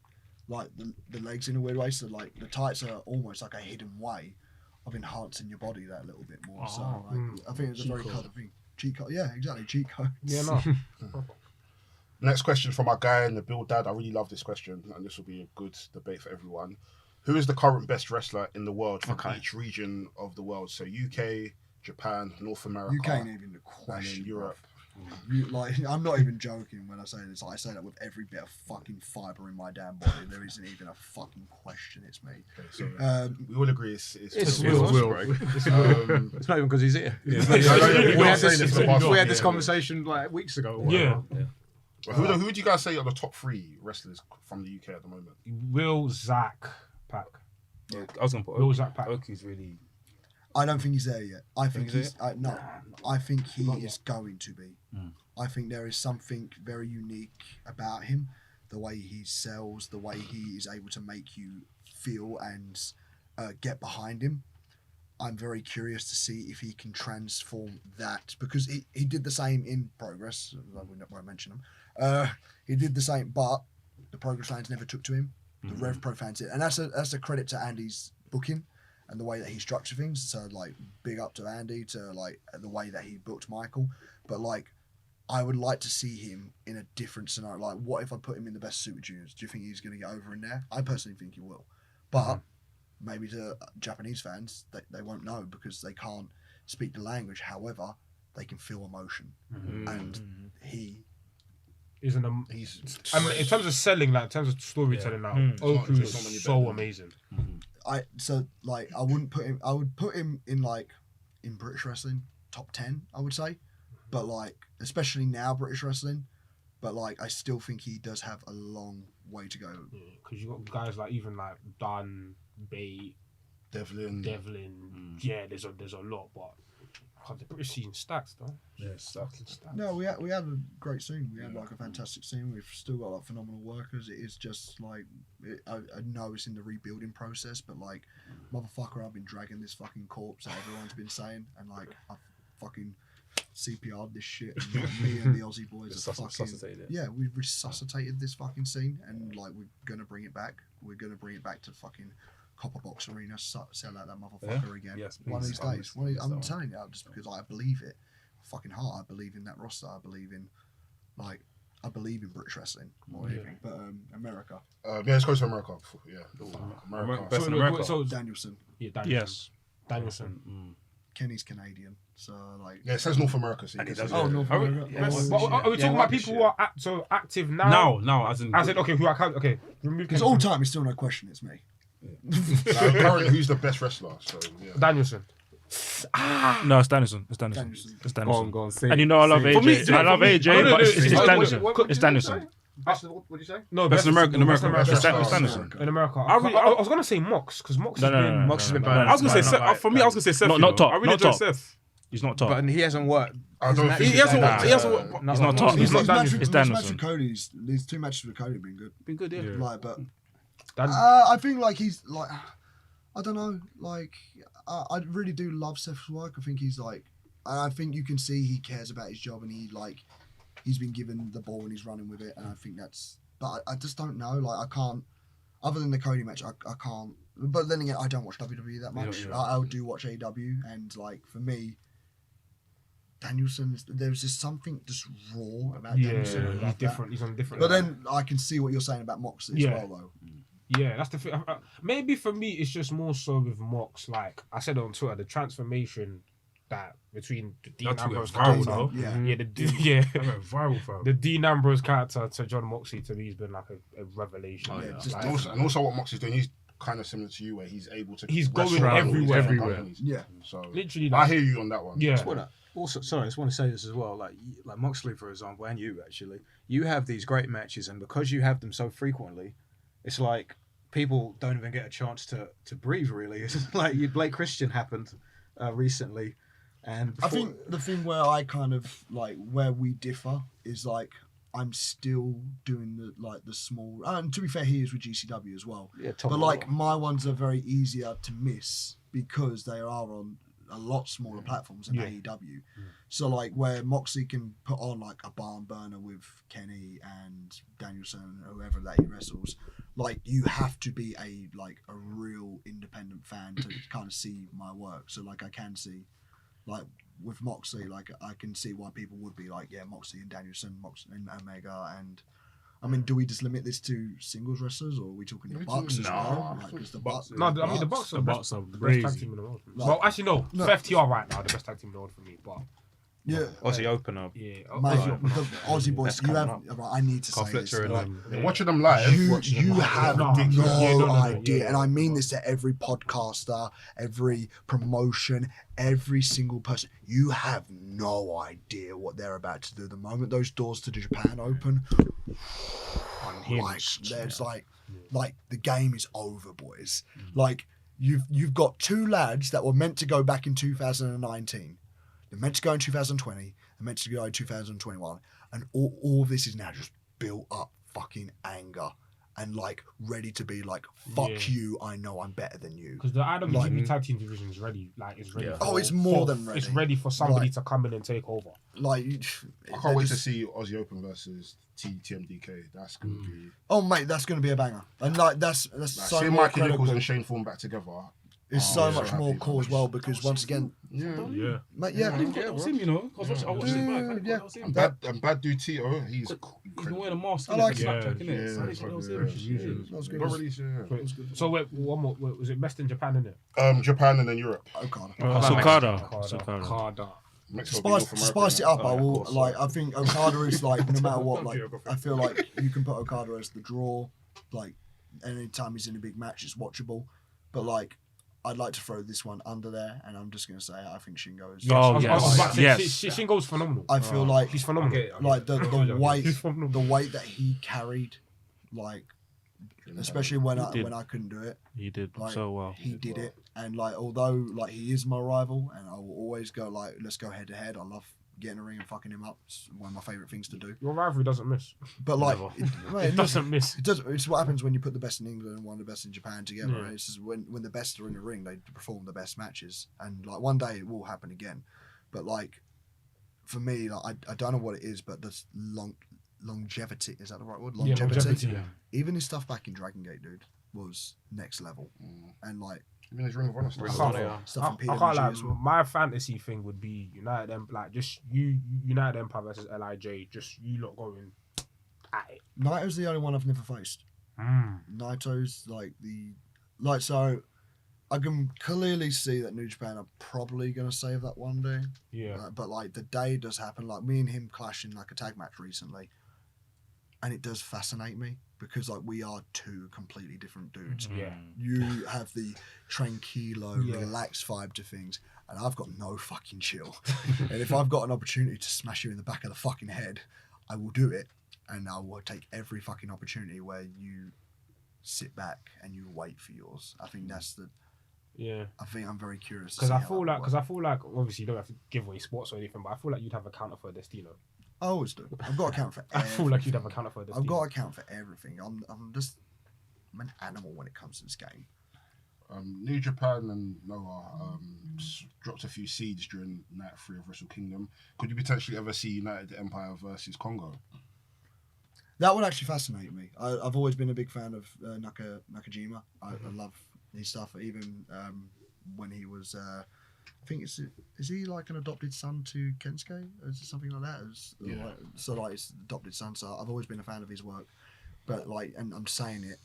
legs in a weird way. So like the tights are almost like a hidden way of enhancing your body that little bit more. So like, I think it's a very kind of thing. Cheat code, yeah, exactly. Cheat code. Yeah, no. Next question from our guy in the Bill Dad. I really love this question, and this will be a good debate for everyone. Who is the current best wrestler in the world from each region of the world? So UK, Japan, North America, You can't even and question then Europe. You, like, I'm not even joking when I say this. I say that with every bit of fucking fibre in my damn body. There isn't even a fucking question. It's me. Okay, so we all agree it's Will. It's not even because he's here. We had this conversation like weeks ago. Yeah. Who would you guys say are the top three wrestlers from the UK at the moment? Will Zach Pack. Yeah, I was gonna put Will Oki. Zach Pack. Oki's really. I don't think he's there yet. I think Think he's no. I think he is going to be. I think there is something very unique about him, the way he sells, the way he is able to make you feel and get behind him. I'm very curious to see if he can transform that, because he did the same in Progress. I won't mention him. He did the same, but the Progress fans never took to him. The Rev Pro fans did, and that's a credit to Andy's booking and the way that he structured things. So like, big up to Andy to like the way that he booked Michael. But like, I would like to see him in a different scenario. Like, what if I put him in the best Super Juniors? Do you think he's going to get over in there? I personally think he will, but maybe to Japanese fans, they won't know because they can't speak the language. However, they can feel emotion, and he. He's in terms of selling, like in terms of storytelling, now Oku is so amazing. I wouldn't put him. I would put him in like in British wrestling top 10. I would say, but like especially now British wrestling, but like I still think he does have a long way to go. Because you got guys like even like Dunn, Bate, Devlin. Yeah, there's a lot, but the British scene stacks though. Yeah, stacks. No, we had a great scene. We had like a fantastic scene. We've still got like phenomenal workers. It is just like I know it's in the rebuilding process, but like motherfucker, I've been dragging this fucking corpse that everyone's been saying, and like I've fucking CPR'd this shit. And me and the Aussie boys have fucking we've resuscitated this fucking scene, and like we're gonna bring it back. We're gonna bring it back to fucking Copper Box Arena, sell out that motherfucker again. Yes, one of these days. I'm please. telling you, just because I believe it, fucking heart. I believe in that roster. I believe in British wrestling more than anything. But America. Let's go to America. Yeah, America. Best in America. So Danielson. yeah, Danielson. Yes. Danielson. Kenny's Canadian, so like. Yeah, it says North America. So North America. Are we talking about people who are active now? Now, as in okay, who I can't. Okay, Because all time, it's still no question. It's me. Currently, who's the best wrestler? So yeah. Danielson. No, it's Danielson. It's Danielson. Danielson. It's Danielson. Go on, say And you know I love it. AJ. I love AJ, but it's Danielson. What It's Danielson. What did you say? No, Best in America. In America. Best It's America. Danielson. In America. I was gonna say Mox because Mox has been. Mox has been no, bad. no, I was gonna say no, Seth. For me, I was gonna say Seth. Not you know. top, I really not enjoy top. Seth. He's not top. But he hasn't worked. I don't think He hasn't. Nah, He hasn't. He's not top. His He's match It's with Danielson. Cody's. These two matches with Cody have been good. Been good, yeah. Like, but Dan- I think like he's like, I don't know. Like, I really do love Seth's work. I think he's like, I think you can see he cares about his job, and he's been given the ball and he's running with it. And I think that's. But I just don't know. Like, I can't. Other than the Cody match, I can't. But then again, I don't watch WWE that much. Yeah. I do watch AEW, and like for me, Danielson, there's just something just raw about Danielson. I he's love different. He's on a different. But level. then I can see what you're saying about Moxley as well, though. Yeah, that's the thing. Maybe for me, it's just more so with Mox. Like I said on Twitter, the transformation that between the Dean That took Ambrose it viral, character, though. yeah, That went viral, fam. the Dean Ambrose character to Jon Moxley to me has been like a revelation. Oh, yeah. Just Like, And also what Mox is doing, he's kind of similar to you, where he's able to. He's wrestle going around all these different everywhere. companies. Yeah. So literally, I like, hear you on that one. yeah. Also, sorry, I just want to say this as well. Like Moxley, for example, and you actually, you have these great matches, and because you have them so frequently, it's like people don't even get a chance to breathe. Really, it's like Blake Christian happened recently, and I think the thing where I kind of like where we differ is like I'm still doing the small. And to be fair, he is with GCW as well. Yeah, top but of like the my ones are very easier to miss because they are on a lot smaller platforms than AEW. So like where Moxley can put on like a barn burner with Kenny and Danielson or whoever that he wrestles, like you have to be a real independent fan to kind of see my work. So like I can see like with Moxley, like I can see why people would be like, yeah, Moxley and Danielson, Moxley and Omega, and I mean, do we just limit this to singles wrestlers, or are we talking the Bucks as well? Like, 'cause the Bucks. No, I mean the Bucks are the best tag crazy. team in the world. Like- Well, actually no, No. FTR right now the best tag team in the world for me. But Yeah, Aussie opener. yeah, mate, Aussie- the Aussie boys. That's You coming have. Right, I need to Carl say this. Fletcher and Like, Yeah, watching them live. you have No, no no, idea, yeah. and I mean this to every podcaster, every promotion, every single person. You have no idea what they're about to do. The moment those doors to Japan open, like there's like the game is over, boys. Like you've got two lads that were meant to go back in 2019. They're meant to go in 2020. They're meant to go in 2021, and all of this is now just built up fucking anger and like ready to be like, fuck Yeah. you. I know I'm better than you. because the IWGP tag team division is ready. Like it's ready. Yeah. Oh, it's more than ready. It's ready for somebody Like- to come in and take over. Like I can't wait to see Aussie Open versus TMDK. That's gonna be. Oh mate, that's gonna be a banger, and like that's Like, so seeing more Mikey Nichols credible. and Shane Thorne back together. It's Oh, so yeah. much So more happy, cool man. as well because once again, Yeah. mate, yeah, I've seen, you know, I watched it back. Yeah. I was And Bad Dude Tito, he's He's been incredible. wearing a mask. I like innit? it. Snapchat, innit? Yeah, So I didn't know it was him. that was good. Not released, yeah. So wait, one more. Wait, was it best in Japan, innit? Japan and then Europe. Okada. Sukada. Okada. Mexico being To North spice it America, up, I of will course. like. I think Okada is like no matter what. Like I feel like you can put Okada as the draw. Like anytime he's in a big match, it's watchable. But like, I'd like to throw this one under there, and I'm just gonna say I think Shingo is. Oh, I was about yes. to say, Yes. Shingo's phenomenal. I feel like He's phenomenal. like the weight He's phenomenal. the weight that he carried like, especially when I couldn't do it. He did Like, so well. He did it, and like, although like he is my rival, and I will always go like, let's go head to head. I love getting a ring and fucking him up. It's one of my favorite things to do. Your rivalry doesn't miss. But like, It doesn't miss. It does. It's what happens when you put the best in England and one of the best in Japan together. Yeah. Right? It's just when the best are in the ring, they perform the best matches, and like one day it will happen again. But like, for me, like I don't know what it is, but this longevity, is that the right word? Longevity. Yeah. Even his stuff back in Dragon Gate, dude, was next level. And like, Even his Ring of Honor stuff. stuff in I PWG can't lie. as well. My fantasy thing would be United like just you United Empire versus LIJ. Just you lot going at it. Naito's the only one I've never faced. Naito's so I can clearly see that New Japan are probably going to save that one day. Yeah. But like the day does happen, like me and him clashing like a tag match recently, and it does fascinate me because like we are two completely different dudes. Yeah. You have the tranquilo, relaxed vibe to things, and I've got no fucking chill. And if I've got an opportunity to smash you in the back of the fucking head, I will do it, and I will take every fucking opportunity where you sit back and you wait for yours. I think that's the. Yeah. I think I'm very curious. Because I feel like obviously you don't have to give away spots or anything, but I feel like you'd have a counter for Destino. I always do. I've got a count for I everything. feel like you'd have a counter for Destino. I've got a count for everything. I'm an animal when it comes to this game. New Japan and Noah dropped a few seeds during Night 3 of Wrestle Kingdom. Could you potentially ever see United Empire versus Congo? That would actually fascinate me. I've always been a big fan of Nakajima. I love his stuff. Even when he was, I think is he like an adopted son to Kensuke? Is it something like that? So his adopted son. So I've always been a fan of his work. But like, and I'm saying it,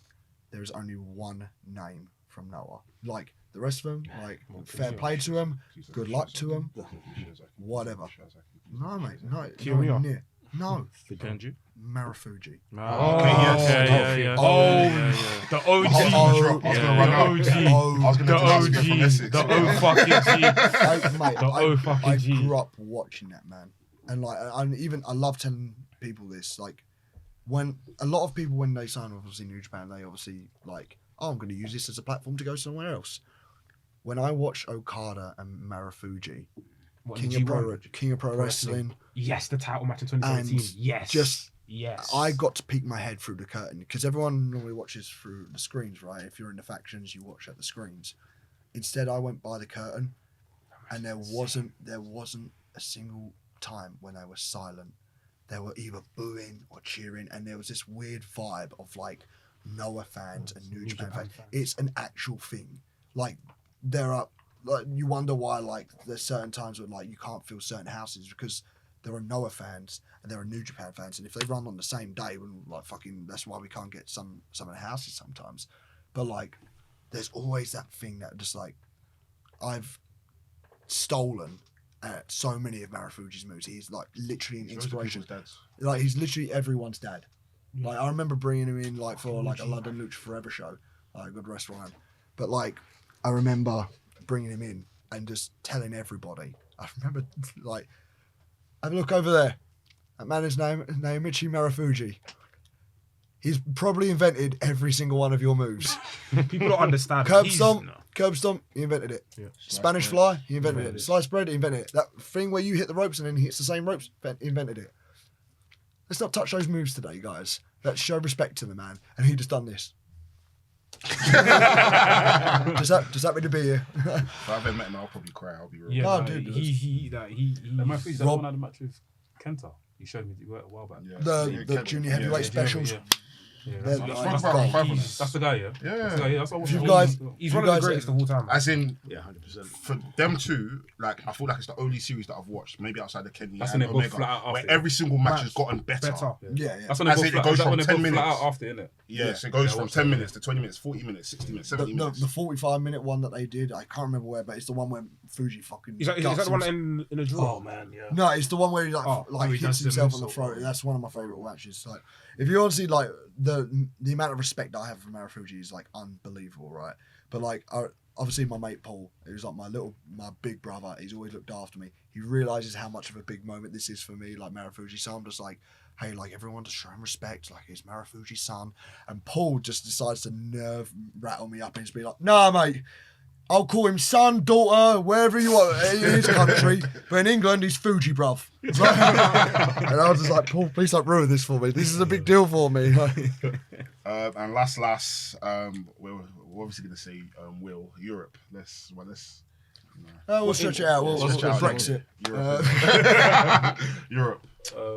there is only one name from Noah. Like the rest of them, like fair play to him, good luck to him, whatever. No mate, no, nowhere near. No, Genji? Marufuji. The OG. The fucking G. I grew up watching that, man, and like I love telling people this. Like when a lot of people when they sign with obviously New Japan, they obviously like, oh, I'm going to use this as a platform to go somewhere else. When I watch Okada and Marufuji, King of Pro Wrestling. Yes, the title match in 2017. Yes. Yes. I got to peek my head through the curtain because everyone normally watches through the screens, right? If you're in the factions, you watch at the screens. Instead, I went by the curtain, and there wasn't a single time when they were silent. They were either booing or cheering, and there was this weird vibe of like Noah fans and New Japan fans. It's an actual thing. Like there are. Like, you wonder why like there's certain times when like you can't fill certain houses because there are Noah fans and there are New Japan fans, and if they run on the same day, like fucking that's why we can't get some of the houses sometimes. But like there's always that thing that just like I've stolen so many of Marufuji's moves. He's like literally an inspiration. Like he's literally everyone's dad. Like I remember bringing him in like for like a London Lucha Forever show. God rest Ryan. But like I remember bringing him in and just telling everybody. I remember like, have a look over there. That man is Naomichi Marufuji. He's probably invented every single one of your moves. People don't understand. Curb stomp, he invented it. Yeah. Spanish fly, he invented it. Slice spread, he invented it. That thing where you hit the ropes and then he hits the same ropes, he invented it. Let's not touch those moves today, guys. Let's show respect to the man. And he just done this. Does that mean to be here? If I've ever met him, I'll probably cry. I'll be real. Yeah, no, dude. My friend's one had a match with Kenta. He showed me a while back. Yeah. The junior heavyweight specials. That's the guy, yeah? Yeah. That's the guy, yeah. That's what he's one of the greatest of all time. As in, 100%. for them two, like I feel like it's the only series that I've watched, maybe outside the Kenny That's and when they both Omega, flat out where after. every single match has gotten better. Yeah. That's when they As both in, it flat goes out. from When they 10 both flat minutes. out after, innit? Yeah, so it goes from 10 minutes to 20 minutes, 40 minutes, 60 minutes, 70 minutes. The 45-minute one that they did, I can't remember where, but it's the one where Fuji fucking. Is that the one in a draw? Oh man, yeah. No, it's the one where he he hits does himself the on the moonsault. throat. That's one of my favourite matches. Like, if you want to see like the amount of respect I have for Marufuji is like unbelievable, right? But like obviously my mate Paul, who's like my big brother, he's always looked after me. He realizes how much of a big moment this is for me, like Marufuji. So I'm just like, hey, like everyone just show him respect, like he's Marufuji's son. And Paul just decides to nerve rattle me up and just be like, nah, mate, I'll call him son, daughter, wherever you want in his country, but in England he's Fuji, bruv. And I was just like, Paul, please don't ruin this for me. This is a big deal for me. And last, we're obviously going to say Will Europe. Let's we'll stretch it out. We'll Brexit. Europe.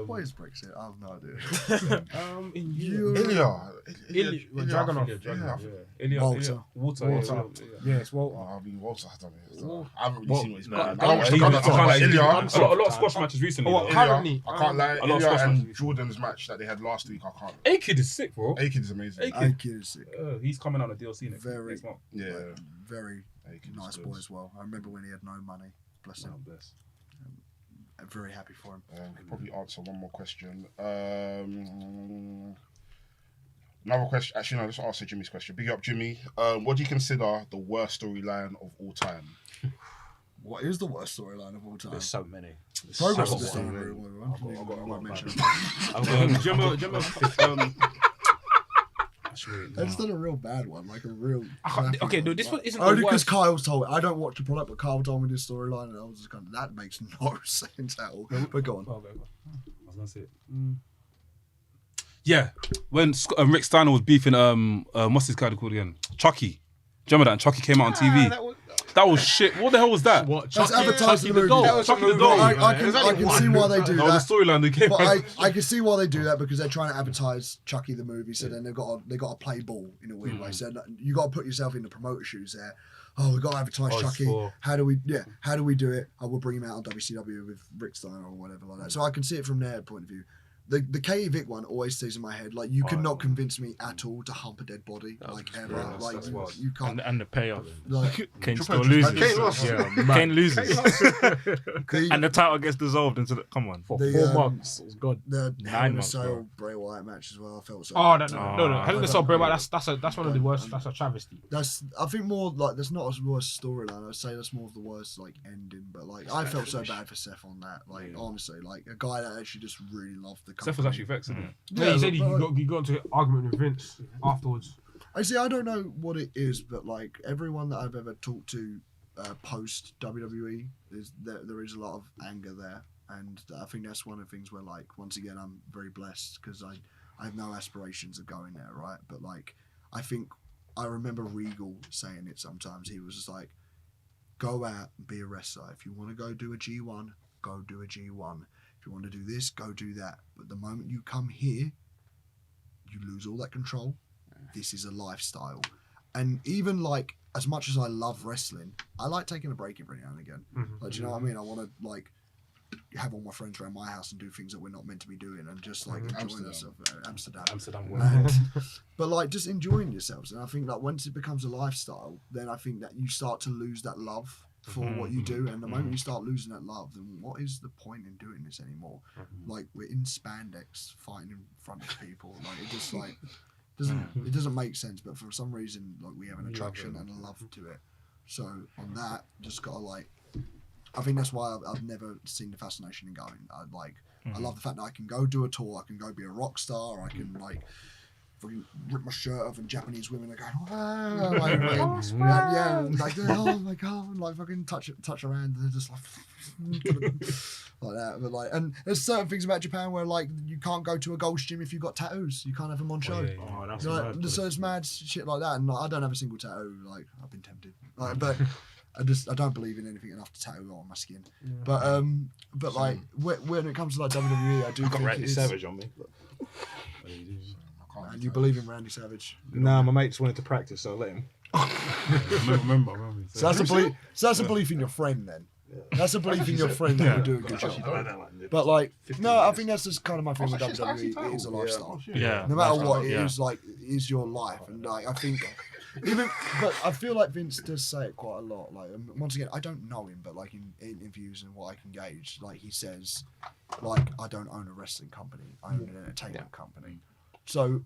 What is Brexit? I have no idea. In Ilya. Dragunov. Walter. Walter. Yeah, it's Walter. I mean, Walter, I don't know. I haven't really seen what he's I done. don't watch the I can't lie, Ilya. A lot of squash matches recently. Oh, though. currently, I can't lie. a lot of Ilya squash and matches. Jordan's match that they had last week, I can't. A-Kid is sick, bro. A-Kid is amazing. A-Kid. Kid is sick. He's coming out of DLC next Very- month. Yeah. Like, very A-Kid is nice good. boy as well. I remember when he had no money. Bless him. Oh, bless. I'm very happy for him. Could probably answer one more question. Another question. Actually, no, let's answer Jimmy's question. Big up, Jimmy. What do you consider the worst storyline of all time? What is the worst storyline of all time? There's so many. Progress so is just many. not very well. I won't mention it. Do you remember I just done a real bad one, like a real. Okay, no, this one isn't Only the because worst. Kyle's told me. I don't watch the product, but Kyle told me this storyline, and I was just kind of, that makes no sense at all. But go on. I was gonna say it. Yeah, when Rick Steiner was beefing, what's his guy called again? Chucky. Do you remember that? And Chucky came out on TV. That was shit. What the hell was that? What? That's advertised in the movie. That was Chucky the doll. I can see why they do That was that. the storyline they came But out. I can see why they do that because they're trying to advertise Chucky the movie, so then they've got to play ball in a weird way. So you got to put yourself in the promoter shoes there. Oh, we've got to advertise Chucky. How do we do it? I will bring him out on WCW with Rick Steiner or whatever like that. So I can see it from their point of view. The Katie Vick one always stays in my head. Like you could not convince me at all to hump a dead body, like ever. brilliant. Like That's you, wild. you can't. And the payoff. Like Kane still loses. Kane lost. Yeah, Kane loses. the, And the title gets dissolved into the. Come on. For The, 4 um, months. It was God. the 9 Hell in a months, bro. Cell Bray Wyatt match as well. I felt so. Oh bad. no! Hell in a Cell, bro. That's one of the worst. That's a travesty. That's I think more like that's not a worst storyline. I'd say that's more of the worst like ending. But like I felt so bad for Seth on that. Like honestly, like a guy that actually just really loved the company. Seth was actually vexed, isn't it? Yeah, he said but, he got into an argument with Vince afterwards. I see. I don't know what it is, but like everyone that I've ever talked to post WWE, there is a lot of anger there, and I think that's one of the things where like once again I'm very blessed because I have no aspirations of going there, right? But like I think I remember Regal saying it sometimes. He was just like, go out and be a wrestler. If you want to go do a G1, go do a G1. If you want to do this, go do that. But the moment you come here, you lose all that control. This is a lifestyle. And even like, as much as I love wrestling, I like taking a break every now and again. Like, do you know what I mean? I want to like have all my friends around my house and do things that we're not meant to be doing and just like enjoying ourselves. Amsterdam. But like just enjoying yourselves. And I think like once it becomes a lifestyle, then I think that you start to lose that love for what you do, and the moment you start losing that love, then what is the point in doing this anymore? Like we're in spandex fighting in front of people, like it just like doesn't make sense. But for some reason, like we have an attraction and a love to it. So on that, just gotta like, I think that's why I've never seen the fascination in going. I love the fact that I can go do a tour, I can go be a rock star, I can like fucking rip my shirt off and Japanese women are going, wow, like, like oh my god, like fucking touch around, and they're just like that. But like, and there's certain things about Japan where like you can't go to a Gold's Gym if you've got tattoos, you can't have them on show. Oh, that's Like, mad. so it's mad shit like that, and like, I don't have a single tattoo. Like I've been tempted, like, but I don't believe in anything enough to tattoo on my skin. But like when it comes to like WWE, I do think Randy it's, Savage on me. and you believe in Randy Savage. Nah, my mate just wanted to practice, so I let him. Remember. So that's a belief. So that's a belief in your friend then. That's a belief in your friend that will do a good job. But like, no, I think that's just kind of my thing with WWE. It is a lifestyle. Yeah. No matter what, it Yeah. is like it is your life, and like I think but I feel like Vince does say it quite a lot. Like once again, I don't know him, but like in interviews and what I can gauge, like he says, like I don't own a wrestling company, I own an entertainment company. So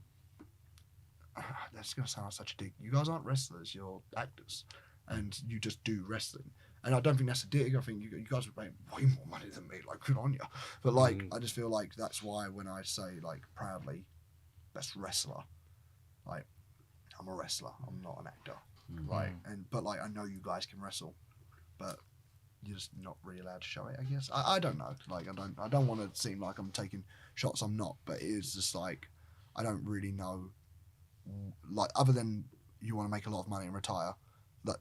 that's gonna sound like such a dig. You guys aren't wrestlers, you're actors. and you just do wrestling. And I don't think that's a dig. I think you guys would make way more money than me. Like, good on you. But like, I just feel like that's why when I say like proudly, best wrestler, like I'm a wrestler. I'm not an actor. But I know you guys can wrestle, but you're just not really allowed to show it. I guess I don't know. Like I don't want to seem like I'm taking shots. I'm not. But it is just like I don't really know. Like other than you want to make a lot of money and retire.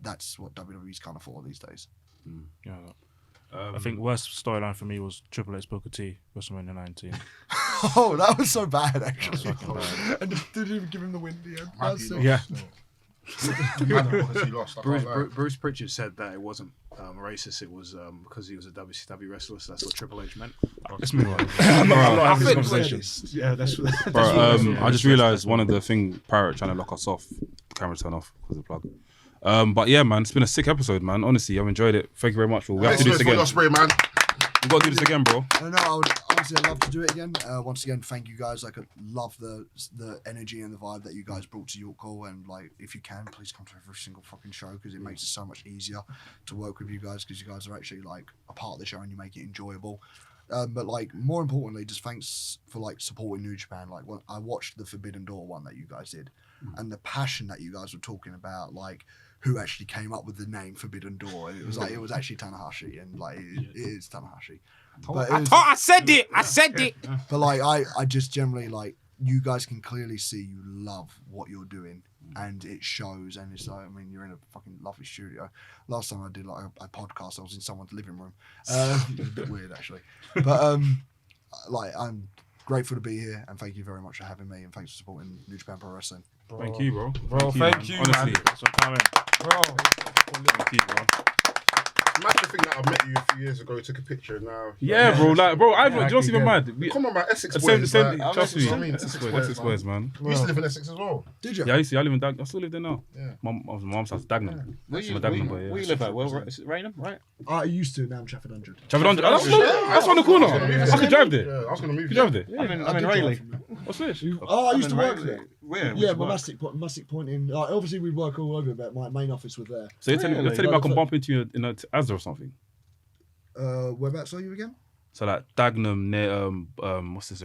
That's what WWE's kind of for these days. Yeah. I think worst storyline for me was Triple H Booker T WrestleMania 19. Oh, that was so bad actually. fucking bad. And didn't even give him the win in the end. Happy That's so- loss Yeah. still. He lost. I can't lie. Bruce Pritchard said that it wasn't racist. It was because he was a WCW wrestler. So that's what Triple H meant. Let's move on. I'm not having this conversation. Yeah, that's Bro, I just realised one of the thing Pirate trying to lock us off. The camera turned off because of the plug. But yeah, man, it's been a sick episode, man. Honestly, I've enjoyed it. Thank you very much. We have to do this again. Ospreay, man. We've got to do this again, bro. I don't know. I would honestly, I'd love to do it again. Once again, thank you guys. Like, I love the energy and the vibe that you guys brought to York Hall. And like, if you can, please come to every single fucking show because it makes it so much easier to work with you guys because you guys are actually like a part of the show and you make it enjoyable. But like, more importantly, just thanks for like supporting New Japan. Like, when I watched the Forbidden Door one that you guys did, and the passion that you guys were talking about, like who actually came up with the name Forbidden Door. And it was like it was actually Tanahashi, and like it is Tanahashi. But it was- I said it. I said it. but like I just generally like you guys can clearly see you love what you're doing and it shows and it's like I mean you're in a fucking lovely studio. Last time I did like a podcast I was in someone's living room. It was a bit weird actually. But like I'm grateful to be here and thank you very much for having me and thanks for supporting New Japan Pro Wrestling. Thank you, bro. Bro, thank you, Honestly. man. That's what I'm Bro. Thank you, bro. Imagine thing that I met you a few years ago, took a picture now. Yeah, bro. Like, bro, I'm just even mad. Come on, man. Essex Same, boys. same, like, trust me. I mean, Essex boys, man. You used to live in Essex as well. Did you? Yeah, I live in Dagenham. I still live there now. Yeah. My mom's house, Dagenham. Where I'm a Dagenham boy, yeah. you live at? Well, is it Raynham, right? I used to, now I'm Trafford 100. Trafford 100. That's on the corner. I could drive there. Yeah, I was going to move Could drive there. I'm in I did Rayleigh. drive from there. What's this? Oh, I used to work there. Where? Yeah, but Mastic Point in. Obviously, we work all over, but my main office was there. So you're telling Really? me I can bump into you in a Asda or something? Whereabouts are you again? So like Dagenham near what's this?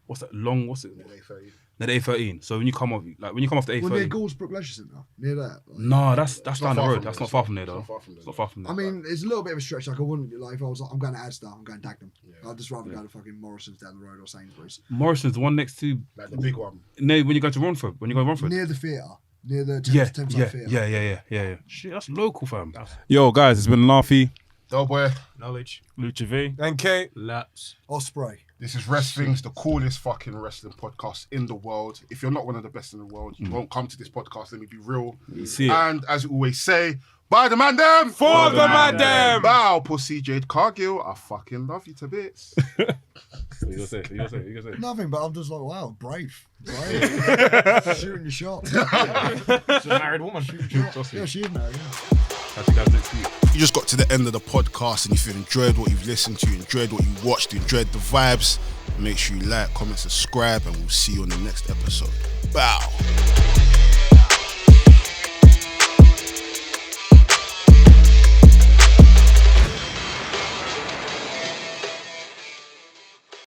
What's that long? What's it? Near the A13. So when you come off the A13. Well, near Gouldsbrook Leisure Centre, near that. Like, No, that's down the far road. from That's there. not far from there though. It's not far from there. It's not far from there. I mean, it's a little bit of a stretch. Like I wouldn't like if I was like, I'm going to Asda, I'm going to Dagenham. I'd just rather go to fucking Morrison's down the road or Sainsbury's. Morrison's the one next to Like the big one. when you go to Romford. When you go to Romford. Near the theatre, near the Yeah, Thameside Theatre. yeah. Shit, that's local, fam. Yo, guys, it's been Laughy. Doughboy. Knowledge. Lucha V. NK. Laps. Ospreay. This is WRESTHINGS, the coolest fucking wrestling podcast in the world. If you're not one of the best in the world, you won't come to this podcast. Let me be real. You see it. And as we always say, by the man them, For the man them. Bow, Pussy Jade Cargill. I fucking love you to bits. What you gonna say? Nothing, but I'm just like, wow, brave. Shooting your shot. She's a married woman. Yeah, she is married. Catch you guys next week. You just got to the end of the podcast, and if you've enjoyed what you've listened to, enjoyed what you watched, enjoyed the vibes, make sure you like, comment, subscribe, and we'll see you on the next episode. Bow.